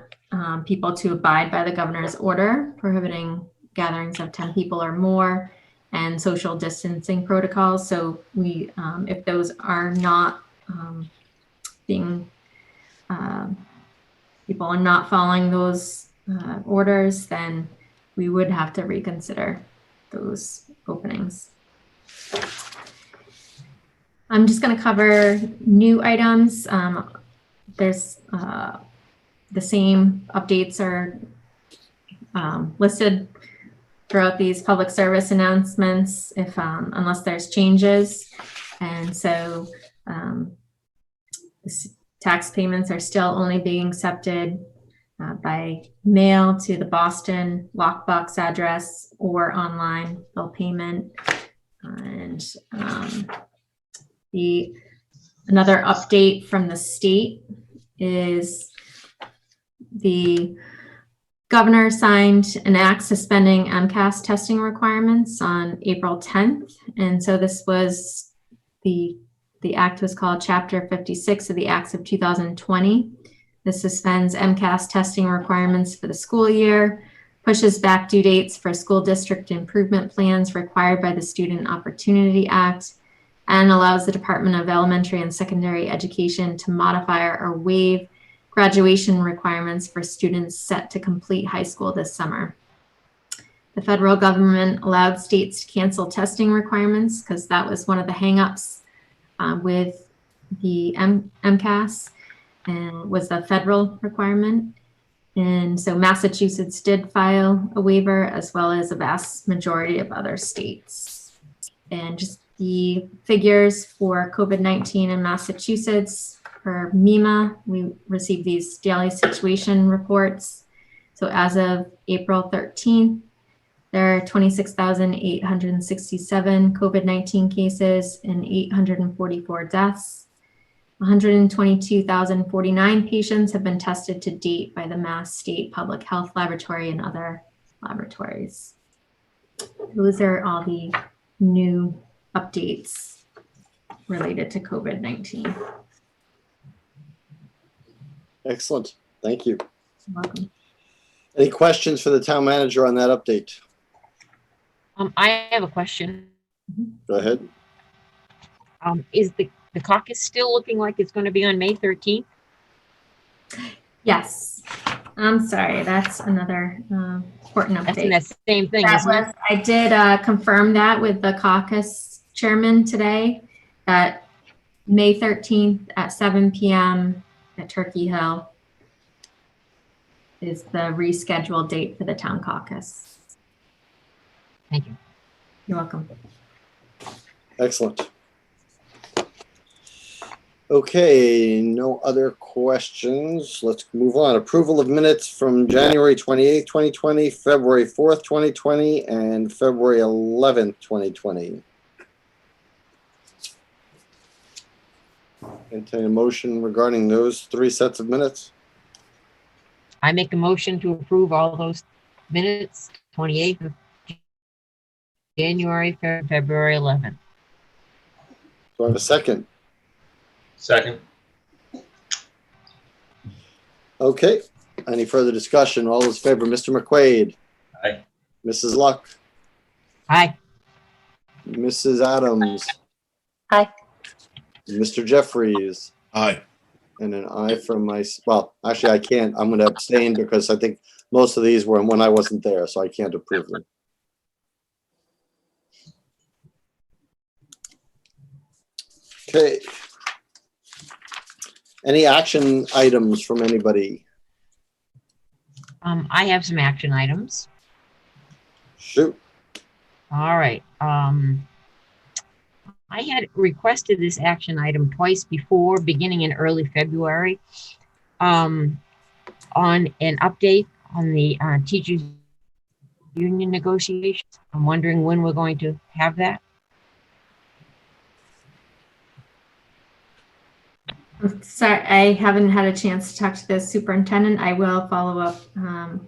Speaker 5: people to abide by the governor's order prohibiting gatherings of 10 people or more and social distancing protocols. So we, if those are not people are not following those orders, then we would have to reconsider those openings. I'm just going to cover new items. There's the same updates are listed throughout these public service announcements, if unless there's changes. And so tax payments are still only being accepted by mail to the Boston lockbox address or online bill payment. And another update from the state is the governor signed an act suspending MCAS testing requirements on April 10th. And so this was the act was called Chapter 56 of the Acts of 2020. This suspends MCAS testing requirements for the school year, pushes back due dates for school district improvement plans required by the Student Opportunity Act, and allows the Department of Elementary and Secondary Education to modify or waive graduation requirements for students set to complete high school this summer. The federal government allowed states to cancel testing requirements because that was one of the hangups with the MCAS, and was the federal requirement. And so Massachusetts did file a waiver, as well as a vast majority of other states. And just the figures for COVID-19 in Massachusetts, for MEMA, we received these daily situation reports. So as of April 13th, there are 26,867 COVID-19 cases and 844 deaths. 122,049 patients have been tested to date by the Mass State Public Health Laboratory and other laboratories. Those are all the new updates related to COVID-19.
Speaker 1: Excellent. Thank you.
Speaker 5: You're welcome.
Speaker 1: Any questions for the town manager on that update?
Speaker 4: I have a question.
Speaker 1: Go ahead.
Speaker 4: Is the caucus still looking like it's going to be on May 13th?
Speaker 5: Yes. I'm sorry, that's another important
Speaker 4: That's
Speaker 5: update.
Speaker 4: that same thing,
Speaker 5: That
Speaker 4: isn't it?
Speaker 5: was, I did confirm that with the caucus chairman today, that May 13th at 7 p.m. at Turkey Hill is the rescheduled date for the town caucus.
Speaker 4: Thank you.
Speaker 5: You're welcome.
Speaker 1: Excellent. Okay, no other questions. Let's move on. Approval of minutes from January 28th, 2020, February 4th, 2020, and February 11th, 2020. Entertain a motion regarding those 3 sets of minutes.
Speaker 4: I make a motion to approve all those minutes, 28th of January, February 11th.
Speaker 1: Do I have a second?
Speaker 8: Second.
Speaker 1: Okay, any further discussion? All those in favor, Mr. McQuaid?
Speaker 8: Aye.
Speaker 1: Mrs. Luck?
Speaker 4: Aye.
Speaker 1: Mrs. Adams?
Speaker 7: Aye.
Speaker 1: Mr. Jeffries?
Speaker 3: Aye.
Speaker 1: And an aye from my, well, actually I can't, I'm going to abstain because I think most of these were when I wasn't there, so I can't approve them. Okay. Any action items from anybody?
Speaker 4: I have some action items.
Speaker 1: Shoot.
Speaker 4: All right. I had requested this action item twice before, beginning in early February, on an update on the teachers union negotiations. I'm wondering when we're going to have that.
Speaker 5: I'm sorry, I haven't had a chance to talk to the superintendent. I will follow up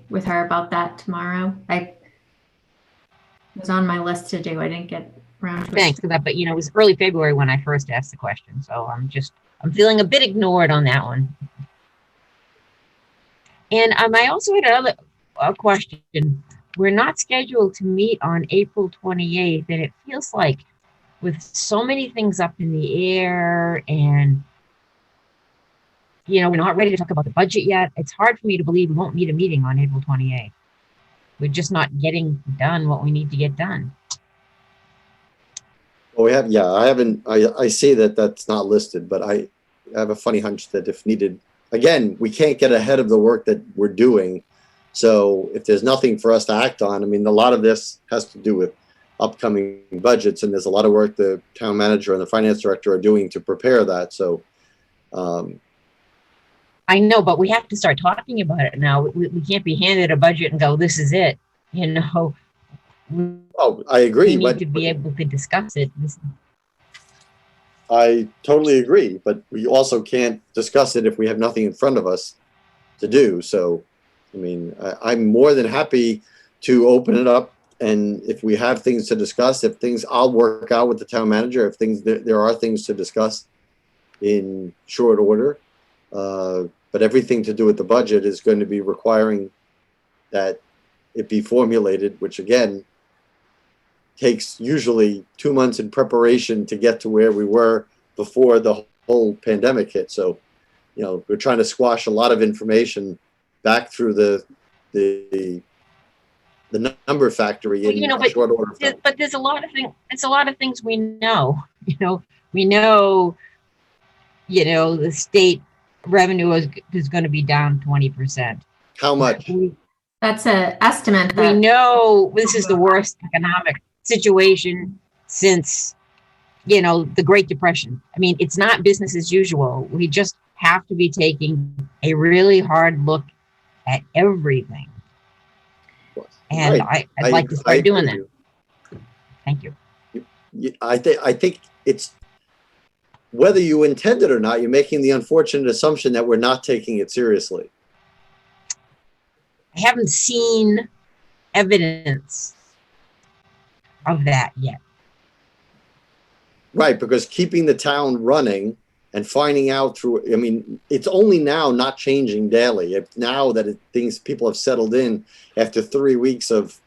Speaker 5: with her about that tomorrow. I was on my list to do. I didn't get around to it.
Speaker 4: Thanks for that, but it was early February when I first asked the question, so I'm feeling a bit ignored on that one. And I also had a question. We're not scheduled to meet on April 28th, and it feels like with so many things up in the air and we're not ready to talk about the budget yet. It's hard for me to believe we won't need a meeting on April 28th. We're just not getting done what we need to get done.
Speaker 1: Well, we have, yeah, I see that that's not listed, but I have a funny hunch that if needed, again, we can't get ahead of the work that we're doing. So if there's nothing for us to act on, I mean, a lot of this has to do with upcoming budgets, and there's a lot of work the town manager and the finance director are doing to prepare that. So,
Speaker 4: I know, but we have to start talking about it now. We can't be handed a budget and go, this is it.
Speaker 1: oh, I agree.
Speaker 4: We need
Speaker 1: but
Speaker 4: to be able to discuss it.
Speaker 1: I totally agree, but we also can't discuss it if we have nothing in front of us to do. So, I mean, I'm more than happy to open it up, and if we have things to discuss, I'll work out with the town manager if there are things to discuss in short order. But everything to do with the budget is going to be requiring that it be formulated, which again takes usually 2 months in preparation to get to where we were before the whole pandemic hit. So, we're trying to squash a lot of information back through the number factory in a short order.
Speaker 4: But there's a lot of things. It's a lot of things we know. We know. The state revenue is going to be down 20%.
Speaker 1: How much?
Speaker 5: That's an estimate.
Speaker 4: We know this is the worst economic situation since, the Great Depression. I mean, it's not business as usual. We just have to be taking a really hard look at everything. And
Speaker 1: Right.
Speaker 4: I'd like to start doing that. Thank you.
Speaker 1: I think it's, whether you intend it or not, you're making the unfortunate assumption that we're not taking it seriously.
Speaker 4: I haven't seen evidence of that yet.
Speaker 1: Right, because keeping the town running and finding out through, I mean, it's only now not changing daily. It's now that people have settled in after 3 weeks of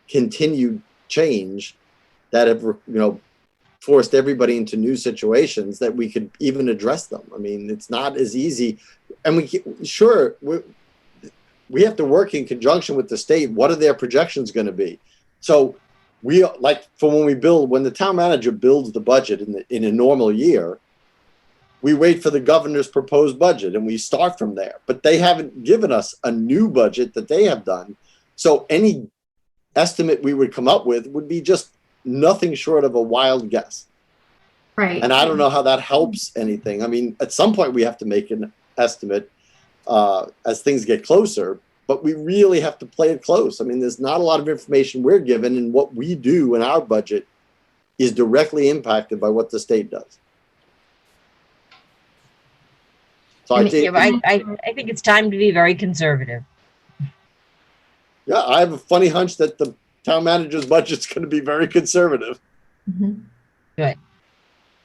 Speaker 1: continued change that have, forced everybody into new situations, that we could even address them. I mean, it's not as easy. And we have to work in conjunction with the state. What are their projections going to be? So when the town manager builds the budget in a normal year, we wait for the governor's proposed budget and we start from there. But they haven't given us a new budget that they have done. So any estimate we would come up with would be just nothing short of a wild guess.
Speaker 5: Right.
Speaker 1: And I don't know how that helps anything. I mean, at some point we have to make an estimate as things get closer, but we really have to play it close. I mean, there's not a lot of information we're given, and what we do in our budget is directly impacted by what the state does. So I think
Speaker 4: it's time to be very conservative.
Speaker 1: Yeah, I have a funny hunch that the town manager's budget's going to be very conservative.
Speaker 5: Mhm.
Speaker 4: Good.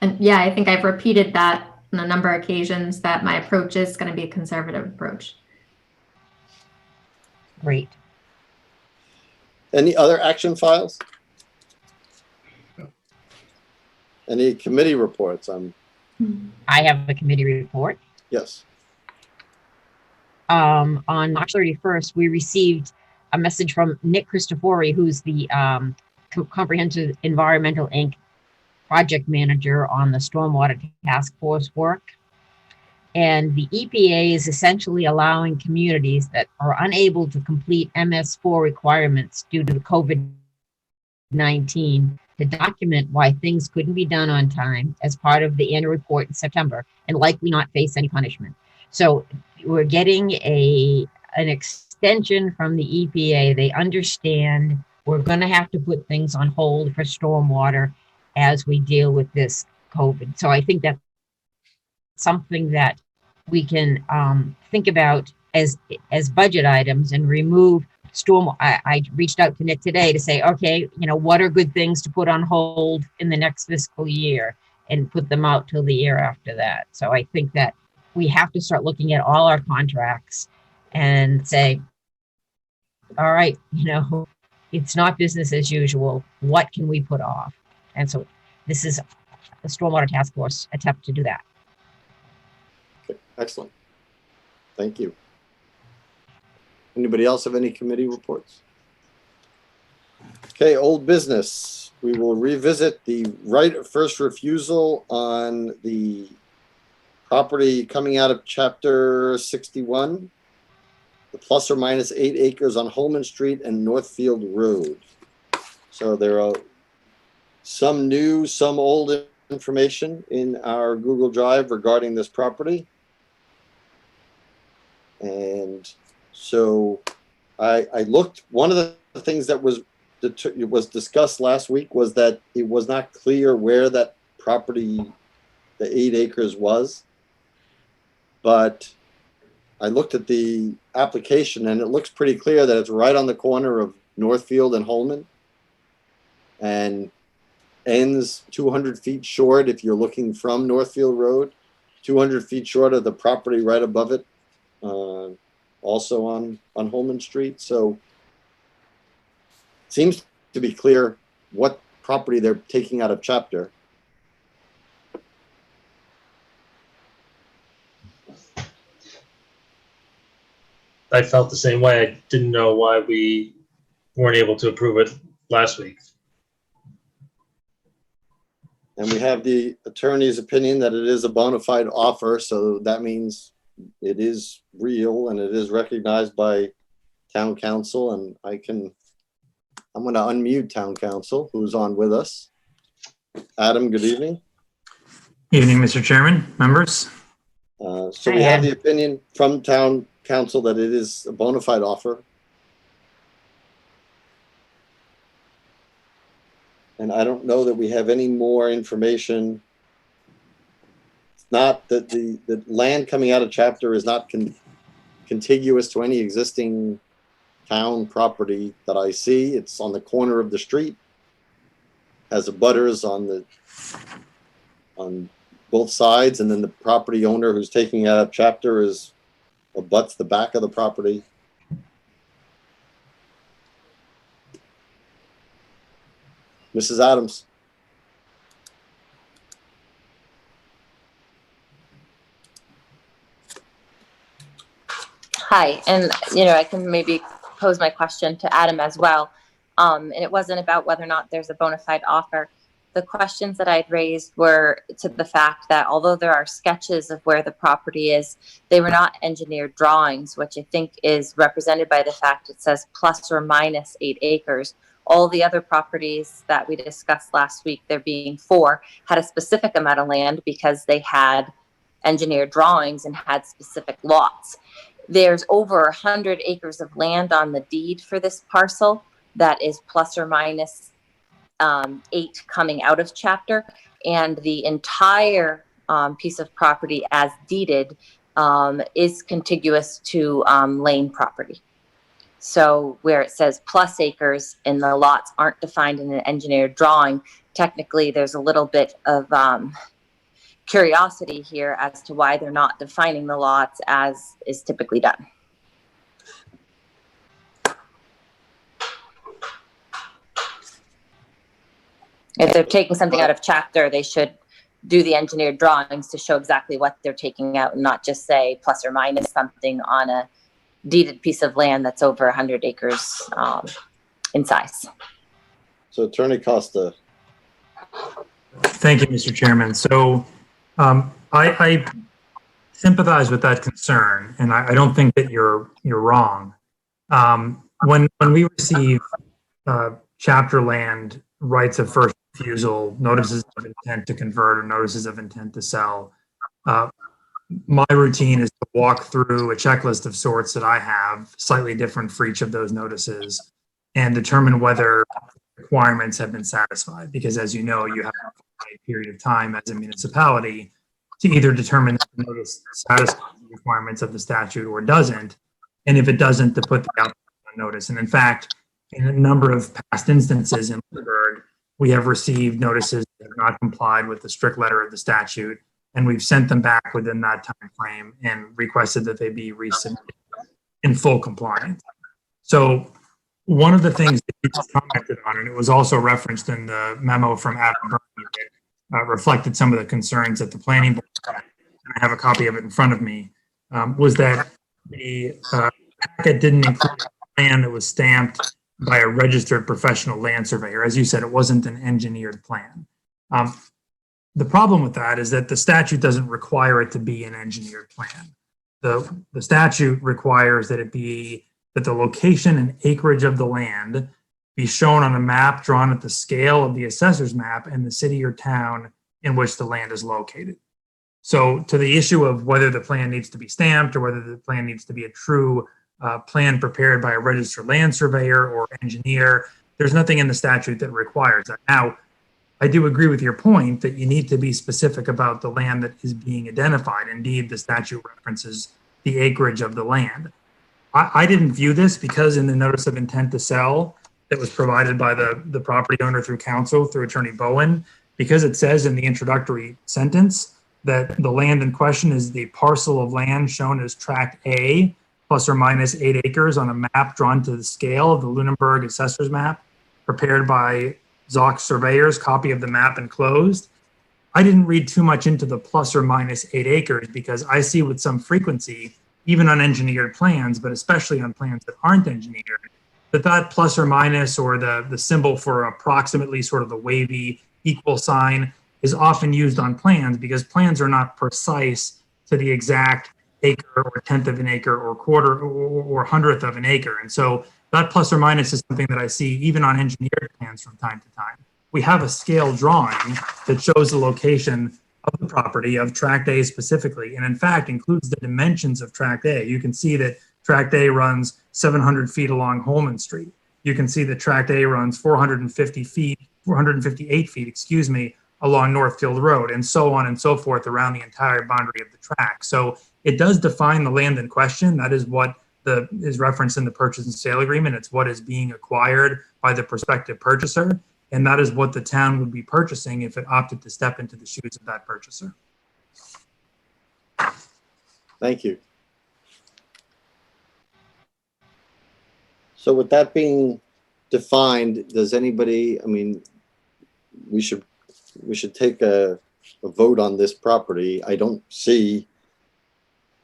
Speaker 5: And yeah, I think I've repeated that on a number of occasions, that my approach is going to be a conservative approach.
Speaker 4: Great.
Speaker 1: Any other action files? Any committee reports?
Speaker 4: I have a committee report.
Speaker 1: Yes.
Speaker 4: On March 31st, we received a message from Nick Christofori, who's the Comprehensive Environmental Inc. project manager on the Stormwater Task Force work. And the EPA is essentially allowing communities that are unable to complete MS4 requirements due to the COVID-19 to document why things couldn't be done on time as part of the annual report in September and likely not face any punishment. So we're getting an extension from the EPA. They understand we're going to have to put things on hold for stormwater as we deal with this COVID. So I think that's something that we can think about as budget items and remove storm. I reached out to Nick today to say, okay, what are good things to put on hold in the next fiscal year and put them out till the year after that. So I think that we have to start looking at all our contracts and say, all right, it's not business as usual. What can we put off? And so this is the Stormwater Task Force attempt to do that.
Speaker 1: Okay, excellent. Thank you. Anybody else have any committee reports? Okay, old business. We will revisit the right of first refusal on the property coming out of Chapter 61, the plus or minus 8 acres on Holman Street and Northfield Road. So there are some new, some old information in our Google Drive regarding this property. And so I looked, one of the things that was discussed last week was that it was not clear where that property, the 8 acres was. But I looked at the application and it looks pretty clear that it's right on the corner of Northfield and Holman, and ends 200 feet short if you're looking from Northfield Road, 200 feet short of the property right above it, also on Holman Street. So it seems to be clear what property they're taking out of chapter.
Speaker 8: I felt the same way. I didn't know why we weren't able to approve it last week.
Speaker 1: And we have the attorney's opinion that it is a bona fide offer, so that means it is real and it is recognized by town council. And I'm going to unmute town council, who's on with us. Adam, good evening.
Speaker 11: Evening, Mr. Chairman, members.
Speaker 1: So we have the opinion from town council that it is a bona fide offer. And I don't know that we have any more information. It's not that the land coming out of chapter is not contiguous to any existing town property that I see. It's on the corner of the street, has abutters on both sides, and then the property owner who's taking out of chapter abuts the back of the property. Mrs. Adams.
Speaker 7: Hi, and I can maybe pose my question to Adam as well. And it wasn't about whether or not there's a bona fide offer. The questions that I'd raised were to the fact that although there are sketches of where the property is, they were not engineered drawings, which I think is represented by the fact it says plus or minus 8 acres. All the other properties that we discussed last week, there being 4, had a specific amount of land because they had engineered drawings and had specific lots. There's over 100 acres of land on the deed for this parcel that is plus or minus 8 coming out of chapter, and the entire piece of property as deeded is contiguous to lane property. So where it says plus acres and the lots aren't defined in an engineered drawing, technically there's a little bit of curiosity here as to why they're not defining the lots as is typically done. If they're taking something out of chapter, they should do the engineered drawings to show exactly what they're taking out and not just say plus or minus something on a deeded piece of land that's over 100 acres in size.
Speaker 1: So Attorney Costa.
Speaker 11: Thank you, Mr. Chairman. So I sympathize with that concern, and I don't think that you're wrong. When we receive chapter land rights of first refusal, notices of intent to convert, or notices of intent to sell, my routine is to walk through a checklist of sorts that I have, slightly different for each of those notices, and determine whether requirements have been satisfied. Because as you know, you have a period of time as a municipality to either determine that the notice satisfies the requirements of the statute or doesn't, and if it doesn't, to put the applicant on notice. And in fact, in a number of past instances in Lunenburg, we have received notices that have not complied with the strict letter of the statute, and we've sent them back within that time frame and requested that they be resubmitted in full compliance. So one of the things that you commented on, and it was also referenced in the memo from Adam Burney that reflected some of the concerns that the planning board had, and I have a copy of it in front of me, was that the packet didn't include a plan that was stamped by a registered professional land surveyor. As you said, it wasn't an engineered plan. The problem with that is that the statute doesn't require it to be an engineered plan. The statute requires that it be that the location and acreage of the land be shown on a map drawn at the scale of the assessor's map in the city or town in which the land is located. So to the issue of whether the plan needs to be stamped or whether the plan needs to be a true plan prepared by a registered land surveyor or engineer, there's nothing in the statute that requires that. Now, I do agree with your point that you need to be specific about the land that is being identified. Indeed, the statute references the acreage of the land. I didn't view this because in the notice of intent to sell that was provided by the property owner through counsel, through Attorney Bowen, because it says in the introductory sentence that the land in question is the parcel of land shown as tract A, plus or minus 8 acres on a map drawn to the scale of the Lunenburg assessor's map, prepared by Zoc surveyors, copy of the map enclosed. I didn't read too much into the plus or minus 8 acres because I see with some frequency, even on engineered plans, but especially on plans that aren't engineered, that plus or minus or the symbol for approximately sort of the wavy equal sign is often used on plans because plans are not precise to the exact acre or tenth of an acre or quarter or hundredth of an acre. And so that plus or minus is something that I see even on engineered plans from time to time. We have a scale drawing that shows the location of the property of tract A specifically, and in fact includes the dimensions of tract A. You can see that tract A runs 700 feet along Holman Street. You can see that tract A runs 458 feet, excuse me, along Northfield Road, and so on and so forth around the entire boundary of the tract. So it does define the land in question. That is what is referenced in the purchase and sale agreement. It's what is being acquired by the prospective purchaser. And that is what the town would be purchasing if it opted to step into the shoes of that purchaser.
Speaker 1: Thank you. So with that being defined, does anybody, I mean, we should take a vote on this property. I don't see,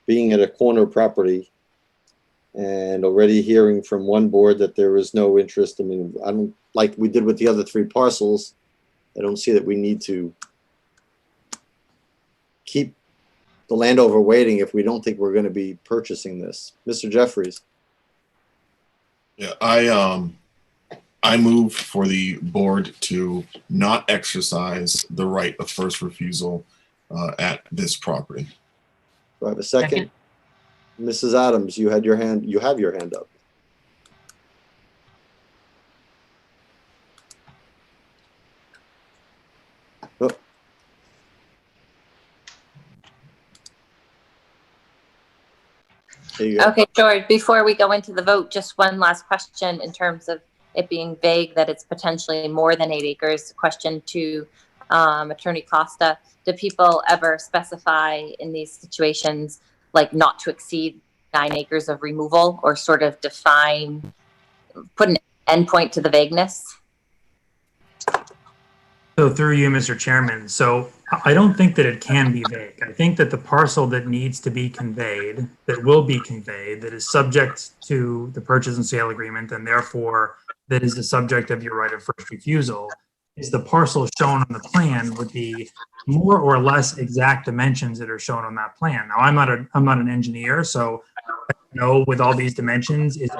Speaker 1: being at a corner property and already hearing from one board that there is no interest. I mean, I don't, like we did with the other 3 parcels, I don't see that we need to keep the landowner waiting if we don't think we're going to be purchasing this. Mr. Jeffries.
Speaker 3: Yeah, I move for the board to not exercise the right of first refusal at this property.
Speaker 1: Do I have a second? Mrs. Adams, you have your hand up. Oh. There you go.
Speaker 7: Okay, George, before we go into the vote, just one last question in terms of it being vague that it's potentially more than 8 acres. Question to Attorney Costa. Do people ever specify in these situations, like not to exceed 9 acres of removal, or sort of define, put an endpoint to the vagueness?
Speaker 11: So through you, Mr. Chairman, so I don't think that it can be vague. I think that the parcel that needs to be conveyed, that will be conveyed, that is subject to the purchase and sale agreement, and therefore that is the subject of your right of first refusal, is the parcel shown on the plan with the more or less exact dimensions that are shown on that plan. Now, I'm not an engineer, so I don't know with all these dimensions, is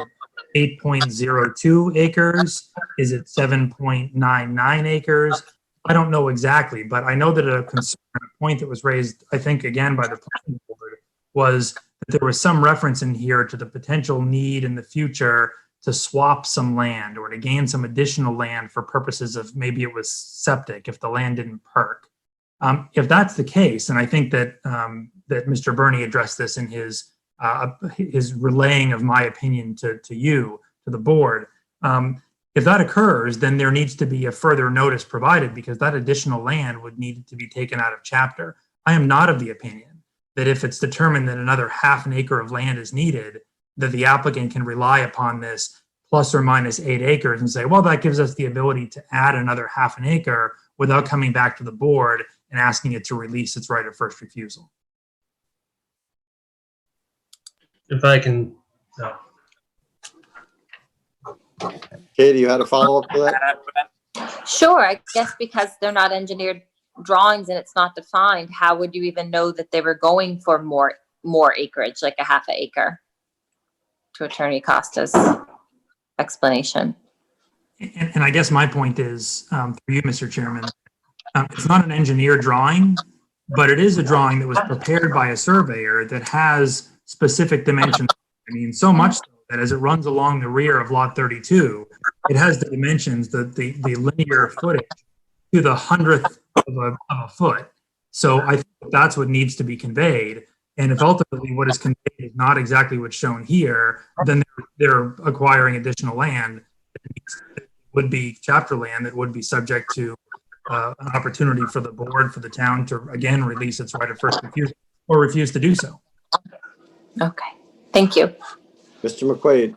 Speaker 11: it 8.02 acres? Is it 7.99 acres? I don't know exactly, but I know that a concern, a point that was raised, I think, again, by the planning board, was that there was some reference in here to the potential need in the future to swap some land or to gain some additional land for purposes of, maybe it was septic, if the land didn't perk. If that's the case, and I think that that Mr. Burney addressed this in his relaying of my opinion to you, to the board, if that occurs, then there needs to be a further notice provided, because that additional land would need to be taken out of chapter. I am not of the opinion that if it's determined that another half an acre of land is needed, that the applicant can rely upon this plus or minus 8 acres and say, well, that gives us the ability to add another half an acre without coming back to the board and asking it to release its right of first refusal.
Speaker 8: If I can,
Speaker 1: Katie, you had a follow-up to that?
Speaker 7: Sure, I guess because they're not engineered drawings and it's not defined, how would you even know that they were going for more acreage, like a half an acre? To Attorney Costa's explanation.
Speaker 11: And I guess my point is, for you, Mr. Chairman, it's not an engineer drawing, but it is a drawing that was prepared by a surveyor that has specific dimensions. I mean, so much so that as it runs along the rear of lot 32, it has the dimensions, the linear footage to the 100th of a foot. So I think that's what needs to be conveyed. And if ultimately what is conveyed is not exactly what's shown here, then they're acquiring additional land that would be chapter land that would be subject to an opportunity for the board, for the town to, again, release its right of first refusal or refuse to do so.
Speaker 7: Okay, thank you.
Speaker 1: Mr. McQuaid.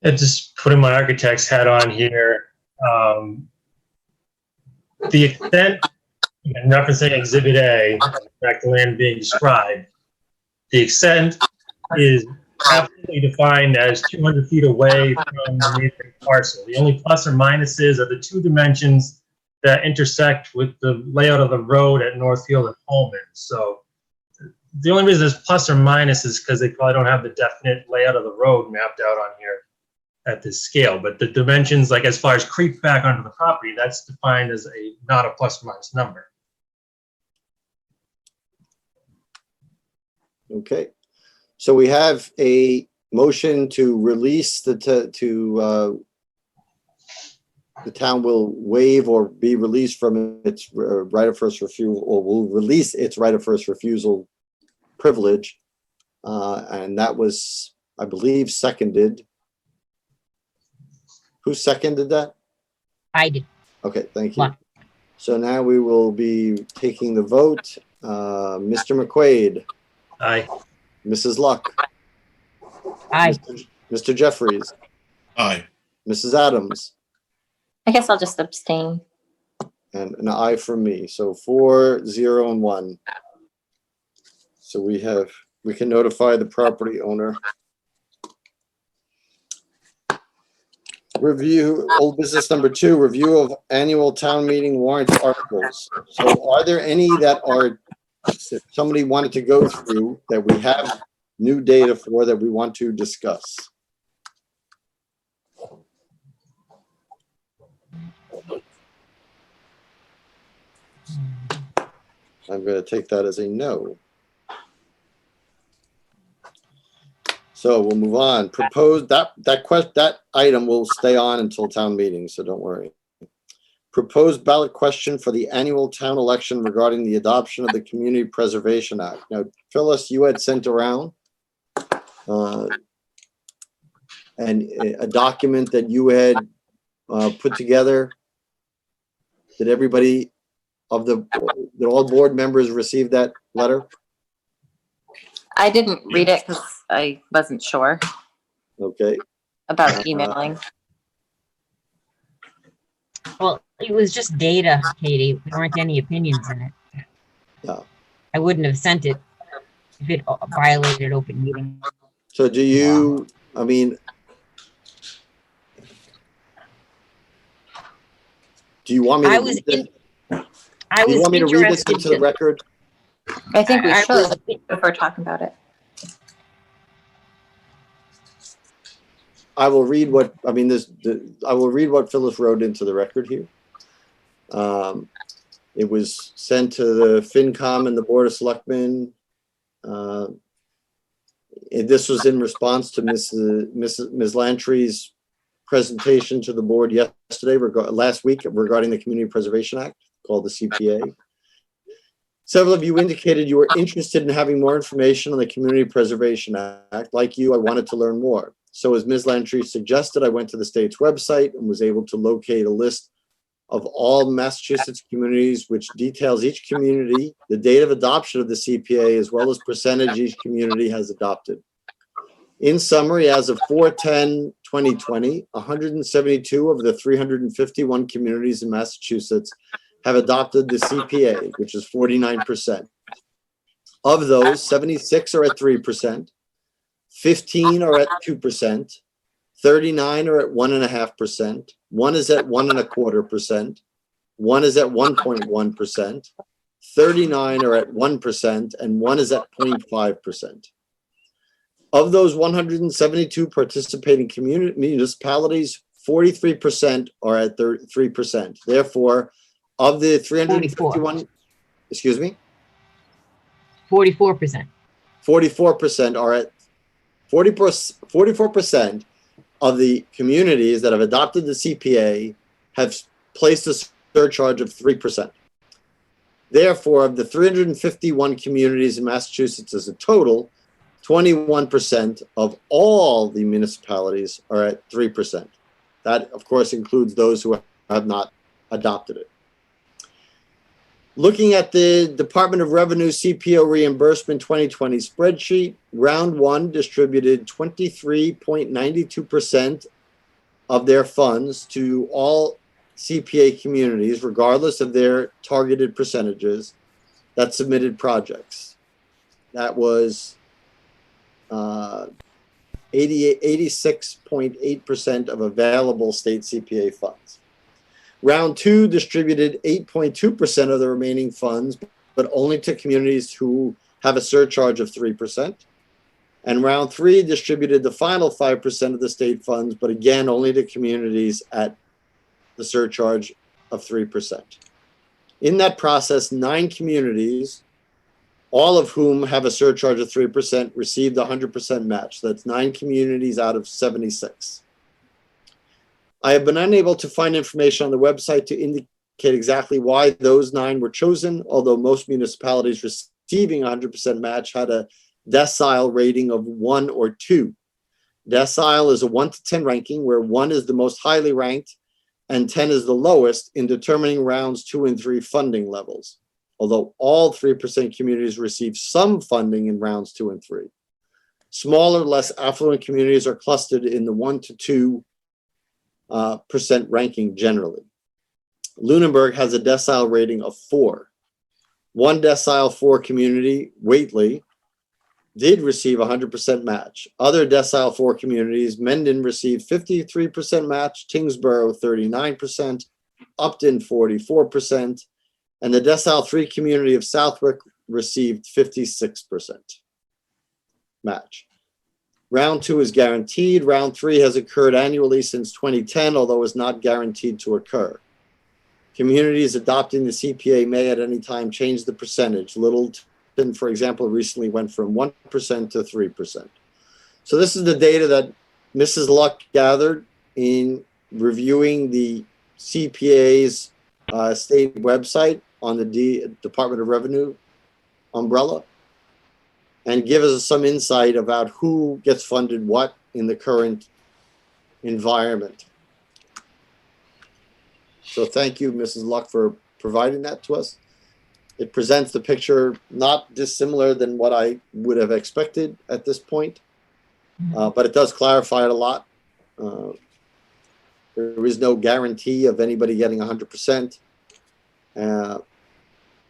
Speaker 8: and just putting my architect's hat on here, the extent, and referencing Exhibit A, tract of land being described, the extent is absolutely defined as 200 feet away from the neighboring parcel. The only plus or minuses are the 2 dimensions that intersect with the layout of the road at Northfield and Holman. So the only reason there's plus or minus is because they probably don't have the definite layout of the road mapped out on here at this scale. But the dimensions, like as far as creep back onto the property, that's defined as not a plus or minus number.
Speaker 1: Okay, so we have a motion to release the town will waive or be released from its right of first refusal, or will release its right of first refusal privilege, and that was, I believe, seconded. Who seconded that?
Speaker 4: I did.
Speaker 1: Okay, thank you.
Speaker 4: Luck.
Speaker 1: So now we will be taking the vote. Mr. McQuaid.
Speaker 8: Aye.
Speaker 1: Mrs. Luck.
Speaker 4: Aye.
Speaker 1: Mr. Jeffries.
Speaker 3: Aye.
Speaker 1: Mrs. Adams.
Speaker 7: I guess I'll just abstain.
Speaker 1: and an aye from me. So 4, 0, and 1. So we can notify the property owner. Review, old business number 2, review of annual town meeting warrant articles. So are there any that are, if somebody wanted to go through that we have new data for that we want to discuss? I'm going to take that as a no. So we'll move on. Proposed that item will stay on until town meeting, so don't worry. Proposed ballot question for the annual town election regarding the adoption of the Community Preservation Act. Now, Phyllis, you had sent around and a document that you had put together. Did everybody did all board members receive that letter?
Speaker 7: I didn't read it because I wasn't sure
Speaker 1: Okay.
Speaker 7: about emailing.
Speaker 4: Well, it was just data, Katie. There weren't any opinions in it.
Speaker 1: Yeah.
Speaker 4: I wouldn't have sent it if it violated open meeting.
Speaker 1: So do you, I mean, do you want me to
Speaker 4: I was
Speaker 1: read this?
Speaker 4: I
Speaker 1: Do you
Speaker 4: was
Speaker 1: want me to read this
Speaker 4: interested
Speaker 1: into the
Speaker 4: to-
Speaker 1: record?
Speaker 7: I think we
Speaker 4: I
Speaker 7: should
Speaker 4: was-
Speaker 7: if we're talking about it.
Speaker 1: I will read what, I mean, I will read what Phyllis wrote into the record here. It was sent to the FinCom and the Board of Selectmen. This was in response to Ms. Lantry's presentation to the board yesterday, last week, regarding the Community Preservation Act, called the CPA. Several of you indicated you were interested in having more information on the Community Preservation Act. Like you, I wanted to learn more. So as Ms. Lantry suggested, I went to the state's website and was able to locate a list of all Massachusetts communities, which details each community, the date of adoption of the CPA, as well as percentage each community has adopted. In summary, as of 4/10/2020, 172 of the 351 communities in Massachusetts have adopted the CPA, which is 49%. Of those, 76 are at 3%, 15 are at 2%, 39 are at 1.5%, 1 is at 1.25%, 1 is at 1.1%, 39 are at 1%, and 1 is at 0.5%. Of those 172 participating municipalities, 43% are at 3%. Therefore, of the 351, excuse me?
Speaker 4: 44%.
Speaker 1: 44% are at 44% of the communities that have adopted the CPA have placed a surcharge of 3%. Therefore, of the 351 communities in Massachusetts as a total, 21% of all the municipalities are at 3%. That, of course, includes those who have not adopted it. Looking at the Department of Revenue CPO reimbursement 2020 spreadsheet, round 1 distributed 23.92% of their funds to all CPA communities, regardless of their targeted percentages, that submitted projects. That was 86.8% of available state CPA funds. Round 2 distributed 8.2% of the remaining funds, but only to communities who have a surcharge of 3%. And round 3 distributed the final 5% of the state funds, but again, only to communities at the surcharge of 3%. In that process, 9 communities, all of whom have a surcharge of 3%, received 100% match. That's 9 communities out of 76. I have been unable to find information on the website to indicate exactly why those 9 were chosen, although most municipalities receiving 100% match had a decile rating of 1 or 2. Decile is a 1 to 10 ranking where 1 is the most highly ranked and 10 is the lowest in determining rounds 2 and 3 funding levels, although all 3% communities receive some funding in rounds 2 and 3. Smaller, less affluent communities are clustered in the 1 to 2% ranking generally. Lunenburg has a decile rating of 4. One decile 4 community, Whately, did receive 100% match. Other decile 4 communities, Mendon received 53% match, Tingsboro 39%, Upton 44%, and the decile 3 community of Southwick received 56% match. Round 2 is guaranteed. Round 3 has occurred annually since 2010, although is not guaranteed to occur. Communities adopting the CPA may at any time change the percentage. Littleton, for example, recently went from 1% to 3%. So this is the data that Mrs. Luck gathered in reviewing the CPA's state website on the Department of Revenue umbrella, and give us some insight about who gets funded what in the current environment. So thank you, Mrs. Luck, for providing that to us. It presents the picture not dissimilar than what I would have expected at this point, but it does clarify it a lot. There is no guarantee of anybody getting 100%.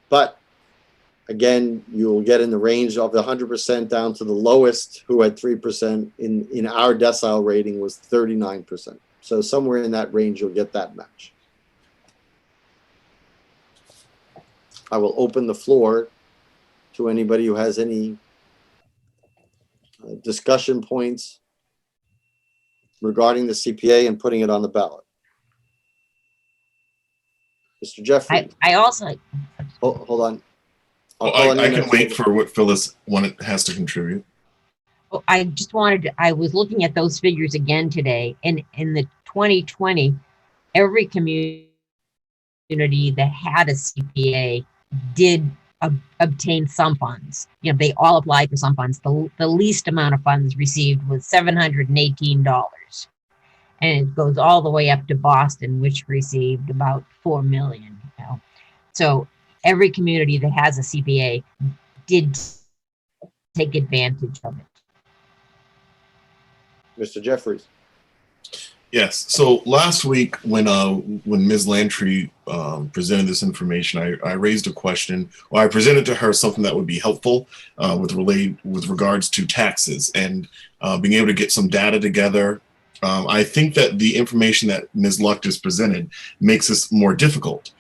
Speaker 1: But again, you'll get in the range of the 100% down to the lowest, who had 3% in our decile rating was 39%. So somewhere in that range, you'll get that match. I will open the floor to anybody who has any discussion points regarding the CPA and putting it on the ballot. Mr. Jeffrey.
Speaker 4: I also,
Speaker 1: Hold on.
Speaker 3: I can wait for what Phyllis has to contribute.
Speaker 4: I just wanted, I was looking at those figures again today, and in the 2020, every community that had a CPA did obtain some funds. You know, they all applied for some funds. The least amount of funds received was $718. And it goes all the way up to Boston, which received about $4 million. You know? So every community that has a CPA did take advantage of it.
Speaker 1: Mr. Jeffries.
Speaker 3: Yes. So last week, when Ms. Lantry presented this information, I raised a question, or I presented to her something that would be helpful with regards to taxes and being able to get some data together. I think that the information that Ms. Luck just presented makes this more difficult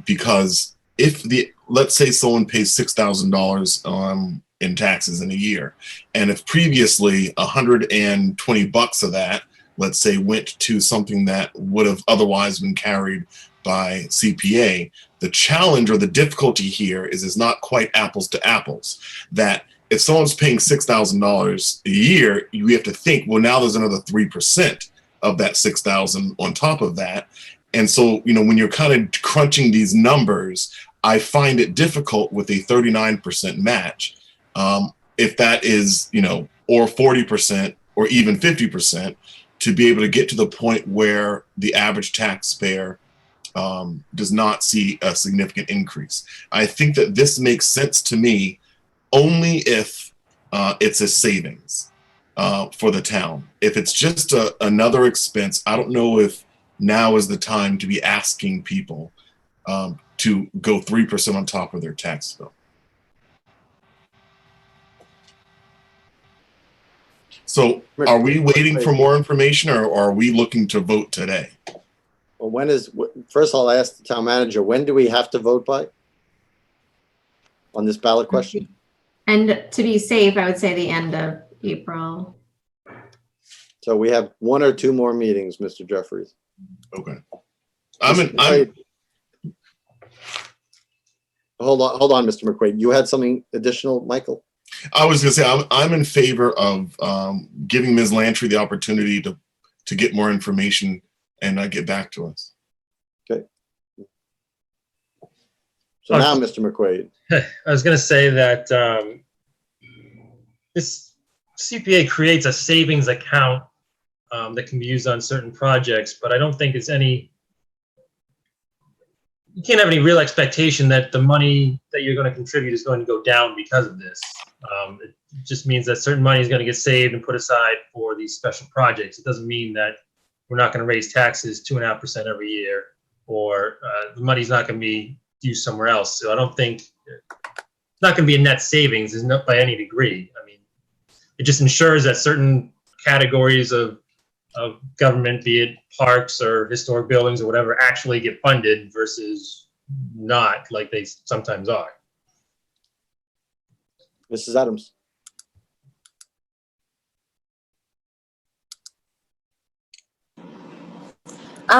Speaker 3: because if let's say someone pays $6,000 in taxes in a year, and if previously $120 of that, let's say, went to something that would have otherwise been carried by CPA, the challenge or the difficulty here is it's not quite apples to apples. That if someone's paying $6,000 a year, you have to think, well, now there's another 3% of that $6,000 on top of that. And so, you know, when you're kind of crunching these numbers, I find it difficult with a 39% match. If that is, you know, or 40% or even 50%, to be able to get to the point where the average taxpayer does not see a significant increase. I think that this makes sense to me only if it's a savings for the town. If it's just another expense, I don't know if now is the time to be asking people to go 3% on top of their tax bill. So are we waiting for more information, or are we looking to vote today?
Speaker 1: Well, first I'll ask the town manager, when do we have to vote by on this ballot question?
Speaker 5: And to be safe, I would say the end of April.
Speaker 1: So we have 1 or 2 more meetings, Mr. Jeffries.
Speaker 3: Okay.
Speaker 1: Hold on, Mr. McQuaid. You had something additional, Michael?
Speaker 3: I was going to say I'm in favor of giving Ms. Lantry the opportunity to get more information and get back to us.
Speaker 1: Okay. So now, Mr. McQuaid.
Speaker 8: I was going to say that this CPA creates a savings account that can be used on certain projects, but I don't think it's you can't have any real expectation that the money that you're going to contribute is going to go down because of this. It just means that certain money is going to get saved and put aside for these special projects. It doesn't mean that we're not going to raise taxes 2.5% every year. or the money's not going to be used somewhere else. So I don't think it's not going to be a net savings, is not by any degree. I mean, it just ensures that certain categories of government, be it parks or historic buildings or whatever, actually get funded versus not, like they sometimes are.
Speaker 1: Mrs. Adams.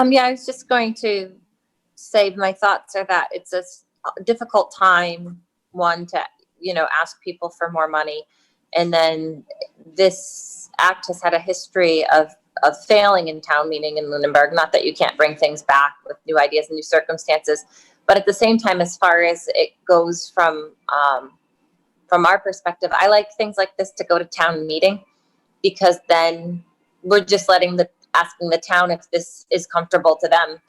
Speaker 7: Yeah, I was just going to say my thoughts are that it's a difficult time, one, to, ask people for more money. And then this act has had a history of failing in town meeting in Lunenburg. Not that you can't bring things back with new ideas and new circumstances, but at the same time, as far as it goes from our perspective, I like things like this to go to town meeting, because then we're just asking the town if this is comfortable to them.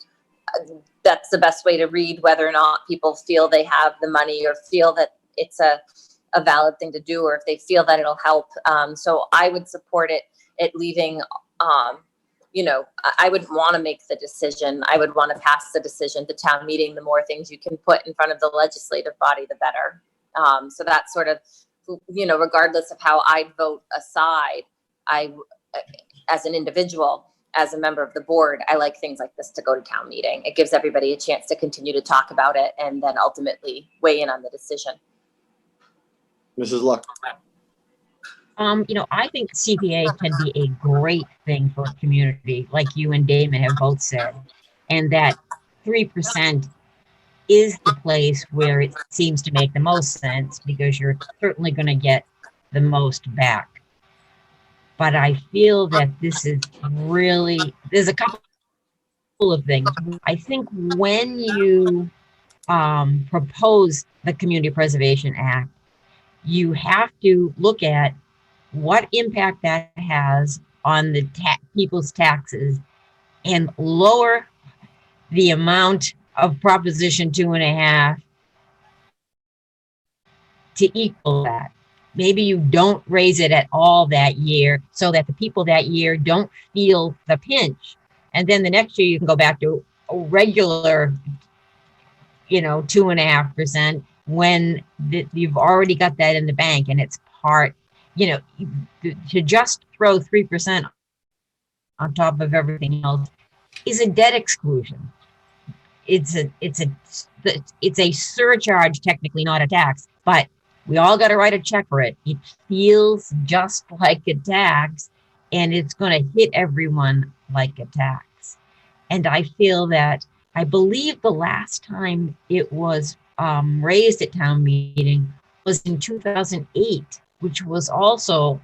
Speaker 7: That's the best way to read whether or not people feel they have the money or feel that it's a valid thing to do, or if they feel that it'll help. So I would support it leaving, I wouldn't want to make the decision. I would want to pass the decision to town meeting. The more things you can put in front of the legislative body, the better. So that's sort of, regardless of how I'd vote aside, as an individual, as a member of the board, I like things like this to go to town meeting. It gives everybody a chance to continue to talk about it and then ultimately weigh in on the decision.
Speaker 1: Mrs. Luck.
Speaker 4: I think CPA can be a great thing for a community, like you and Damon have both said, and that 3% is the place where it seems to make the most sense, because you're certainly going to get the most back. But I feel that this is really, there's a couple of things. I think when you propose the Community Preservation Act, you have to look at what impact that has on the people's taxes and lower the amount of Proposition 2.5 to equal that. Maybe you don't raise it at all that year, so that the people that year don't feel the pinch. And then the next year you can go back to a regular, 2.5%, when you've already got that in the bank and it's part, to just throw 3% on top of everything else is a debt exclusion. It's a surcharge, technically not a tax, but we all got to write a check for it. It feels just like a tax, and it's going to hit everyone like a tax. And I feel that, I believe the last time it was raised at town meeting was in 2008, which was also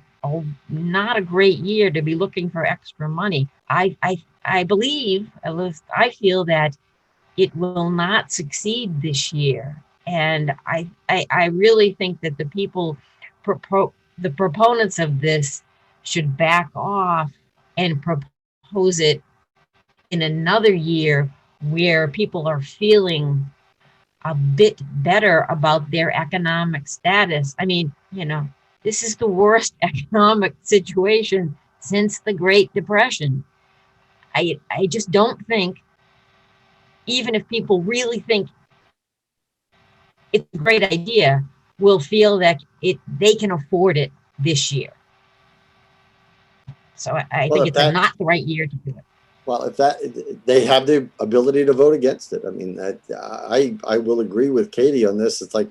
Speaker 4: not a great year to be looking for extra money. I believe, at least I feel, that it will not succeed this year. And I really think that the people, the proponents of this, should back off and propose it in another year where people are feeling a bit better about their economic status. I mean, this is the worst economic situation since the Great Depression. I just don't think, even if people really think it's a great idea, will feel that they can afford it this year. So I think it's not the right year to do it.
Speaker 1: Well, if they have the ability to vote against it. I mean, I will agree with Katie on this. It's like,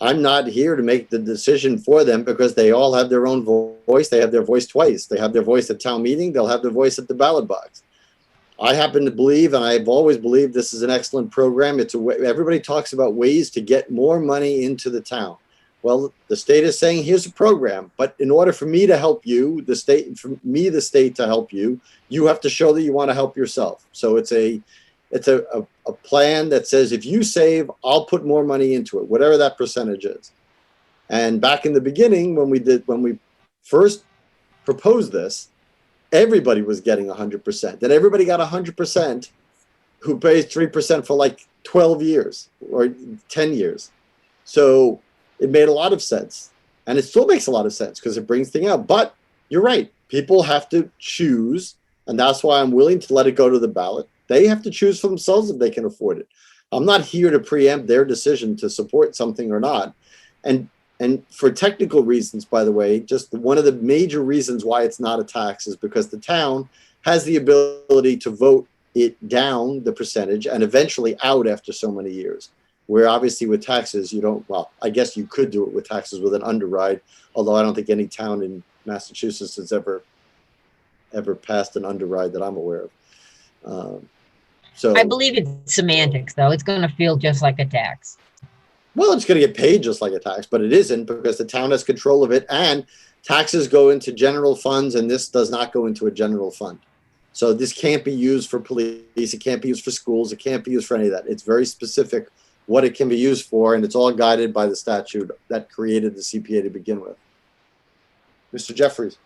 Speaker 1: I'm not here to make the decision for them, because they all have their own voice. They have their voice twice. They have their voice at town meeting. They'll have their voice at the ballot box. I happen to believe, and I've always believed, this is an excellent program. It's a way, everybody talks about ways to get more money into the town. Well, the state is saying, here's a program, but in order for me to help you, the state to help you, you have to show that you want to help yourself. So it's a plan that says, if you save, I'll put more money into it, whatever that percentage is. And back in the beginning, when we first proposed this, everybody was getting 100%. Then everybody got 100% who pays 3% for like 12 years or 10 years. So it made a lot of sense. And it still makes a lot of sense, because it brings things out. But you're right. People have to choose. And that's why I'm willing to let it go to the ballot. They have to choose for themselves if they can afford it. I'm not here to preempt their decision to support something or not. And for technical reasons, by the way, just one of the major reasons why it's not a tax is because the town has the ability to vote it down the percentage and eventually out after so many years. Where obviously with taxes, you don't, well, I guess you could do it with taxes with an underride, although I don't think any town in Massachusetts has ever passed an underride that I'm aware of. So
Speaker 4: I believe it's semantics, though. It's going to feel just like a tax.
Speaker 1: well, it's going to get paid just like a tax, but it isn't because the town has control of it, and taxes go into general funds, and this does not go into a general fund. So this can't be used for police. It can't be used for schools. It can't be used for any of that. It's very specific what it can be used for, and it's all guided by the statute that created the CPA to begin with. Mr. Jeffries.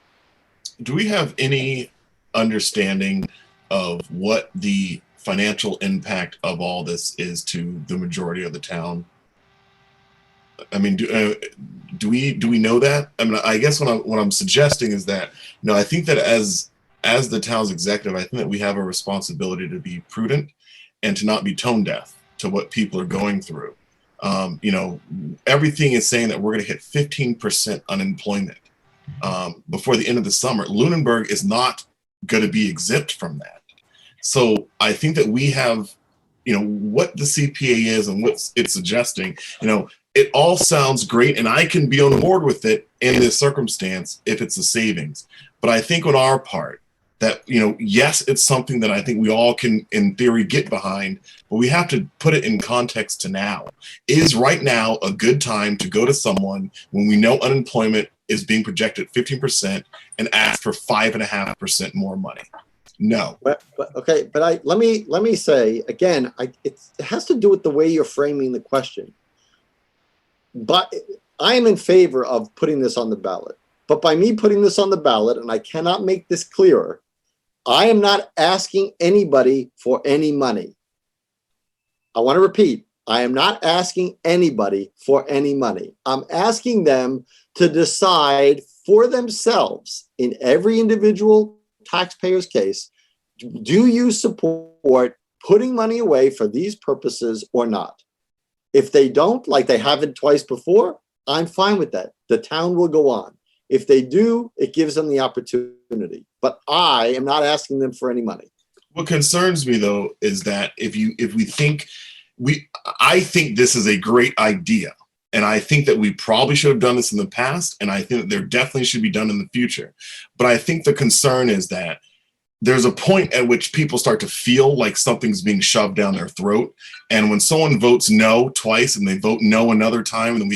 Speaker 3: Do we have any understanding of what the financial impact of all this is to the majority of the town? I mean, do we know that? I mean, I guess what I'm suggesting is that, no, I think that as the town's executive, I think that we have a responsibility to be prudent and to not be tone deaf to what people are going through. You know, everything is saying that we're going to hit 15% unemployment before the end of the summer. Lunenburg is not going to be exempt from that. So I think that we have, you know, what the CPA is and what it's suggesting, you know, it all sounds great and I can be on board with it in this circumstance if it's a savings. But I think on our part that, you know, yes, it's something that I think we all can in theory get behind, but we have to put it in context to now. Is right now a good time to go to someone when we know unemployment is being projected 15% and ask for 5.5% more money? No.
Speaker 1: But okay, but let me say again, it has to do with the way you're framing the question. But I am in favor of putting this on the ballot. But by me putting this on the ballot, and I cannot make this clearer, I am not asking anybody for any money. I want to repeat, I am not asking anybody for any money. I'm asking them to decide for themselves in every individual taxpayer's case, do you support putting money away for these purposes or not? If they don't, like they haven't twice before, I'm fine with that. The town will go on. If they do, it gives them the opportunity. But I am not asking them for any money.
Speaker 3: What concerns me though is that I think this is a great idea. And I think that we probably should have done this in the past. And I think that there definitely should be done in the future. But I think the concern is that there's a point at which people start to feel like something's being shoved down their throat. And when someone votes no twice and they vote no another time, then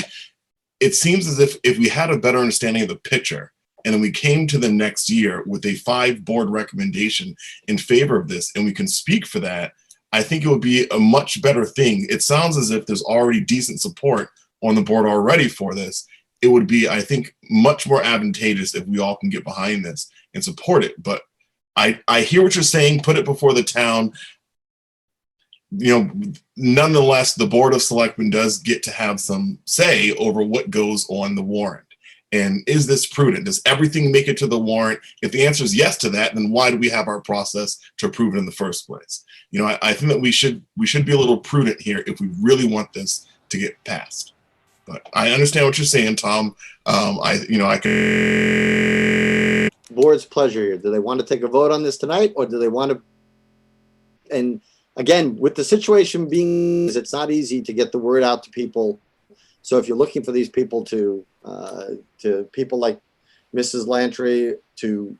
Speaker 3: it seems as if we had a better understanding of the picture and then we came to the next year with a 5-board recommendation in favor of this and we can speak for that, I think it would be a much better thing. It sounds as if there's already decent support on the board already for this. It would be, I think, much more advantageous if we all can get behind this and support it. But I hear what you're saying, put it before the town. You know, nonetheless, the Board of Selectmen does get to have some say over what goes on the warrant. And is this prudent? Does everything make it to the warrant? If the answer is yes to that, then why do we have our process to approve it in the first place? You know, I think that we should be a little prudent here if we really want this to get passed. But I understand what you're saying, Tom. I can.
Speaker 1: Board's pleasure here. Do they want to take a vote on this tonight, or do they want to? And again, with the situation being, it's not easy to get the word out to people. So if you're looking for these people to people like Mrs. Lantry to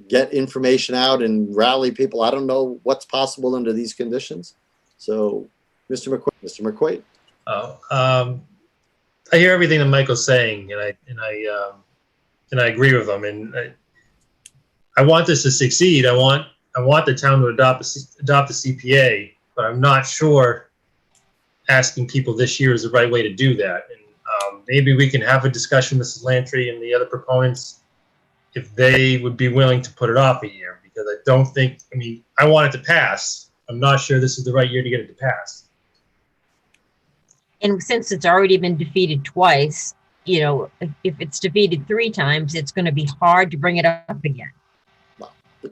Speaker 1: get information out and rally people, I don't know what's possible under these conditions. So, Mr. McQuaid.
Speaker 8: I hear everything that Michael's saying, and I agree with him. And I want this to succeed. I want the town to adopt the CPA, but I'm not sure asking people this year is the right way to do that. And maybe we can have a discussion, Mrs. Lantry and the other proponents, if they would be willing to put it off a year, because I don't think, I want it to pass. I'm not sure this is the right year to get it to pass.
Speaker 4: And since it's already been defeated twice, you know, if it's defeated 3 times, it's going to be hard to bring it up again.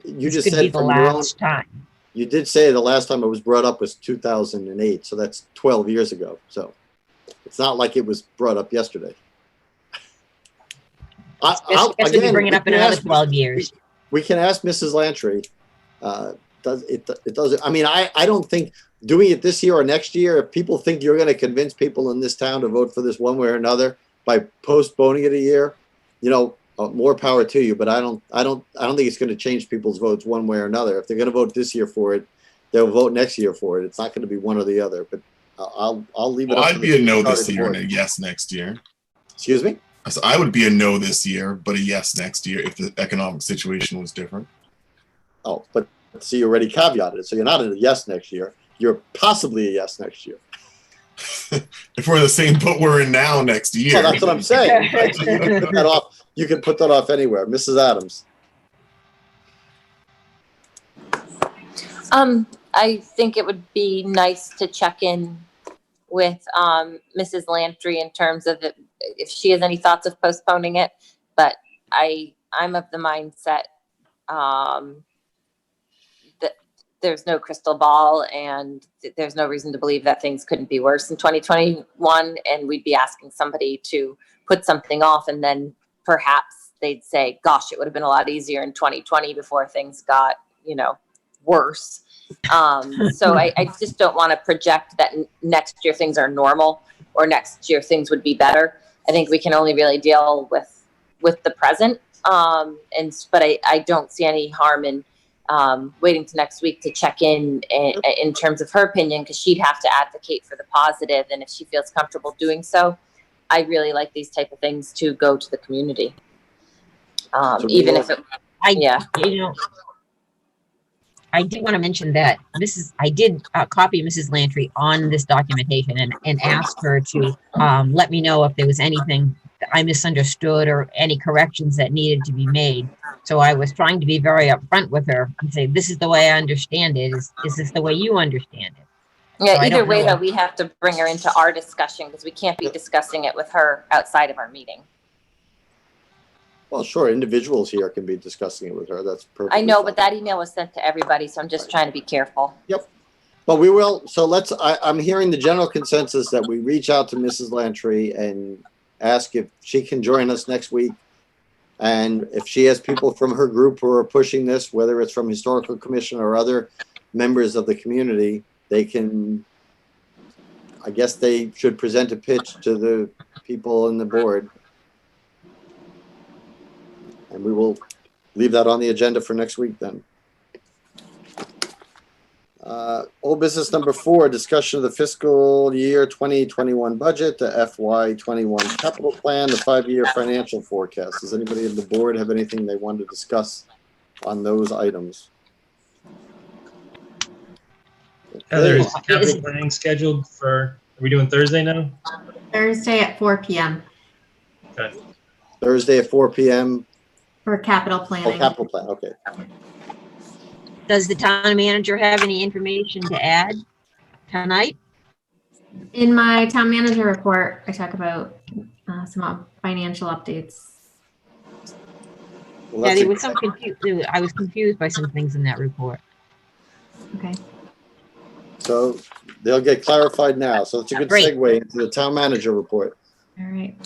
Speaker 1: You
Speaker 4: This
Speaker 1: just
Speaker 4: could
Speaker 1: said
Speaker 4: be the
Speaker 1: from your own,
Speaker 4: last time.
Speaker 1: you did say the last time it was brought up was 2008, so that's 12 years ago. So it's not like it was brought up yesterday.
Speaker 4: Guess we can bring it up in another 12 years.
Speaker 1: We can ask Mrs. Lantry. Does it doesn't, I mean, I don't think doing it this year or next year, if people think you're going to convince people in this town to vote for this one way or another by postponing it a year, more power to you. But I don't think it's going to change people's votes one way or another. If they're going to vote this year for it, they'll vote next year for it. It's not going to be one or the other. But I'll leave it.
Speaker 3: Well,
Speaker 1: up
Speaker 3: I'd be a no this year and a yes next year.
Speaker 1: Excuse me?
Speaker 3: So I would be a no this year, but a yes next year if the economic situation was different.
Speaker 1: Oh, but see, you already caveated it. So you're not a yes next year. You're possibly a yes next year.
Speaker 3: If we're in the same boat we're in now next year.
Speaker 1: Well, that's what I'm saying. Right? So you can put that off anywhere. Mrs. Adams.
Speaker 7: I think it would be nice to check in with Mrs. Lantry in terms of if she has any thoughts of postponing it. But I'm of the mindset that there's no crystal ball and there's no reason to believe that things couldn't be worse in 2021, and we'd be asking somebody to put something off, and then perhaps they'd say, gosh, it would have been a lot easier in 2020 before things got, worse. So I just don't want to project that next year things are normal or next year things would be better. I think we can only really deal with the present. But I don't see any harm in waiting to next week to check in terms of her opinion, because she'd have to advocate for the positive. And if she feels comfortable doing so, I really like these type of things to go to the community. Even if it, yeah.
Speaker 4: I do want to mention that I did copy Mrs. Lantry on this documentation and ask her to let me know if there was anything that I misunderstood or any corrections that needed to be made. So I was trying to be very upfront with her and say, this is the way I understand it. Is this the way you understand it?
Speaker 7: Yeah,
Speaker 4: So
Speaker 7: either way, though, we have to bring her into our discussion because we can't be discussing it with her outside of our meeting.
Speaker 1: Well, sure, individuals here can be discussing it with her. That's perfect.
Speaker 7: I know, but that email was sent to everybody, so I'm just trying to be careful.
Speaker 1: Yep. But we will. So I'm hearing the general consensus that we reach out to Mrs. Lantry and ask if she can join us next week. And if she has people from her group who are pushing this, whether it's from Historical Commission or other members of the community, they can, I guess they should present a pitch to the people in the board. And we will leave that on the agenda for next week then. Old business number 4, discussion of the fiscal year 2021 budget, the FY21 capital plan, the 5-year financial forecast. Does anybody on the board have anything they want to discuss on those items?
Speaker 8: Heather,
Speaker 1: Okay.
Speaker 8: is the capital planning scheduled for, are we doing Thursday now?
Speaker 5: Thursday at 4 p.m.
Speaker 8: Okay.
Speaker 1: Thursday at 4 p.m.
Speaker 5: for capital
Speaker 1: Oh,
Speaker 5: planning.
Speaker 1: capital plan, okay.
Speaker 4: Does the town manager have any information to add tonight?
Speaker 5: In my town manager report, I talk about some financial updates.
Speaker 1: Well,
Speaker 4: Yeah,
Speaker 1: that's
Speaker 4: there
Speaker 1: a-
Speaker 4: was some confusion. I was confused by some things in that report.
Speaker 5: Okay.
Speaker 1: So they'll get clarified now. So it's a good
Speaker 4: Great.
Speaker 1: segue into the town manager report.
Speaker 5: All right.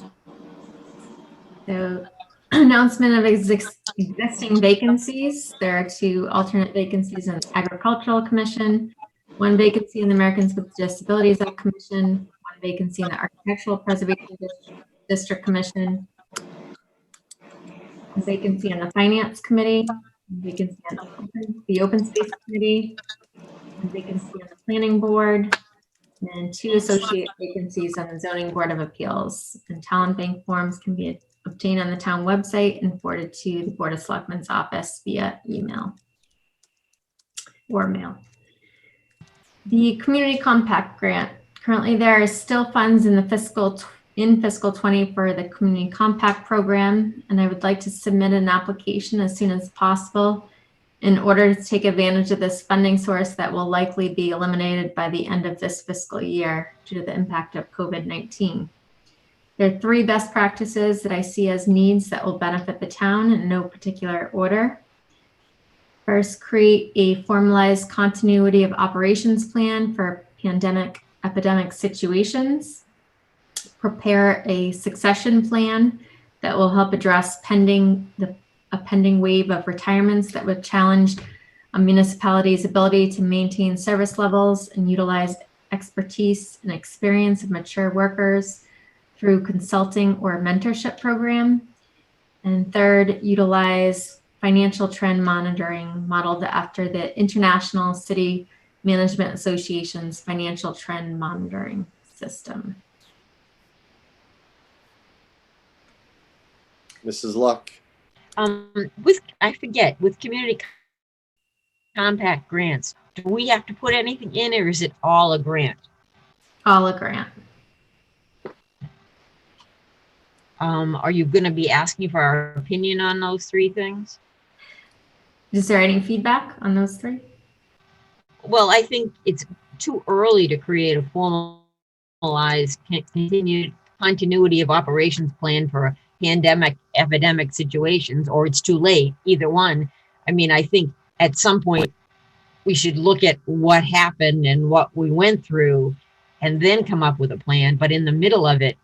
Speaker 5: So announcement of existing vacancies. There are 2 alternate vacancies in the Agricultural Commission, 1 vacancy in the Americans with Disabilities Commission, 1 vacancy in the Architectural Preservation District Commission, 1 vacancy in the Finance Committee, 1 vacancy on the Open Space Committee, 1 vacancy on the Planning Board, and 2 associate vacancies on the Zoning Board of Appeals. And talent bank forms can be obtained on the town website and forwarded to the Board of Selectmen's office via email or mail. The Community Compact Grant. Currently, there is still funds in the fiscal 20 for the Community Compact Program, and I would like to submit an application as soon as possible in order to take advantage of this funding source that will likely be eliminated by the end of this fiscal year due to the impact of COVID-19. There are 3 best practices that I see as needs that will benefit the town in no particular order. First, create a formalized continuity of operations plan for epidemic situations. Prepare a succession plan that will help address a pending wave of retirements that would challenge a municipality's ability to maintain service levels and utilize expertise and experience of mature workers through consulting or mentorship program. And third, utilize financial trend monitoring modeled after the International City Management Association's financial trend monitoring system.
Speaker 1: Mrs. Luck.
Speaker 4: With community compact grants, do we have to put anything in, or is it all a grant?
Speaker 5: All a grant.
Speaker 4: Are you going to be asking for our opinion on those three things?
Speaker 5: Is there any feedback on those three?
Speaker 4: Well, I think it's too early to create a formalized continuity of operations plan for epidemic situations, or it's too late, either one. I mean, I think at some point we should look at what happened and what we went through and then come up with a plan. But in the middle of it,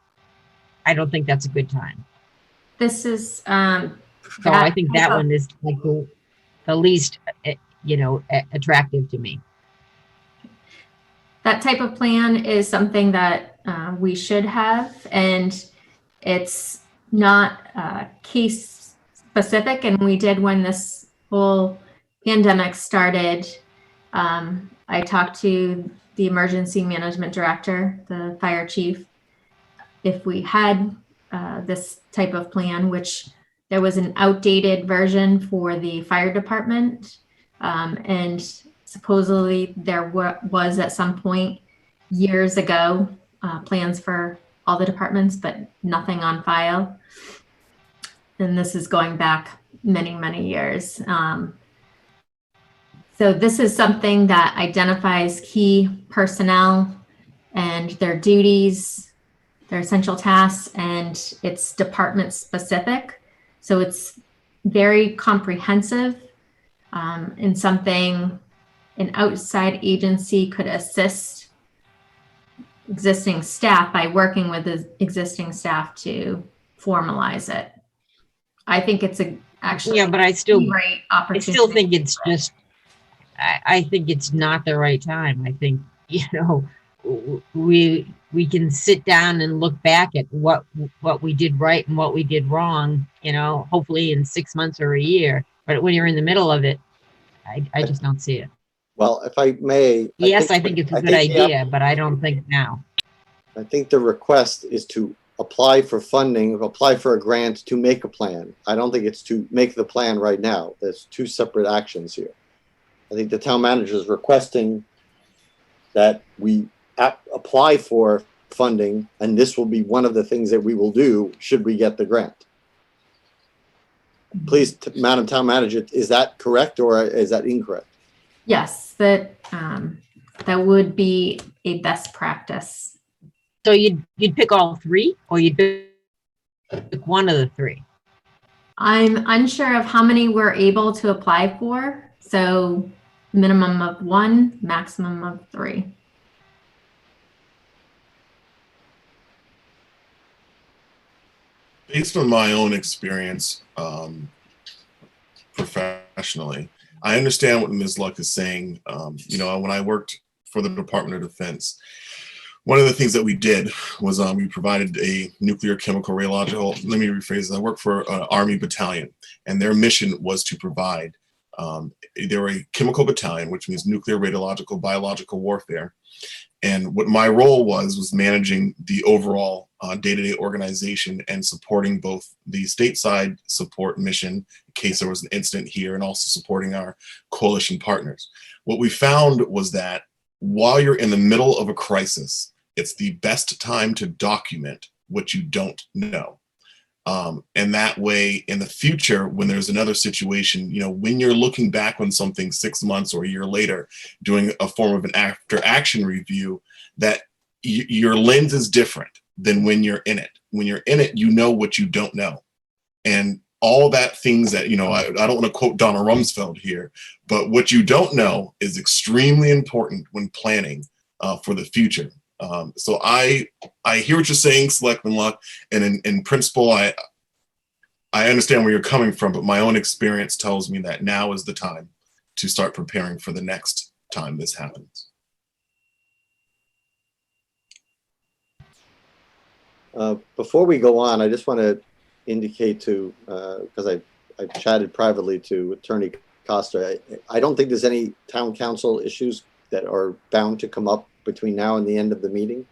Speaker 4: I don't think that's a good time.
Speaker 5: This is,
Speaker 4: So I think that one is like the least, attractive to me.
Speaker 5: that type of plan is something that we should have, and it's not case specific. And we did, when this whole pandemic started, I talked to the emergency management director, the fire chief, if we had this type of plan, which there was an outdated version for the fire department. And supposedly there was at some point years ago plans for all the departments, but nothing on file. And this is going back many, many years. So this is something that identifies key personnel and their duties, their essential tasks, and it's department specific. So it's very comprehensive, and something an outside agency could assist existing staff by working with the existing staff to formalize it. I think it's actually
Speaker 4: but I still
Speaker 5: great opportunity.
Speaker 4: I still think it's just, I think it's not the right time. I think, we can sit down and look back at what we did right and what we did wrong, hopefully in 6 months or a year. But when you're in the middle of it, I just don't see it.
Speaker 1: Well, if I may.
Speaker 4: Yes, I think it's a good idea, but I don't think now.
Speaker 1: I think the request is to apply for funding, apply for a grant to make a plan. I don't think it's to make the plan right now. There's two separate actions here. I think the town manager is requesting that we apply for funding, and this will be one of the things that we will do should we get the grant. Please, Madam Town Manager, is that correct or is that incorrect?
Speaker 5: Yes, that would be a best practice.
Speaker 4: So you'd pick all three, or you'd pick one of the three?
Speaker 5: I'm unsure of how many we're able to apply for. So minimum of one, maximum of three.
Speaker 3: Based on my own experience professionally, I understand what Ms. Luck is saying. When I worked for the Department of Defense, one of the things that we did was we provided a nuclear, chemical, radiological, let me rephrase this. I worked for an Army battalion, and their mission was to provide, they were a chemical battalion, which means nuclear, radiological, biological warfare. And what my role was managing the overall day-to-day organization and supporting both the stateside support mission in case there was an incident here, and also supporting our coalition partners. What we found was that while you're in the middle of a crisis, it's the best time to document what you don't know. And that way, in the future, when there's another situation, when you're looking back on something 6 months or a year later, doing a form of an after-action review, that your lens is different than when you're in it. When you're in it, you know what you don't know. And all that things that, I don't want to quote Donna Rumsfeld here, but what you don't know is extremely important when planning for the future. So I hear what you're saying, Selectman Luck, and in principle, I understand where you're coming from, but my own experience tells me that now is the time to start preparing for the next time this happens.
Speaker 1: Before we go on, I just want to indicate to, because I chatted privately to Attorney Costa, I don't think there's any town council issues that are bound to come up between now and the end of the meeting.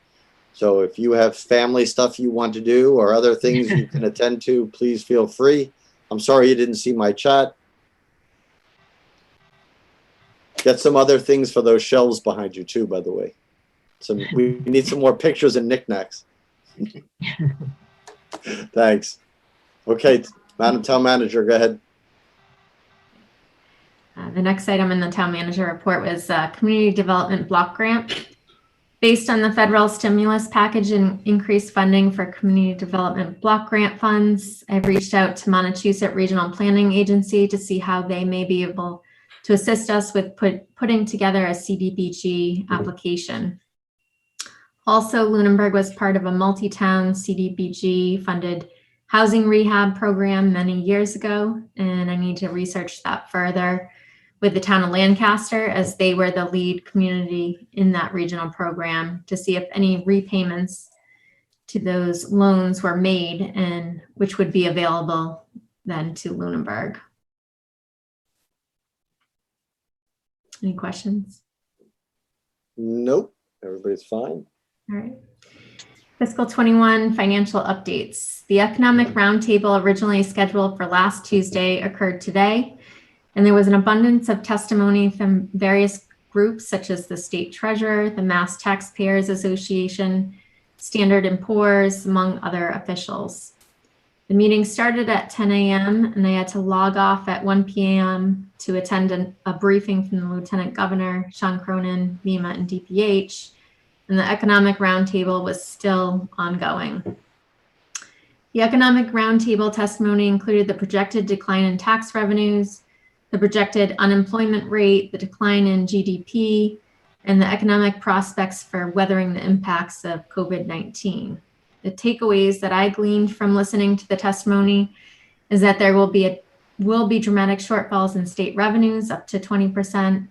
Speaker 1: So if you have family stuff you want to do or other things you can attend to, please feel free. I'm sorry you didn't see my chat. Get some other things for those shelves behind you too, by the way. We need some more pictures and knickknacks. Thanks. Okay, Madam Town Manager, go ahead.
Speaker 5: The next item in the town manager report was community development block grant. Based on the federal stimulus package and increased funding for community development block grant funds, I've reached out to Montechusett Regional Planning Agency to see how they may be able to assist us with putting together a CDBG application. Also, Lunenburg was part of a multi-town CDBG funded housing rehab program many years ago, and I need to research that further with the town of Lancaster, as they were the lead community in that regional program, to see if any repayments to those loans were made and which would be available then to Lunenburg. Any questions?
Speaker 1: Nope, everybody's fine.
Speaker 5: All right. Fiscal 21 financial updates. The economic roundtable, originally scheduled for last Tuesday, occurred today, and there was an abundance of testimony from various groups such as the state treasurer, the Mass Taxpayers Association, Standard & Poor's, among other officials. The meeting started at 10 a.m. and I had to log off at 1 p.m. to attend a briefing from the Lieutenant Governor, Sean Cronin, MEMA, and DPH, and the economic roundtable was still ongoing. The economic roundtable testimony included the projected decline in tax revenues, the projected unemployment rate, the decline in GDP, and the economic prospects for weathering the impacts of COVID-19. The takeaways that I gleaned from listening to the testimony is that there will be dramatic shortfalls in state revenues up to 20%.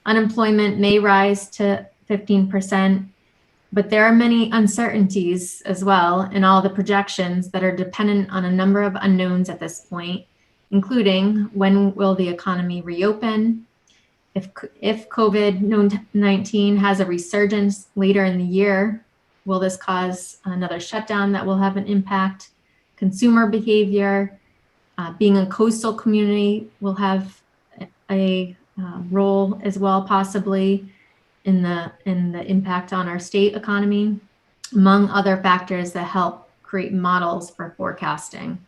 Speaker 5: Unemployment may rise to 15%, but there are many uncertainties as well in all the projections that are dependent on a number of unknowns at this point, including when will the economy reopen, if COVID-19 has a resurgence later in the year, will this cause another shutdown that will have an impact, consumer behavior, being a coastal community will have a role as well, possibly in the impact on our state economy, among other factors that help create models for forecasting.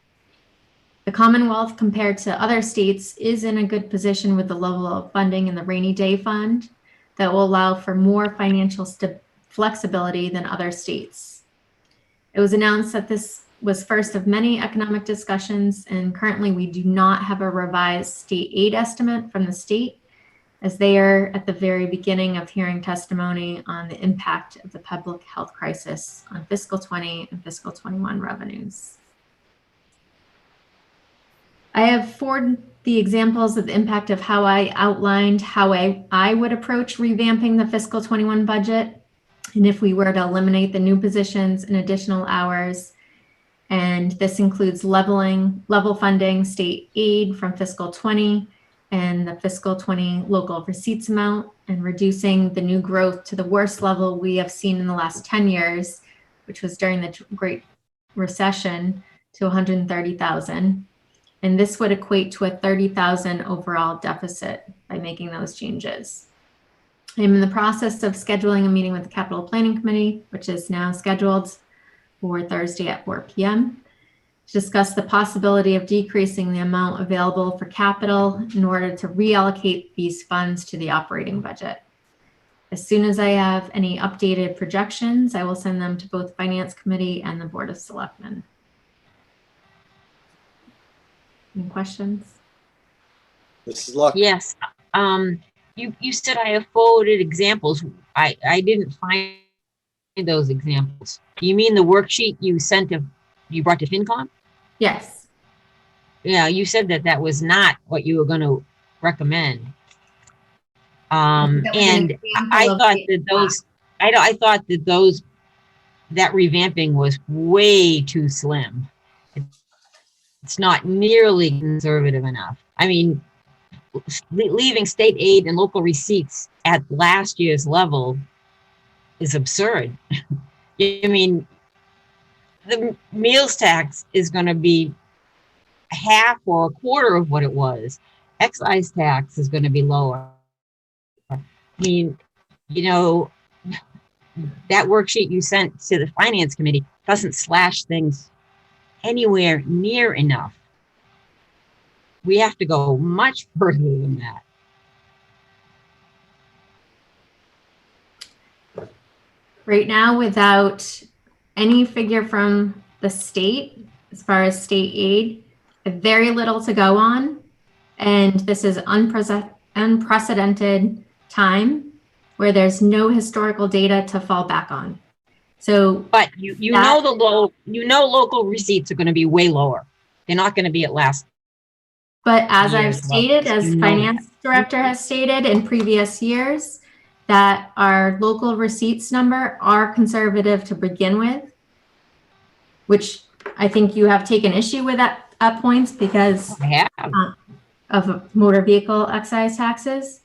Speaker 5: The Commonwealth, compared to other states, is in a good position with the level of funding in the rainy day fund that will allow for more financial flexibility than other states. It was announced that this was first of many economic discussions, and currently we do not have a revised state aid estimate from the state, as they are at the very beginning of hearing testimony on the impact of the public health crisis on fiscal 20 and fiscal 21 revenues. I have forwarded the examples of the impact of how I outlined how I would approach revamping the fiscal 21 budget, and if we were to eliminate the new positions and additional hours. And this includes level funding state aid from fiscal 20 and the fiscal 20 local receipts amount, and reducing the new growth to the worst level we have seen in the last 10 years, which was during the Great Recession, to 130,000. And this would equate to a 30,000 overall deficit by making those changes. I'm in the process of scheduling a meeting with the Capital Planning Committee, which is now scheduled for Thursday at 4 p.m. to discuss the possibility of decreasing the amount available for capital in order to reallocate these funds to the operating budget. As soon as I have any updated projections, I will send them to both Finance Committee and the Board of Selectmen. Any questions?
Speaker 1: Mrs. Luck?
Speaker 4: Yes. You said I have forwarded examples. I didn't find those examples. Do you mean the worksheet you sent you brought to FinCom?
Speaker 5: Yes.
Speaker 4: Yeah, you said that was not what you were going to recommend.
Speaker 5: That was an
Speaker 4: And
Speaker 5: example
Speaker 4: I
Speaker 5: of
Speaker 4: thought
Speaker 5: the-
Speaker 4: that I thought that that revamping was way too slim. It's not nearly conservative enough. I mean, leaving state aid and local receipts at last year's level is absurd. I mean, the meals tax is going to be half or a quarter of what it was. Excise tax is going to be lower. I mean, that worksheet you sent to the finance committee doesn't slash things anywhere near enough. We have to go much further than that.
Speaker 5: Right now, without any figure from the state, as far as state aid, very little to go on. And this is unprecedented time where there's no historical data to fall back on. So,
Speaker 4: but you know local receipts are going to be way lower. They're not going to be at last.
Speaker 5: But as I've
Speaker 4: year's
Speaker 5: stated,
Speaker 4: levels.
Speaker 5: as finance director has stated in previous years, that our local receipts number are conservative to begin with, which I think you have taken issue with at points because of motor vehicle excise taxes.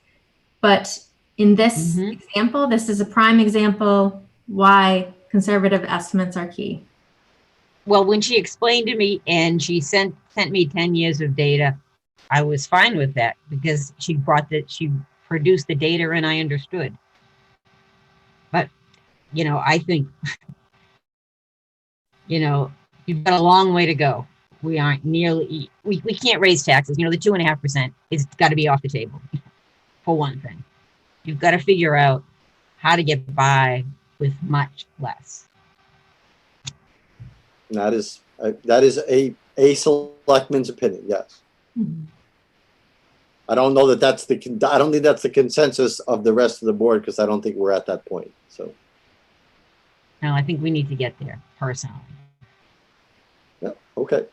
Speaker 5: But in this example, this is a prime example why conservative estimates are key.
Speaker 4: Well, when she explained to me and she sent me 10 years of data, I was fine with that because she produced the data and I understood. But, I think, you've got a long way to go. We aren't nearly, we can't raise taxes. The 2.5% is got to be off the table for one thing. You've got to figure out how to get by with much less.
Speaker 1: That is a selectman's opinion. Yes.
Speaker 5: Mm-hmm.
Speaker 1: I don't know that I don't think that's the consensus of the rest of the board because I don't think we're at that point. So.
Speaker 4: No, I think we need to get there personally.
Speaker 1: Yeah. Okay.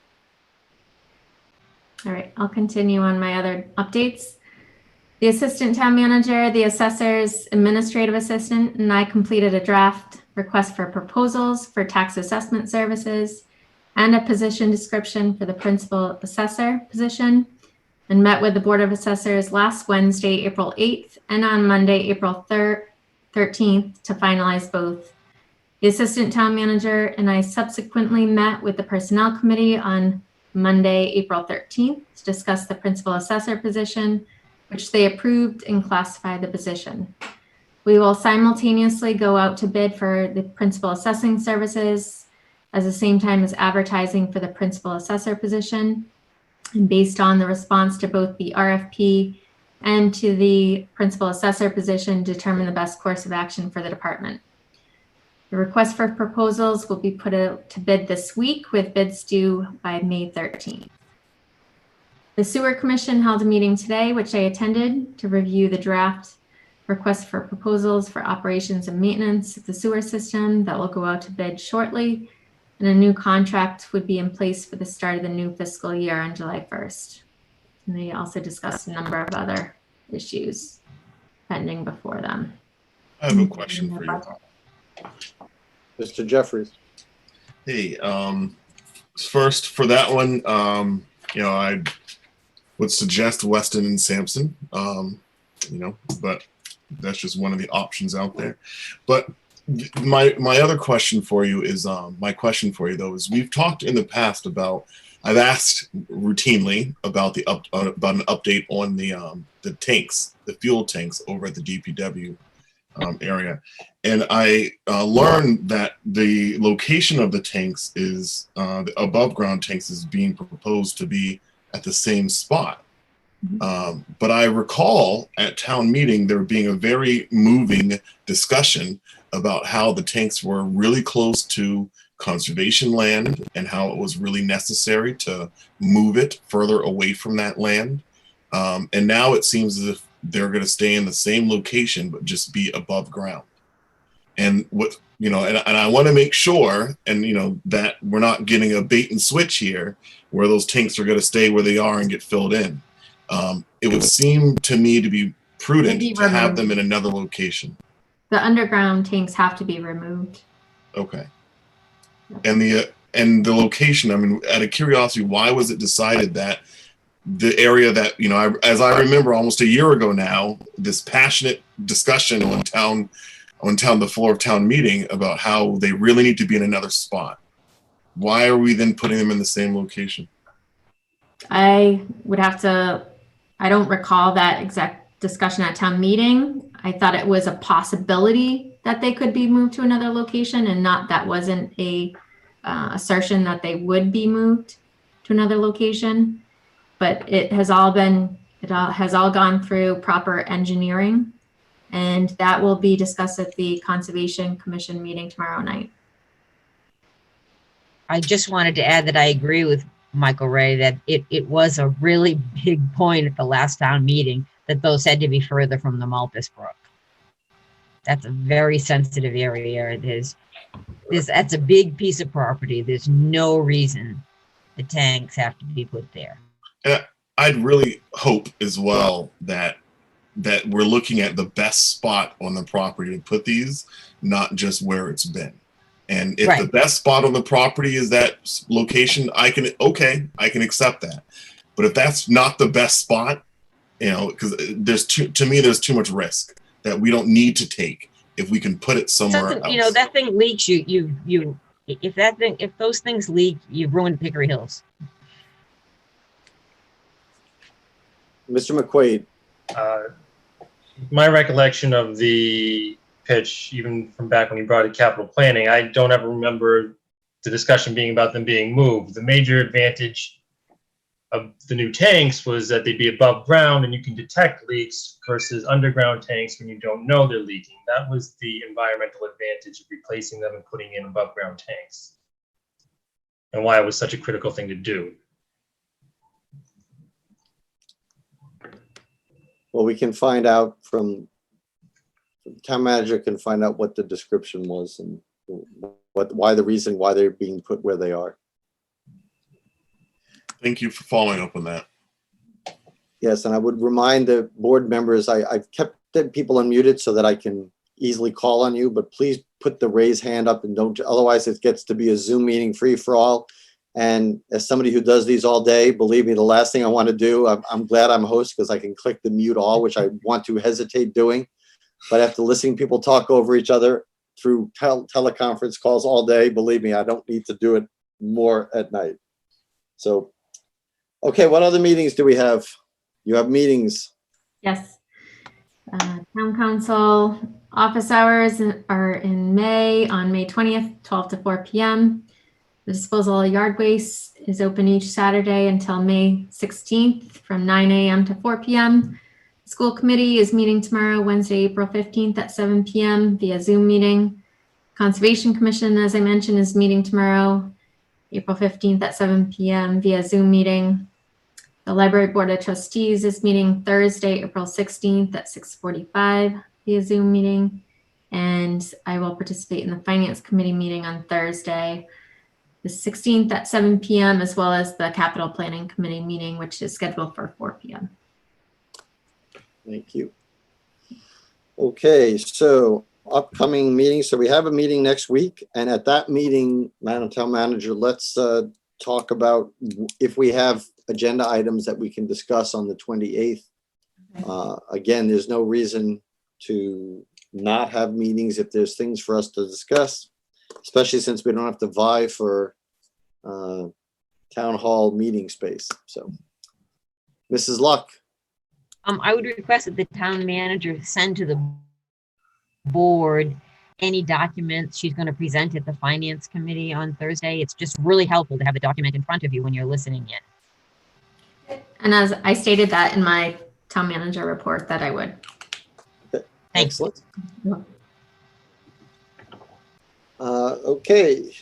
Speaker 5: All right, I'll continue on my other updates. The assistant town manager, the assessor's administrative assistant, and I completed a draft request for proposals for tax assessment services and a position description for the principal assessor position, and met with the Board of Assessors last Wednesday, April 8th, and on Monday, April 13th to finalize both. The assistant town manager and I subsequently met with the Personnel Committee on Monday, April 13th to discuss the principal assessor position, which they approved and classified the position. We will simultaneously go out to bid for the principal assessing services at the same time as advertising for the principal assessor position. And based on the response to both the RFP and to the principal assessor position, determine the best course of action for the department. The request for proposals will be put out to bid this week with bids due by May 13th. The Sewer Commission held a meeting today, which I attended to review the draft request for proposals for operations and maintenance of the sewer system that will go out to bid shortly. And a new contract would be in place for the start of the new fiscal year on July 1st. And they also discussed a number of other issues pending before them.
Speaker 3: I have a question for you.
Speaker 1: Mr. Jeffries.
Speaker 3: Hey, first for that one, I would suggest Weston and Sampson, but that's just one of the options out there. But my other question for you is, is we've talked in the past about, I've asked routinely about about an update on the tanks, the fuel tanks over at the DPW area. And I learned that the location of the tanks is, the above ground tanks is being proposed to be at the same spot. But I recall at town meeting, there being a very moving discussion about how the tanks were really close to conservation land and how it was really necessary to move it further away from that land. And now it seems as if they're going to stay in the same location, but just be above ground. And what, and I want to make sure, and, that we're not getting a bait and switch here where those tanks are going to stay where they are and get filled in. It would seem to me to be prudent to have them in another location.
Speaker 5: The underground tanks have to be removed.
Speaker 3: Okay. And the location, I mean, out of curiosity, why was it decided that the area that, as I remember almost a year ago now, this passionate discussion on the floor of town meeting about how they really need to be in another spot. Why are we then putting them in the same location?
Speaker 5: I don't recall that exact discussion at town meeting. I thought it was a possibility that they could be moved to another location, and that wasn't a assertion that they would be moved to another location. But it has all gone through proper engineering, and that will be discussed at the Conservation Commission meeting tomorrow night.
Speaker 4: I just wanted to add that I agree with Michael Ray that it was a really big point at the last town meeting that those had to be further from the Malpus Brook. That's a very sensitive area. That's a big piece of property. There's no reason the tanks have to be put there.
Speaker 3: And I'd really hope as well that we're looking at the best spot on the property to put these, not just where it's been. And if the best spot on the property is that location, I can accept that. But if that's not the best spot, because there's too much risk that we don't need to take if we can put it somewhere else.
Speaker 4: That thing leaks. If those things leak, you've ruined Hickory Hills.
Speaker 1: Mr. McQuaid.
Speaker 8: My recollection of the pitch, even from back when you brought it capital planning, I don't ever remember the discussion being about them being moved. The major advantage of the new tanks was that they'd be above ground and you can detect leaks versus underground tanks when you don't know they're leaking. That was the environmental advantage of replacing them and putting in above ground tanks, and why it was such a critical thing to do.
Speaker 1: Well, we can find out from the town manager can find out what the description was and why they're being put where they are.
Speaker 3: Thank you for following up on that.
Speaker 1: Yes, and I would remind the board members, I've kept the people unmuted so that I can easily call on you, but please put the raise hand up and don't, otherwise it gets to be a Zoom meeting free for all. And as somebody who does these all day, believe me, the last thing I want to do, I'm glad I'm a host because I can click the mute all, which I want to hesitate doing. But after listening to people talk over each other through teleconference calls all day, believe me, I don't need to do it more at night. So, okay, what other meetings do we have? You have meetings.
Speaker 5: Yes. Town council office hours are in May, on May 20th, 12 to 4 p.m. The disposal of yard waste is open each Saturday until May 16th from 9 a.m. to 4 p.m. School committee is meeting tomorrow, Wednesday, April 15th at 7 p.m. via Zoom meeting. Conservation Commission, as I mentioned, is meeting tomorrow, April 15th at 7 p.m. via Zoom meeting. The Library Board of Trustees is meeting Thursday, April 16th at 6:45 via Zoom meeting. And I will participate in the Finance Committee meeting on Thursday, the 16th at 7 p.m., as well as the Capital Planning Committee meeting, which is scheduled for 4 p.m.
Speaker 1: Thank you. Okay, so upcoming meetings. So we have a meeting next week, and at that meeting, Madam Town Manager, let's talk about if we have agenda items that we can discuss on the 28th. Again, there's no reason to not have meetings if there's things for us to discuss, especially since we don't have to vie for town hall meeting space. So, Mrs. Luck.
Speaker 4: I would request that the town manager send to the board any documents she's going to present at the Finance Committee on Thursday. It's just really helpful to have the document in front of you when you're listening in.
Speaker 5: And as I stated that in my town manager report that I would.
Speaker 1: Okay.
Speaker 4: Thanks.
Speaker 1: Excellent. Okay.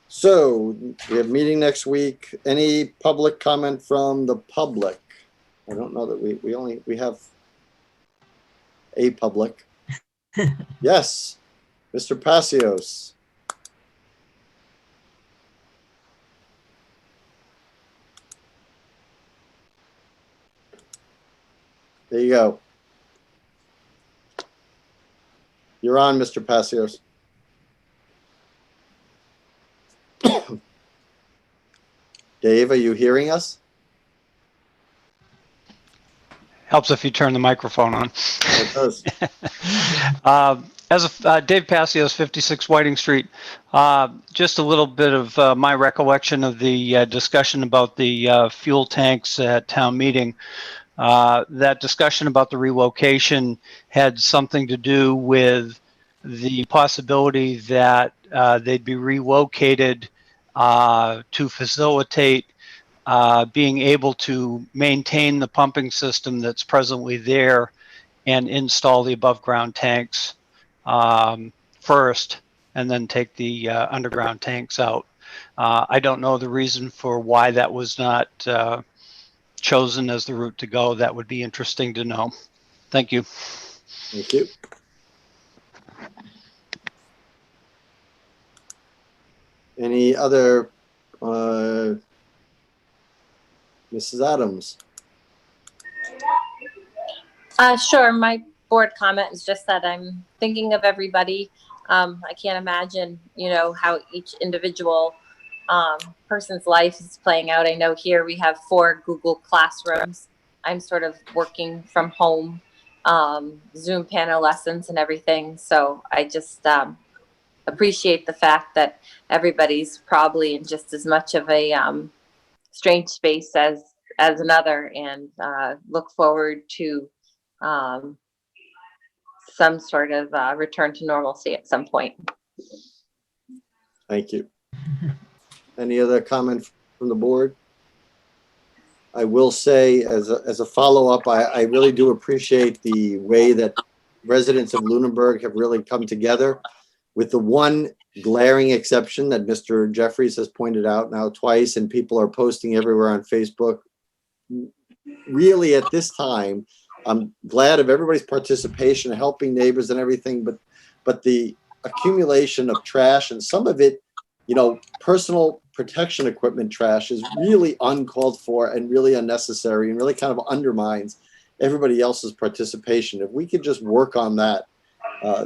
Speaker 1: So we have meeting next week. Any public comment from the public? I don't know that we have a public. Yes, Mr. Passios. There you go. You're on, Mr. Passios. Dave, are you hearing us?
Speaker 12: Helps if you turn the microphone on.
Speaker 1: It does.
Speaker 12: Dave Passios, 56 Whiting Street. Just a little bit of my recollection of the discussion about the fuel tanks at town meeting. That discussion about the relocation had something to do with the possibility that they'd be relocated to facilitate being able to maintain the pumping system that's presently there and install the above ground tanks first, and then take the underground tanks out. I don't know the reason for why that was not chosen as the route to go. That would be interesting to know. Thank you.
Speaker 1: Thank you. Any other, Mrs. Adams?
Speaker 7: Sure. My board comment is just that I'm thinking of everybody. I can't imagine, how each individual person's life is playing out. I know here we have 4 Google Classrooms. I'm sort of working from home, Zoom panel lessons and everything. So I just appreciate the fact that everybody's probably in just as much of a strange space as another, and look forward to some sort of return to normalcy at some point.
Speaker 1: Thank you. Any other comment from the board? I will say, as a follow-up, I really do appreciate the way that residents of Lunenburg have really come together, with the one glaring exception that Mr. Jeffries has pointed out now twice, and people are posting everywhere on Facebook. Really, at this time, I'm glad of everybody's participation, helping neighbors and everything, but the accumulation of trash, and some of it, personal protection equipment trash, is really uncalled for and really unnecessary, and really kind of undermines everybody else's participation. If we could just work on that,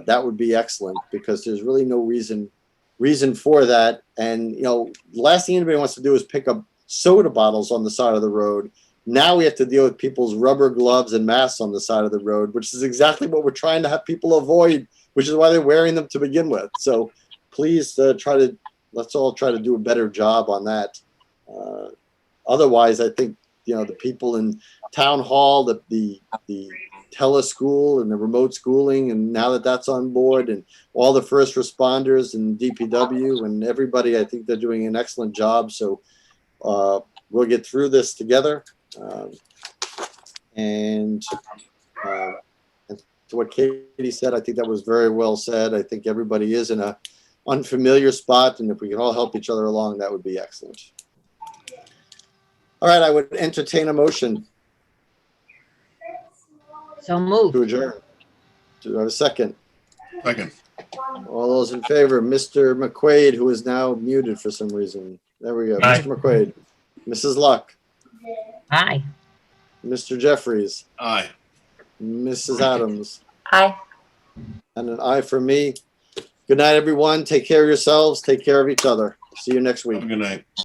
Speaker 1: that would be excellent, because there's really no reason for that. And the last thing anybody wants to do is pick up soda bottles on the side of the road. Now we have to deal with people's rubber gloves and masks on the side of the road, which is exactly what we're trying to have people avoid, which is why they're wearing them to begin with. So please let's all try to do a better job on that. Otherwise, I think, the people in town hall, the teleschool and the remote schooling, and now that that's on board, and all the first responders and DPW and everybody, I think they're doing an excellent job. So we'll get through this together. And to what Katie said, I think that was very well said. I think everybody is in a unfamiliar spot, and if we can all help each other along, that would be excellent. All right, I would entertain a motion
Speaker 4: So moved.
Speaker 1: to adjourn. Do I have a second?
Speaker 3: Second.
Speaker 1: All those in favor, Mr. McQuaid, who is now muted for some reason. There we go.
Speaker 8: Aye.
Speaker 1: Mr. McQuaid. Mrs. Luck.
Speaker 4: Aye.
Speaker 1: Mr. Jeffries.
Speaker 3: Aye.
Speaker 1: Mrs. Adams.
Speaker 7: Aye.
Speaker 1: And an aye for me. Good night, everyone. Take care of yourselves. Take care of each other. See you next week.
Speaker 3: Good night.